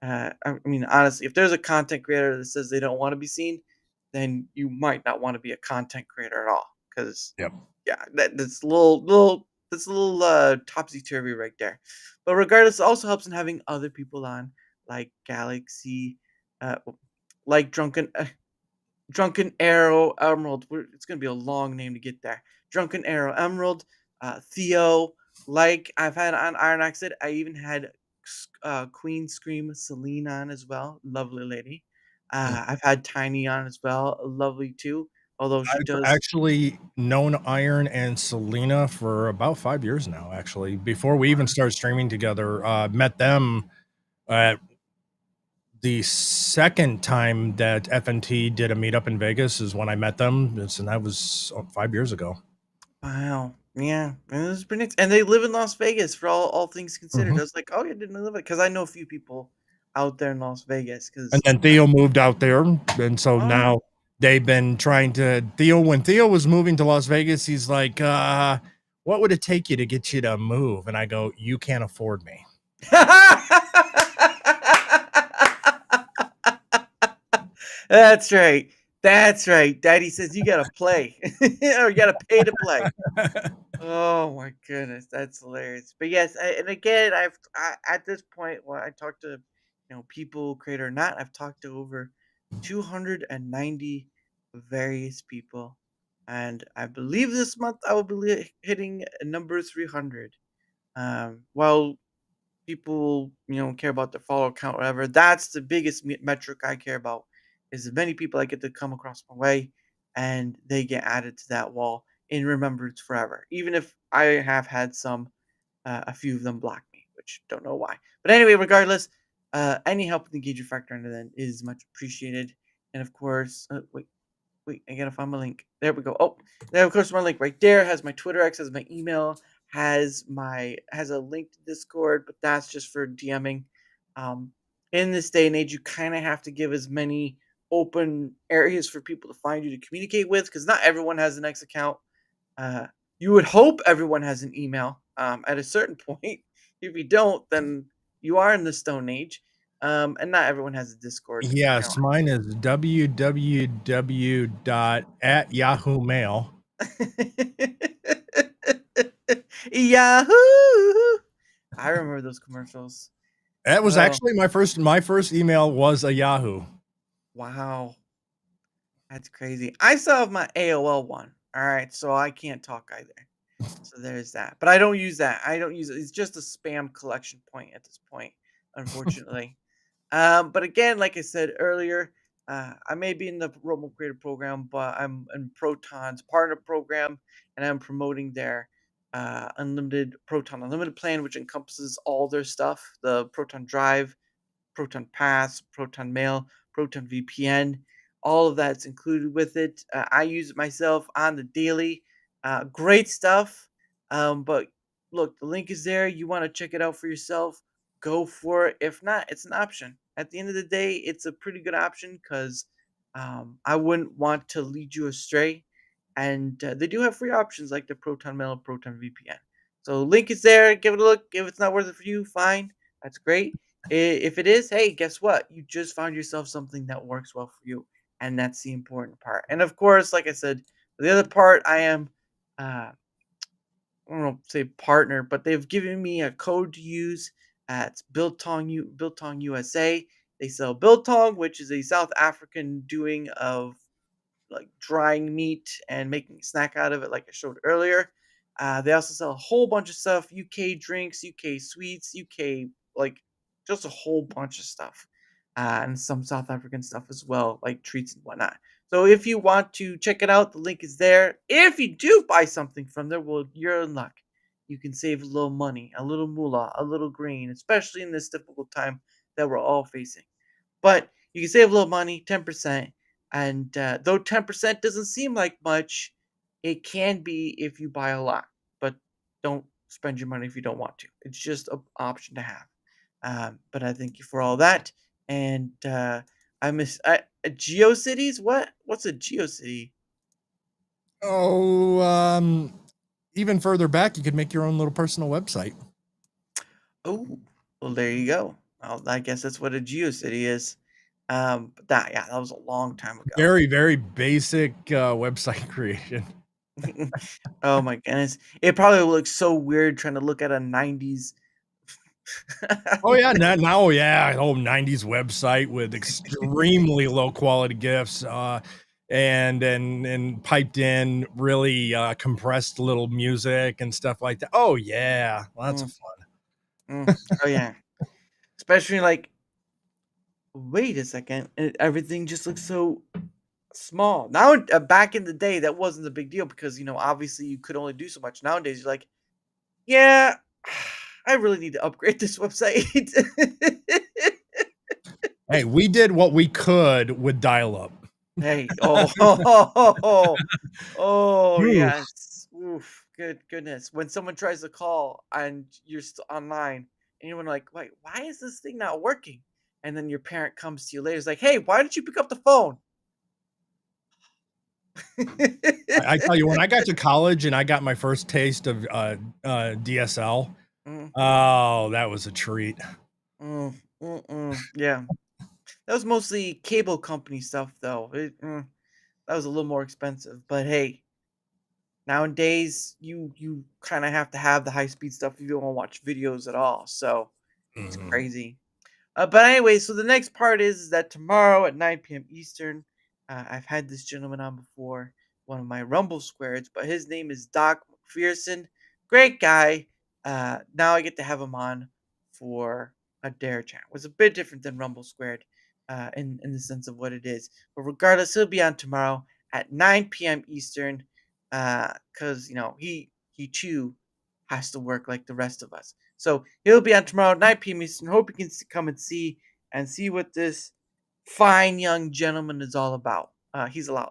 I mean, honestly, if there's a content creator that says they don't want to be seen, then you might not want to be a content creator at all. Because that's a little topsy turvy right there. But regardless, it also helps in having other people on, like Galaxy, like Drunken Arrow Emerald. It's gonna be a long name to get there. Drunken Arrow Emerald, Theo, like I've had on Iron Oxide. I even had Queen Scream Celine on as well. Lovely lady. I've had Tiny on as well. Lovely too. Although she does actually known Iron and Selena for about 5 years now, actually. Before we even started streaming together, met them at the second time that FNT did a meetup in Vegas is when I met them, and that was 5 years ago. Wow. Yeah, and it was pretty nice. And they live in Las Vegas for all things considered. I was like, oh, you didn't live it because I know a few people out there in Las Vegas. And then Theo moved out there, and so now they've been trying to when Theo was moving to Las Vegas, he's like, what would it take you to get you to move? And I go, you can't afford me. That's right. Daddy says you gotta play, or you gotta pay to play. Oh my goodness, that's hilarious. But yes, and again, at this point, when I talk to people, creator or not, I've talked to over 290 various people, and I believe this month I will be hitting number 300. While people care about their follower count, whatever, that's the biggest metric I care about. Is as many people I get to come across my way, and they get added to that wall in remembrance forever. Even if I have had a few of them block me, which don't know why. But anyway, regardless, any help with the engagement factor under then is much appreciated. And of course, wait, I gotta find my link. There we go. Oh, there, of course, my link right there has my Twitter X, has my email, has a link to Discord, but that's just for DMing. Um, in this day and age, you kind of have to give as many open areas for people to find you to communicate with, because not everyone has an X account. Uh, you would hope everyone has an email at a certain point. If you don't, then you are in the Stone Age. And not everyone has a Discord. Yes, mine is www.@Yahoo Mail. Yahoo! I remember those commercials. That was Oh, actually my first email was a Yahoo. wow. That's crazy. I still have my AOL one. All right, so I can't talk either. So there's that. But I don't use that. I don't use it. It's just a spam collection point at this point, unfortunately. But again, like I said earlier, I may be in the Robo Creator program, but I'm in Proton's partner program, and I'm promoting their Proton Unlimited plan, which encompasses all their stuff: the Proton Drive, Proton Pass, Proton Mail, Proton VPN. All of that's included with it. I use it myself on the daily. Great stuff. But look, the link is there. You want to check it out for yourself, go for it. If not, it's an option. At the end of the day, it's a pretty good option because I wouldn't want to lead you astray. And they do have free options like the Proton Mail, Proton VPN. So link is there. Give it a look. If it's not worth it for you, fine. That's great. If it is, hey, guess what? You just found yourself something that works well for you, and that's the important part. And of course, like I said, the other part, I am, I don't know, say partner, but they've given me a code to use. It's Biltong USA. They sell Biltong, which is a South African doing of like drying meat and making a snack out of it, like I showed earlier. They also sell a whole bunch of stuff: UK drinks, UK sweets, UK like just a whole bunch of stuff, and some South African stuff as well, like treats and whatnot. So if you want to check it out, the link is there. If you do buy something from there, well, you're in luck. You can save a little money, a little moolah, a little green, especially in this difficult time that we're all facing. But you can save a little money, 10%. And though 10% doesn't seem like much, it can be if you buy a lot. But don't spend your money if you don't want to. It's just an option to have. But I thank you for all that. And GeoCities? What's a GeoCity? Oh, even further back, you could make your own little personal website. Oh, well, there you go. Well, I guess that's what a GeoCity is. But that was a long time ago. Very, very basic website creation. Oh my goodness. It probably looks so weird trying to look at a 90s. Oh yeah, now yeah, 90s website with extremely low quality GIFs, and piped in really compressed little music and stuff like that. Oh yeah, lots of fun. Oh yeah. Especially like, wait a second, everything just looks so small. Now, back in the day, that wasn't a big deal because, obviously you could only do so much. Nowadays, you're like, yeah, I really need to upgrade this website. Hey, we did what we could with dial-up. Hey, yes. Oof, goodness. When someone tries to call and you're still online and you're like, wait, why is this thing not working? And then your parent comes to you later, is like, hey, why didn't you pick up the phone? I tell you, when I got to college and I got my first taste of DSL, oh, that was a treat. Yeah. That was mostly cable company stuff, though. That was a little more expensive. But hey, nowadays, you kind of have to have the high-speed stuff if you don't want to watch videos at all. So it's crazy. But anyway, so the next part is that tomorrow at 9 p.m. Eastern, I've had this gentleman on before, one of my Rumble Squares, but his name is Doc McPherson. Great guy. Now I get to have him on for a DaraChat. It was a bit different than Rumble Squared in the sense of what it is. But regardless, he'll be on tomorrow at 9 p.m. Eastern because, he too has to work like the rest of us. So he'll be on tomorrow at 9 p.m. Eastern. Hope you can come and see what this fine young gentleman is all about. He's a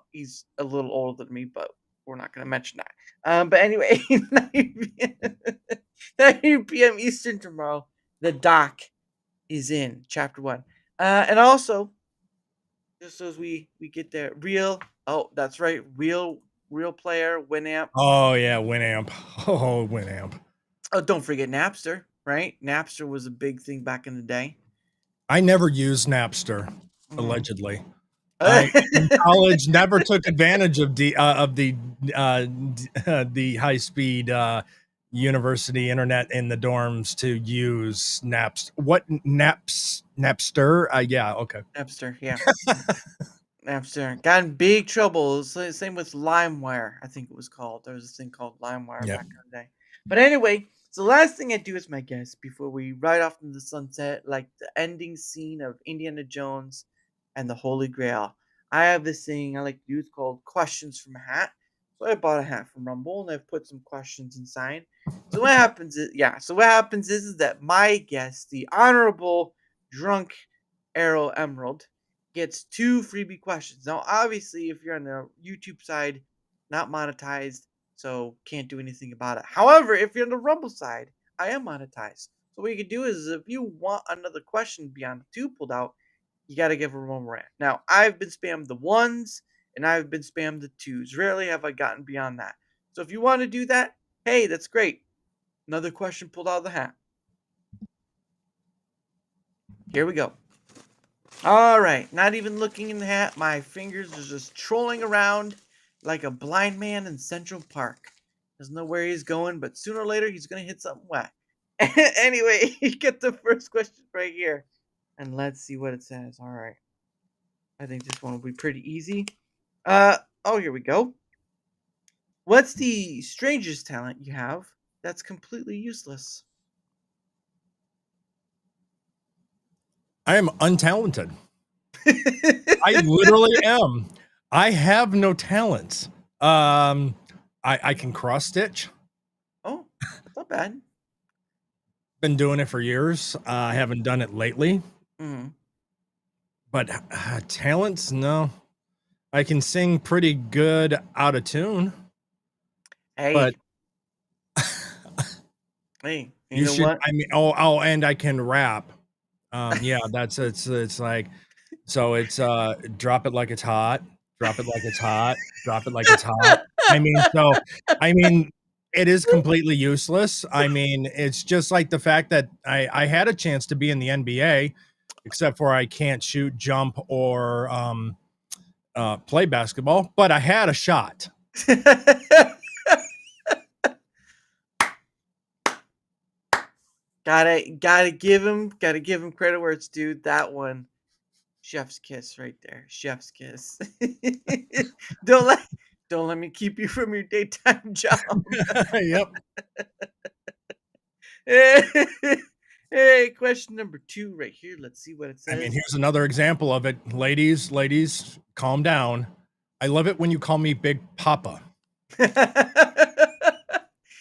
little older than me, but we're not going to mention that. But anyway, 9 p.m. Eastern tomorrow, the doc is in chapter 1. And also, just as we get there, that's right, real player Winamp. Oh yeah, Winamp. Oh, Winamp. Oh, don't forget Napster, right? Napster was a big thing back in the day. I never used Napster, allegedly. I in college never took advantage of the high speed university internet in the dorms to use Napster. Napster? Yeah, okay. Napster, yeah. Napster. Got in big trouble. Same with LimeWire, I think it was called. There was this thing called LimeWire back in the day. But anyway, so the last thing I do as my guest before we ride off into the sunset, like the ending scene of Indiana Jones and the Holy Grail. I have this thing I like to use called Questions from a Hat. So I bought a hat from Rumble and I've put some questions inside. So what happens is that my guest, the Honorable Drunken Arrow Emerald, gets 2 freebie questions. Now, obviously, if you're on the YouTube side, not monetized, so can't do anything about it. However, if you're on the Rumble side, I am monetized. So what you can do is if you want another question beyond the 2 pulled out, you got to give her one more rant. Now, I've been spammed the 1s, and I've been spammed the 2s. Rarely have I gotten beyond that. So if you want to do that, hey, that's great. Another question pulled out of the hat. Here we go. All right, not even looking in the hat. My fingers are just trolling around like a blind man in Central Park. Doesn't know where he's going, but sooner or later he's going to hit something wet. Anyway, you get the first question right here. And let's see what it says. All right. I think this one will be pretty easy. Here we go. What's the strangest talent you have that's completely useless? I am untalented. I literally am. I have no talents. I can cross stitch. Oh, that's not bad. Been doing it for years. I haven't done it lately. But talents, no. I can sing pretty good out of tune. Hey. But hey, you know should. what? I mean, and I can rap. Yeah, it's like, so it's drop it like it's hot, drop it like it's hot, drop it like it's hot. I mean, it is completely useless. I mean, it's just like the fact that I had a chance to be in the NBA, except for I can't shoot, jump, or play basketball, but I had a shot. Gotta give him credit where it's due. That one, chef's kiss right there. Chef's kiss. Don't let me keep you from your daytime job. Yep. Hey, question number 2 right here. Let's see what it says. I mean, here's another example of it. Ladies, calm down. I love it when you call me Big Papa.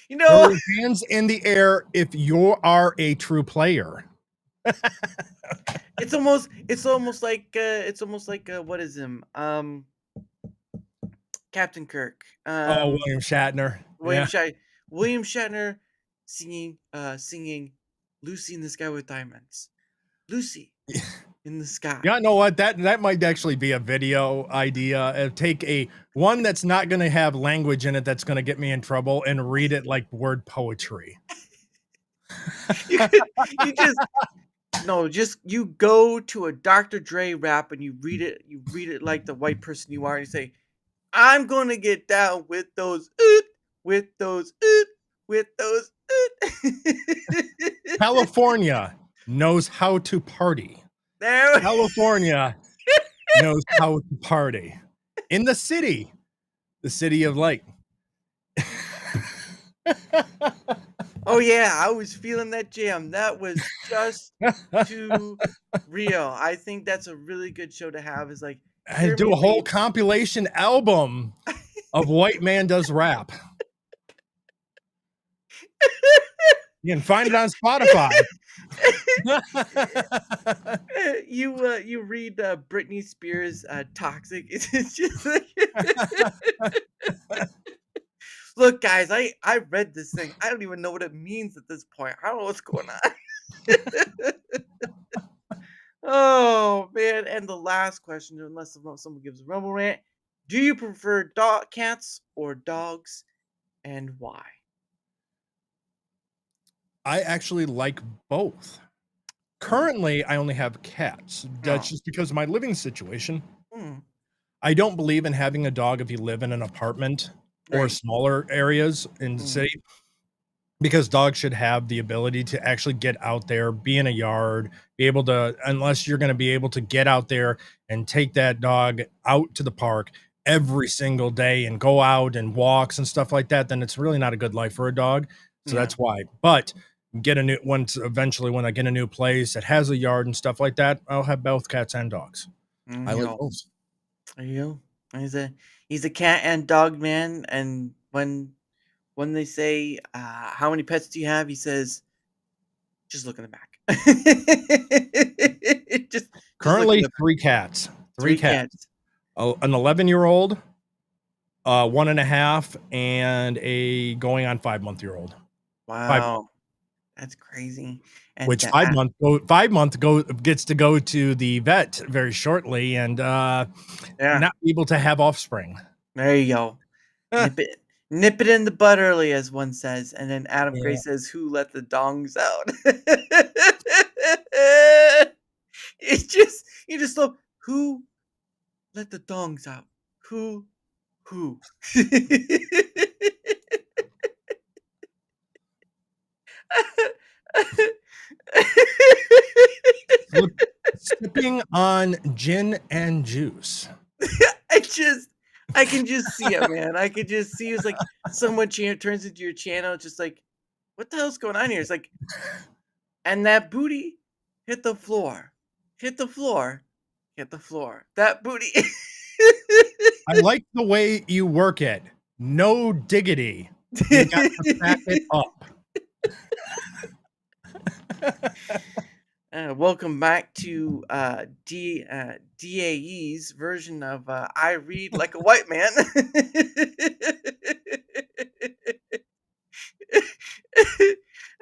You know, hands in the air if you are a true player. it's almost like what is him? Captain Kirk. William Shatner. William Shatner singing Lucy in the Sky with Diamonds. Lucy in the sky. Yeah, know what? That might actually be a video idea. Take one that's not going to have language in it that's going to get me in trouble and read it like word poetry. You go to a Dr. Dre rap and you read it like the white person you are, and you say, I'm gonna get down with those California knows how to party. California knows how to party. In the city of light. Oh yeah, I was feeling that jam. That was just too real. I think that's a really good show to have. Is like I do a whole compilation album of White Man Does Rap. You can find it on Spotify. You read Britney Spears' "Toxic." It's just like, look, guys, I read this thing. I don't even know what it means at this point. I don't know what's going on. Oh man! And the last question, unless someone gives a rumble rant, do you prefer cats or dogs, and why? I actually like both. Currently, I only have cats. That's Oh. just because of my living situation. Hmm. I don't believe in having a dog if you live in an apartment or Right. smaller areas in the Mm. city, because dogs should have the ability to actually get out there, be in a yard, be able to, unless you're going to be able to get out there and take that dog out to the park every single day and go out and walks and stuff like that, then it's really not a good life for a dog. So Yeah. that's why. But get a new once eventually when I get a new place that has a yard and stuff like that, I'll have both cats and dogs. I You like know, both. there you go. He's a cat and dog man, and when they say, "How many pets do you have?" he says, "Just look in the back." just just look in Currently the back. three cats. Three 3 cats. cats. An 11-year-old, 1.5, and a going on 5-month-year-old. 5 Wow, that's crazy. And which 5-month gets to go to the vet very shortly and yeah, not be able to have offspring. there you go. Nip it in the bud early, as one says. And then Adam Gray Yeah. says, "Who let the dongs out?" It's just you just look, who let the dongs out? Who? Who? Sipping on gin and juice. I just I can just see it, man. I could just see it's like someone turns into your channel, just like, what the hell's going on here? It's like, and that booty hit the floor, hit the floor, hit the floor. That booty. I like the way you work it. No diggity. You got to back it up. Welcome back to DAE's version of I Read Like a White Man.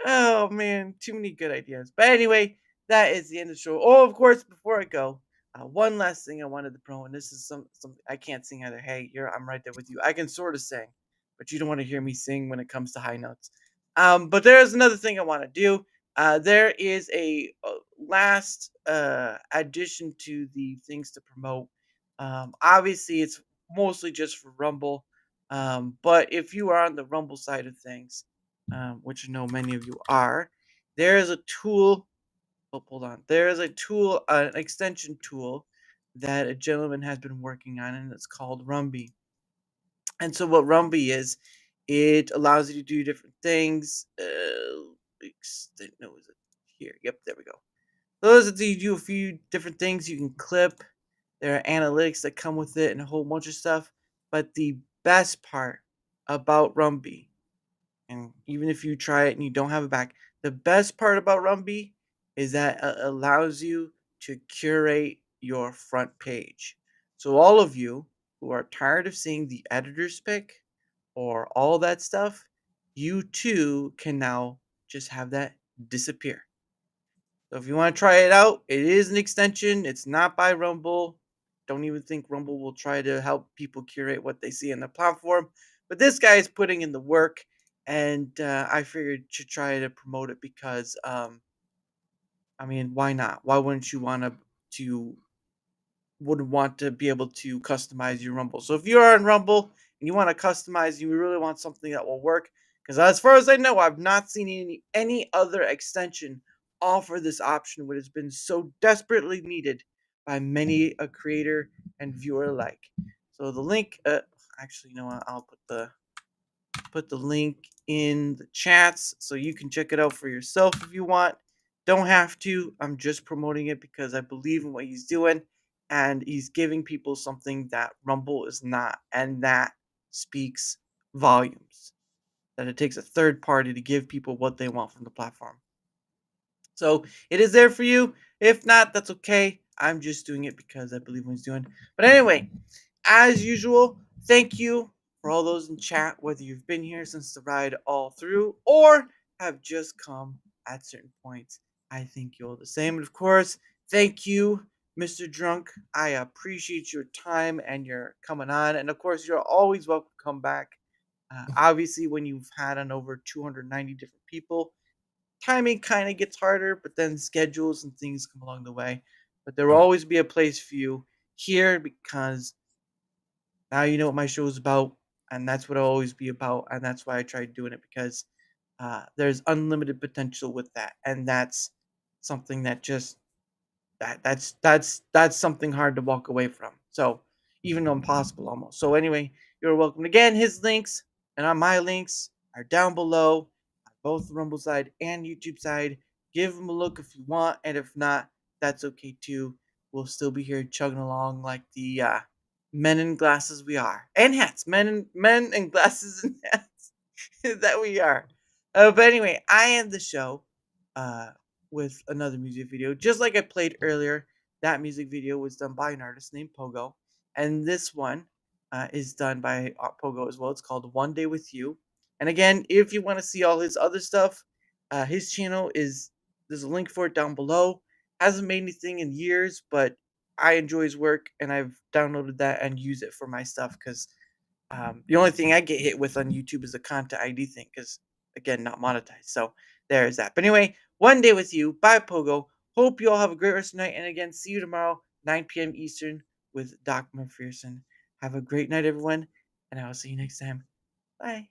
Oh man, too many good ideas. But anyway, that is the end of the show. Oh, of course, before I go, one last thing I wanted to promote, and this is some I can't sing either. Hey, I'm right there with you. I can sort of sing, but you don't want to hear me sing when it comes to high notes. But there is another thing I want to do. There is a last addition to the things to promote. Obviously, it's mostly just for Rumble. But if you are on the Rumble side of things, which I know many of you are, there is a tool. Oh, hold on. There is a tool, an extension tool that a gentleman has been working on, and it's called Rumby. And so, what Rumby is, it allows you to do different things. No, is it here? Yep, there we go. Those that you do a few different things you can clip. There are analytics that come with it and a whole bunch of stuff. But the best part about Rumby, and even if you try it and you don't have it back, the best part about Rumby is that it allows you to curate your front page. So all of you who are tired of seeing the editor's pick or all that stuff, you too can now just have that disappear. So if you want to try it out, it is an extension. It's not by Rumble. Don't even think Rumble will try to help people curate what they see on the platform. But this guy is putting in the work, and I figured to try to promote it because, I mean, why not? Why wouldn't you want to be able to customize your Rumble? So if you are on Rumble and you want to customize, you really want something that will work. Because as far as I know, I've not seen any other extension offer this option, which has been so desperately needed by many a creator and viewer alike. So the link, actually, you know what? I'll put the link in the chats so you can check it out for yourself if you want. Don't have to. I'm just promoting it because I believe in what he's doing, and he's giving people something that Rumble is not, and that speaks volumes. That it takes a third party to give people what they want from the platform. So it is there for you. If not, that's okay. I'm just doing it because I believe in what he's doing. But anyway, as usual, thank you for all those in chat, whether you've been here since the ride all through or have just come at certain points. I thank you all the same. And of course, thank you, Mr. Drunk. I appreciate your time and your coming on. And of course, you're always welcome to come back. Obviously, when you've had on over 290 different people, timing kind of gets harder, but then schedules and things come along the way. But there will always be a place for you here because now you know what my show is about, and that's what I'll always be about, and that's why I tried doing it because there's unlimited potential with that, and that's something that just that's something hard to walk away from. So even impossible almost. So anyway, you're welcome. Again, his links and on my links are down below on both the Rumble side and YouTube side. Give them a look if you want, and if not, that's okay too. We'll still be here chugging along like the men in glasses we are, and hats. Men in glasses and hats that we are. But anyway, I end the show uh, with another music video. Just like I played earlier, that music video was done by an artist named Pogo. And this one is done by Pogo as well. It's called One Day With You. And again, if you want to see all his other stuff, his channel there's a link for it down below. Hasn't made anything in years, but I enjoy his work and I've downloaded that and use it for my stuff because the only thing I get hit with on YouTube is the content ID thing because, again, not monetized. So there's that. But anyway, One Day With You by Pogo. Hope you all have a great rest of the night. And again, see you tomorrow, 9 p.m. Eastern with Doc McPherson. Have a great night, everyone. And I will see you next time. Bye.